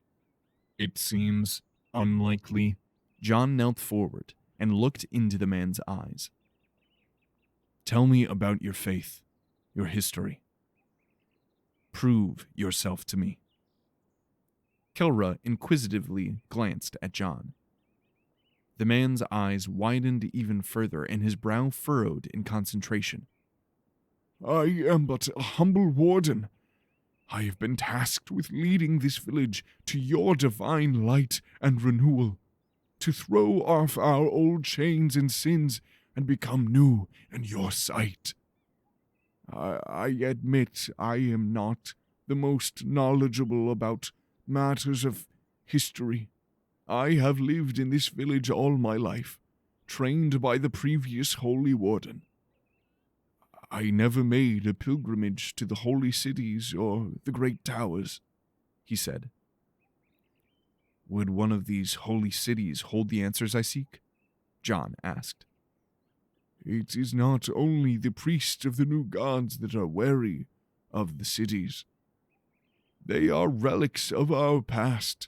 Speaker 2: "It seems unlikely."
Speaker 1: John knelt forward and looked into the man's eyes. "Tell me about your faith, your history. Prove yourself to me." Kelra inquisitively glanced at John. The man's eyes widened even further and his brow furrowed in concentration.
Speaker 4: "I am but a humble warden. I have been tasked with leading this village to your divine light and renewal, to throw off our old chains and sins and become new in your sight. I admit I am not the most knowledgeable about matters of history. I have lived in this village all my life, trained by the previous holy warden. I never made a pilgrimage to the holy cities or the great towers," he said. "Would one of these holy cities hold the answers I seek?" John asked. "It is not only the priests of the new gods that are wary of the cities. They are relics of our past,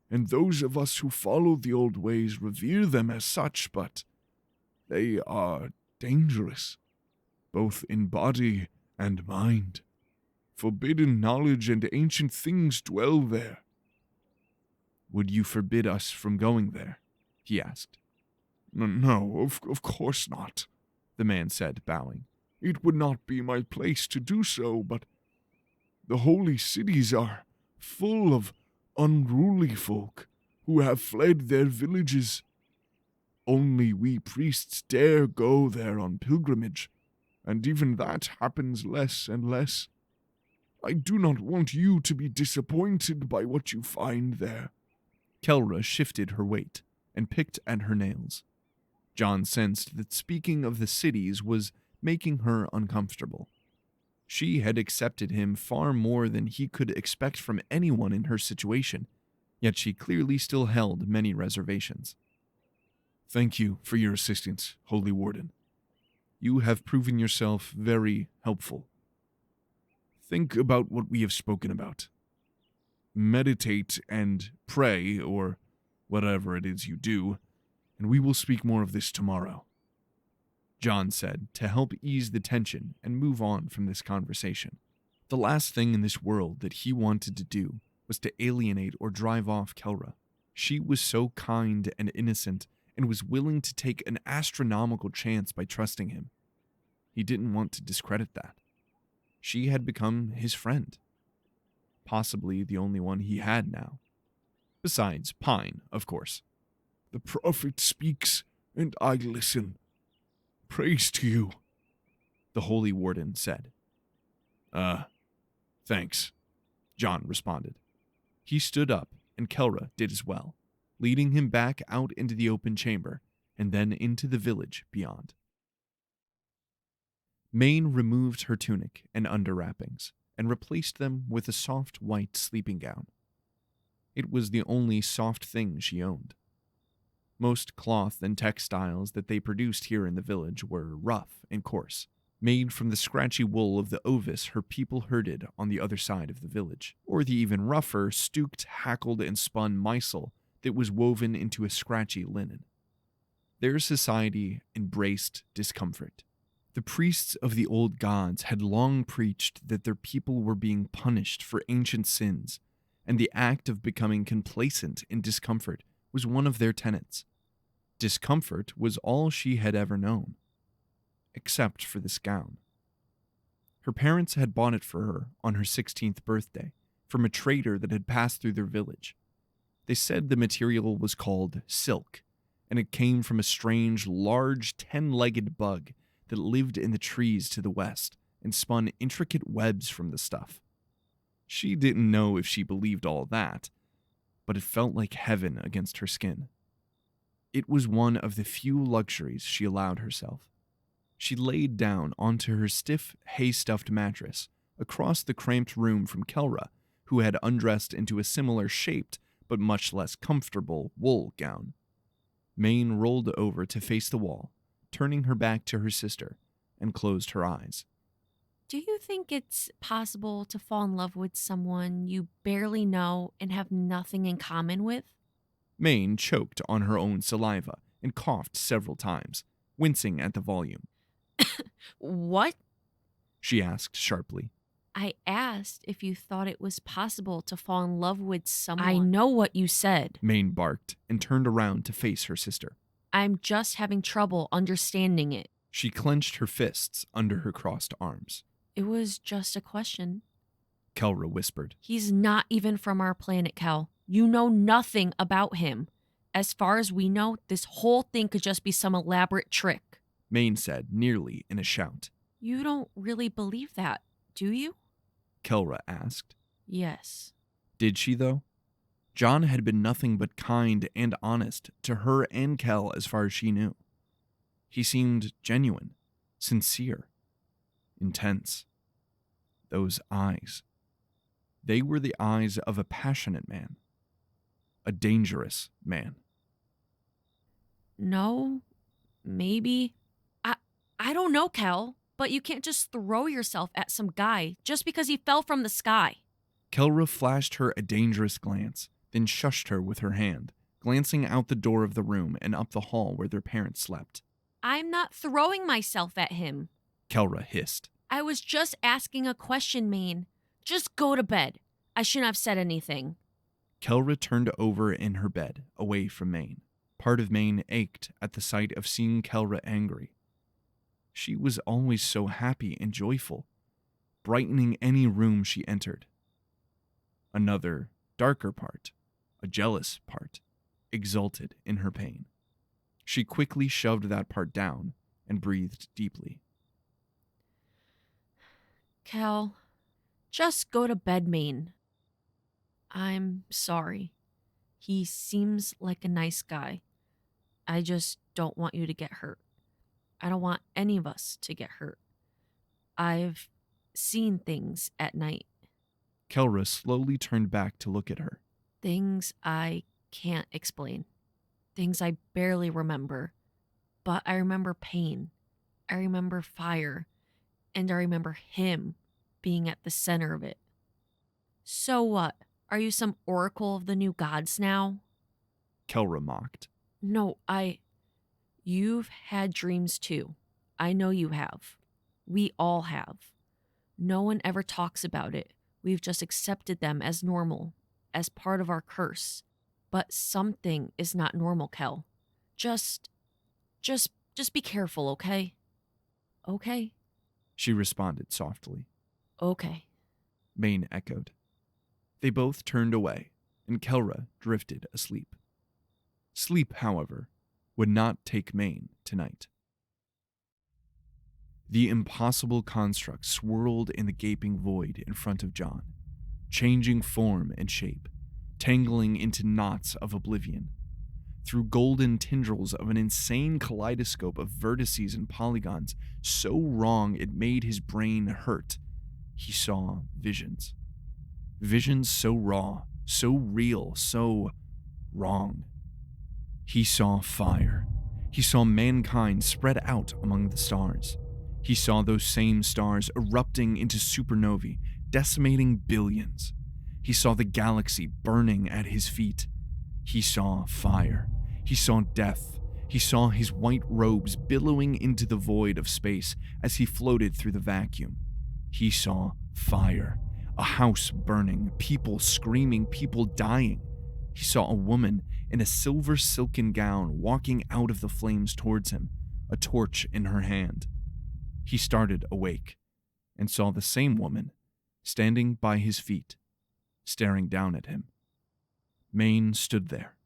Speaker 4: and those of us who follow the old ways revere them as such, but They are dangerous, both in body and mind. Forbidden knowledge and ancient things dwell there.
Speaker 1: Would you forbid us from going there? He asked.
Speaker 4: No, of course not,
Speaker 1: the man said, bowing.
Speaker 4: It would not be my place to do so, but the holy cities are full of unruly folk who have fled their villages. Only we priests dare go there on pilgrimage, and even that happens less and less. I do not want you to be disappointed by what you find there.
Speaker 1: Kelra shifted her weight and picked at her nails. John sensed that speaking of the cities was making her uncomfortable. She had accepted him far more than he could expect from anyone in her situation, yet she clearly still held many reservations.
Speaker 4: Thank you for your assistance, Holy Warden. You have proven yourself very helpful. Think about what we have spoken about. Meditate and pray, or whatever it is you do, and we will speak more of this tomorrow,
Speaker 1: John said to help ease the tension and move on from this conversation. The last thing in this world that he wanted to do was to alienate or drive off Kelra. She was so kind and innocent and was willing to take an astronomical chance by trusting him. He didn't want to discredit that. She had become his friend. Possibly the only one he had now. Besides Pine, of course.
Speaker 4: The prophet speaks, and I listen. Praise to you,
Speaker 1: the Holy Warden said. Thanks, John responded. He stood up, and Kelra did as well, leading him back out into the open chamber, and then into the village beyond. Maine removed her tunic and underwrappings, and replaced them with a soft white sleeping gown. It was the only soft thing she owned. Most cloth and textiles that they produced here in the village were rough and coarse, made from the scratchy wool of the ovis her people herded on the other side of the village, or the even rougher, stooked, hackled, and spun mysel that was woven into a scratchy linen. Their society embraced discomfort. The priests of the old gods had long preached that their people were being punished for ancient sins, and the act of becoming complacent in discomfort was one of their tenets. Discomfort was all she had ever known, except for this gown. Her parents had bought it for her on her 16th birthday from a trader that had passed through their village. They said the material was called silk, and it came from a strange, large, 10-legged bug that lived in the trees to the west and spun intricate webs from the stuff. She didn't know if she believed all that, but it felt like heaven against her skin. It was one of the few luxuries she allowed herself. She laid down onto her stiff, hay-stuffed mattress across the cramped room from Kelra, who had undressed into a similar shaped but much less comfortable wool gown. Maine rolled over to face the wall, turning her back to her sister, and closed her eyes.
Speaker 5: Do you think it's possible to fall in love with someone you barely know and have nothing in common with?
Speaker 1: Maine choked on her own saliva and coughed several times, wincing at the volume.
Speaker 5: What?
Speaker 1: She asked sharply.
Speaker 5: I asked if you thought it was possible to fall in love with someone. I know what you said,
Speaker 1: Maine barked and turned around to face her sister.
Speaker 5: I'm just having trouble understanding it.
Speaker 1: She clenched her fists under her crossed arms.
Speaker 5: It was just a question,
Speaker 1: Kelra whispered.
Speaker 5: He's not even from our planet, Kel. You know nothing about him. As far as we know, this whole thing could just be some elaborate trick,
Speaker 1: Maine said, nearly in a shout.
Speaker 5: You don't really believe that, do you?
Speaker 1: Kelra asked.
Speaker 5: Yes.
Speaker 1: Did she, though? John had been nothing but kind and honest to her and Kel as far as she knew. He seemed genuine, sincere, intense. Those eyes. They were the eyes of a passionate man. A dangerous man.
Speaker 5: No, maybe. I don't know, Kel, but you can't just throw yourself at some guy just because he fell from the sky.
Speaker 1: Kelra flashed her a dangerous glance, then shushed her with her hand, glancing out the door of the room and up the hall where their parents slept.
Speaker 5: I'm not throwing myself at him.
Speaker 1: Kelra hissed.
Speaker 5: I was just asking a question, Maine. Just go to bed. I shouldn't have said anything.
Speaker 1: Kelra turned over in her bed, away from Maine. Part of Maine ached at the sight of seeing Kelra angry. She was always so happy and joyful, brightening any room she entered. Another, darker part, a jealous part, exulted in her pain. She quickly shoved that part down and breathed deeply.
Speaker 5: Cal, just go to bed, Maine. I'm sorry. He seems like a nice guy. I just don't want you to get hurt. I don't want any of us to get hurt. I've seen things at night.
Speaker 1: Kelra slowly turned back to look at her.
Speaker 5: Things I can't explain. Things I barely remember. But I remember pain. I remember fire. And I remember him being at the center of it. So what? Are you some oracle of the new gods now?
Speaker 1: Kelra mocked.
Speaker 5: No, You've had dreams too. I know you have. We all have. No one ever talks about it. We've just accepted them as normal, as part of our curse. But something is not normal, Kel. Just be careful, okay? Okay?
Speaker 1: She responded softly.
Speaker 5: Okay.
Speaker 1: Maine echoed. They both turned away, and Kelra drifted asleep. Sleep, however, would not take Maine tonight. The impossible construct swirled in the gaping void in front of John, changing form and shape, tangling into knots of oblivion. Through golden tendrils of an insane kaleidoscope of vertices and polygons, so wrong it made his brain hurt, he saw visions. Visions so raw, so real, so wrong. He saw fire. He saw mankind spread out among the stars. He saw those same stars erupting into supernovae, decimating billions. He saw the galaxy burning at his feet. He saw fire. He saw death. He saw his white robes billowing into the void of space as he floated through the vacuum. He saw fire. A house burning, people screaming, people dying. He saw a woman in a silver silken gown walking out of the flames towards him, a torch in her hand. He started awake and saw the same woman standing by his feet, staring down at him. Maine stood there,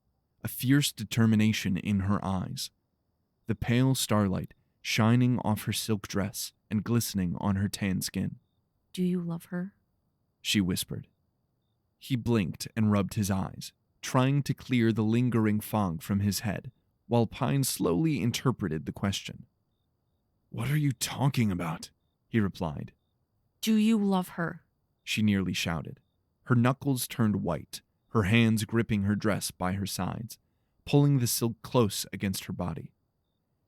Speaker 1: a fierce determination in her eyes, the pale starlight shining off her silk dress and glistening on her tan skin.
Speaker 5: Do you love her?
Speaker 1: She whispered. He blinked and rubbed his eyes, trying to clear the lingering fog from his head, while Pine slowly interpreted the question. What are you talking about? He replied.
Speaker 5: Do you love her?
Speaker 1: She nearly shouted. Her knuckles turned white, her hands gripping her dress by her sides, pulling the silk close against her body.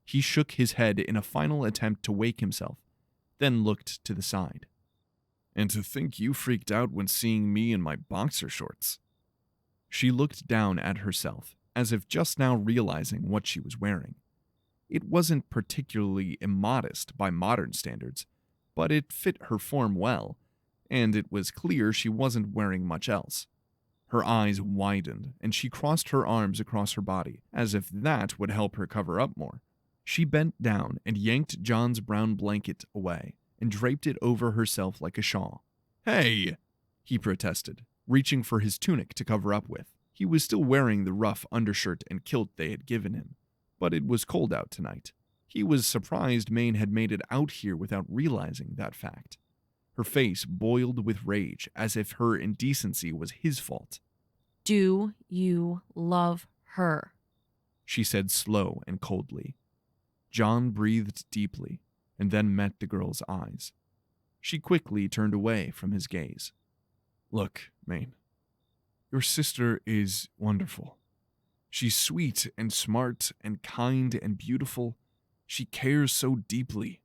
Speaker 1: He shook his head in a final attempt to wake himself, then looked to the side. And to think you freaked out when seeing me in my boxer shorts. She looked down at herself, as if just now realizing what she was wearing. It wasn't particularly immodest by modern standards, but it fit her form well, and it was clear she wasn't wearing much else. Her eyes widened, and she crossed her arms across her body, as if that would help her cover up more. She bent down and yanked John's brown blanket away, and draped it over herself like a shawl. Hey! He protested, reaching for his tunic to cover up with. He was still wearing the rough undershirt and kilt they had given him, but it was cold out tonight. He was surprised Maine had made it out here without realizing that fact. Her face boiled with rage, as if her indecency was his fault.
Speaker 5: Do you love her?
Speaker 1: She said slow and coldly. John breathed deeply, and then met the girl's eyes. She quickly turned away from his gaze. Look, Maine, your sister is wonderful. She's sweet and smart and kind and beautiful. She cares so deeply.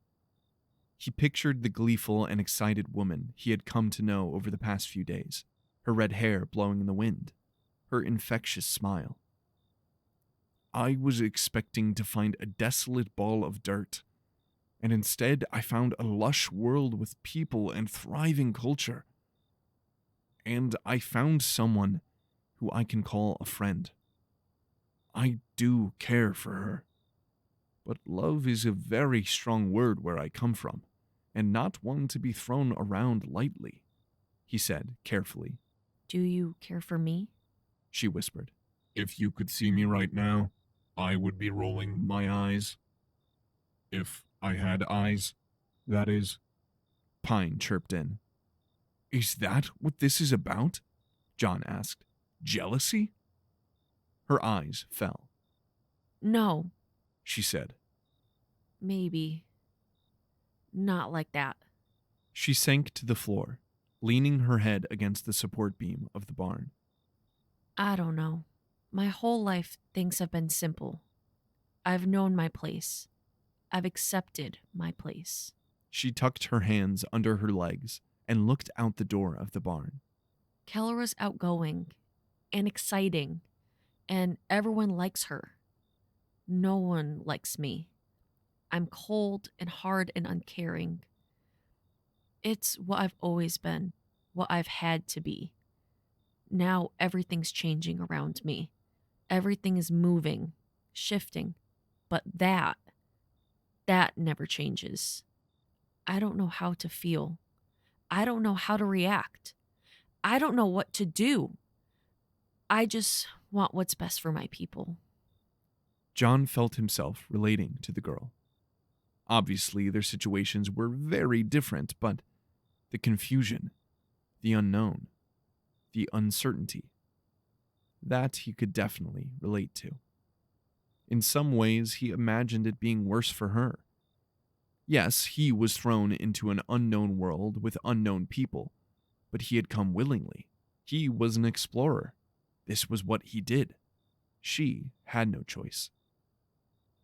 Speaker 1: He pictured the gleeful and excited woman he had come to know over the past few days, her red hair blowing in the wind, her infectious smile. I was expecting to find a desolate ball of dirt, and instead I found a lush world with people and thriving culture. And I found someone who I can call a friend. I do care for her. But love is a very strong word where I come from, and not one to be thrown around lightly, he said carefully.
Speaker 5: Do you care for me?
Speaker 1: She whispered.
Speaker 2: If you could see me right now, I would be rolling my eyes. If I had eyes, that is.
Speaker 1: Pine chirped in. Is that what this is about? John asked. Jealousy? Her eyes fell.
Speaker 5: No,
Speaker 1: She said.
Speaker 5: maybe. Not like that.
Speaker 1: She sank to the floor, leaning her head against the support beam of the barn.
Speaker 5: I don't know. My whole life, things have been simple. I've known my place. I've accepted my place.
Speaker 1: She tucked her hands under her legs and looked out the door of the barn.
Speaker 5: Kelra's outgoing and exciting, and everyone likes her. No one likes me. I'm cold and hard and uncaring. It's what I've always been, what I've had to be. Now everything's changing around me. Everything is moving, shifting, but that never changes. I don't know how to feel. I don't know how to react. I don't know what to do. I just want what's best for my people.
Speaker 1: John felt himself relating to the girl. Obviously, their situations were very different, but the confusion, the unknown, the uncertainty, that he could definitely relate to. In some ways, he imagined it being worse for her. Yes, he was thrown into an unknown world with unknown people, but he had come willingly. He was an explorer. This was what he did. She had no choice.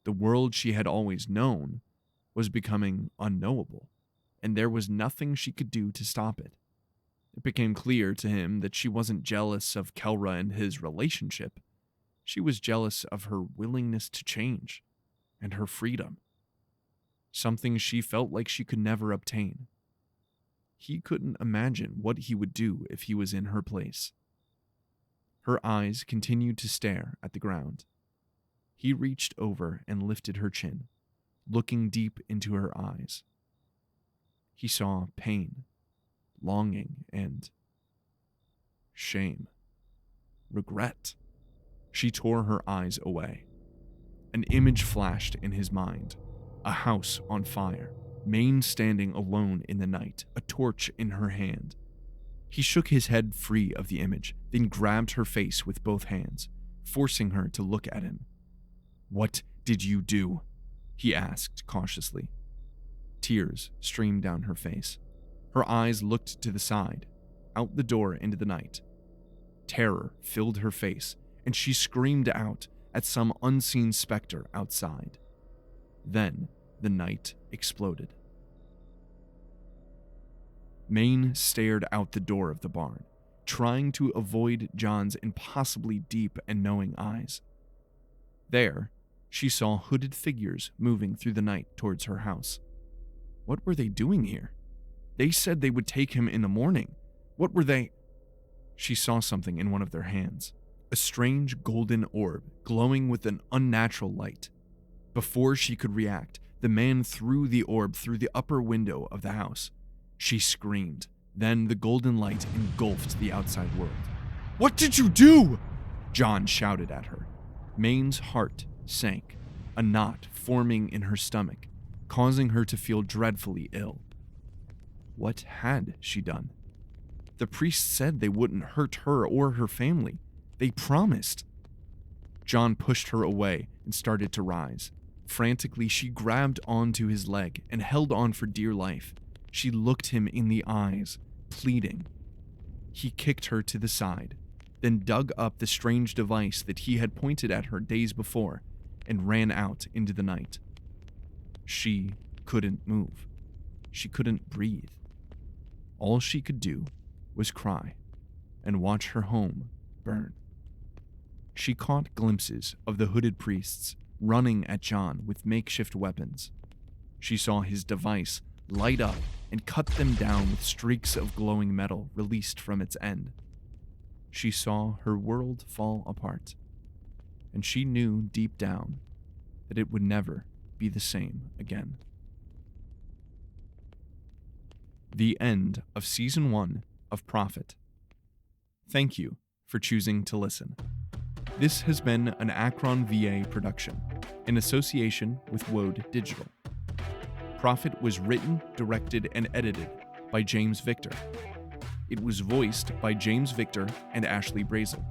Speaker 1: The world she had always known was becoming unknowable, and there was nothing she could do to stop it. It became clear to him that she wasn't jealous of Kelra and his relationship. She was jealous of her willingness to change and her freedom, something she felt like she could never obtain. He couldn't imagine what he would do if he was in her place. Her eyes continued to stare at the ground. He reached over and lifted her chin, looking deep into her eyes. He saw pain, longing, and shame, regret. She tore her eyes away. An image flashed in his mind, a house on fire, Maine standing alone in the night, a torch in her hand. He shook his head free of the image, then grabbed her face with both hands, forcing her to look at him. "What did you do?" he asked cautiously. Tears streamed down her face. Her eyes looked to the side, out the door into the night. Terror filled her face, and she screamed out at some unseen specter outside. Then the night exploded. Maine stared out the door of the barn, trying to avoid John's impossibly deep and knowing eyes. There, she saw hooded figures moving through the night towards her house. What were they doing here? They said they would take him in the morning. What were they? She saw something in one of their hands, a strange golden orb glowing with an unnatural light. Before she could react, the man threw the orb through the upper window of the house. She screamed. Then the golden light engulfed the outside world. "What did you do?" John shouted at her. Maine's heart sank, a knot forming in her stomach, causing her to feel dreadfully ill. What had she done? The priest said they wouldn't hurt her or her family. They promised. John pushed her away and started to rise. Frantically, she grabbed onto his leg and held on for dear life. She looked him in the eyes, pleading. He kicked her to the side, then dug up the strange device that he had pointed at her days before and ran out into the night. She couldn't move. She couldn't breathe. All she could do was cry and watch her home burn. she caught glimpses of the hooded priests running at John with makeshift weapons. She saw his device light up and cut them down with streaks of glowing metal released from its end. She saw her world fall apart, and she knew deep down that it would never be the same again. The end of Season 1 of Prophet. Thank you for choosing to listen. This has been an AcheronVA production in association with Woed Digital. Prophet was written, directed, and edited by James Victor. It was voiced by James Victor and Ashley Brasile.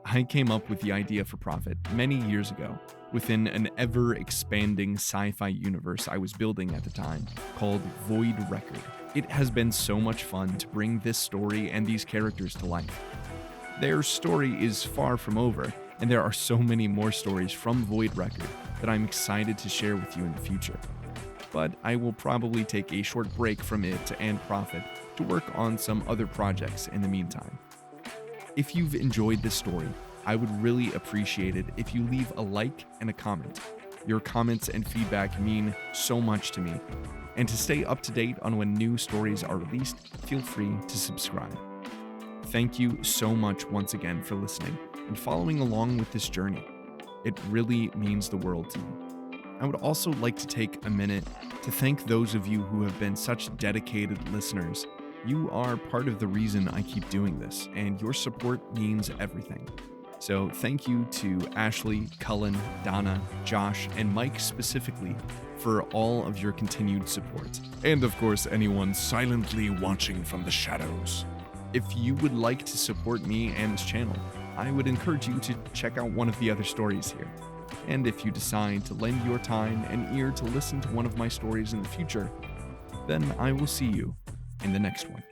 Speaker 1: I came up with the idea for Prophet many years ago within an ever-expanding sci-fi universe I was building at the time called Void Record. It has been so much fun to bring this story and these characters to life. Their story is far from over, and there are so many more stories from Void Record that I'm excited to share with you in the future. But I will probably take a short break from it and Prophet to work on some other projects in the meantime. If you've enjoyed this story, I would really appreciate it if you leave a like and a comment. Your comments and feedback mean so much to me. And to stay up to date on when new stories are released, feel free to subscribe. Thank you so much once again for listening and following along with this journey. It really means the world to me. I would also like to take a minute to thank those of you who have been such dedicated listeners. You are part of the reason I keep doing this, and your support means everything. So thank you to Ashley, Cullen, Donna, Josh, and Mike specifically for all of your continued support.
Speaker 2: And of course, anyone silently watching from the shadows.
Speaker 1: If you would like to support me and this channel, I would encourage you to check out one of the other stories here. And if you decide to lend your time and ear to listen to one of my stories in the future, then I will see you in the next one.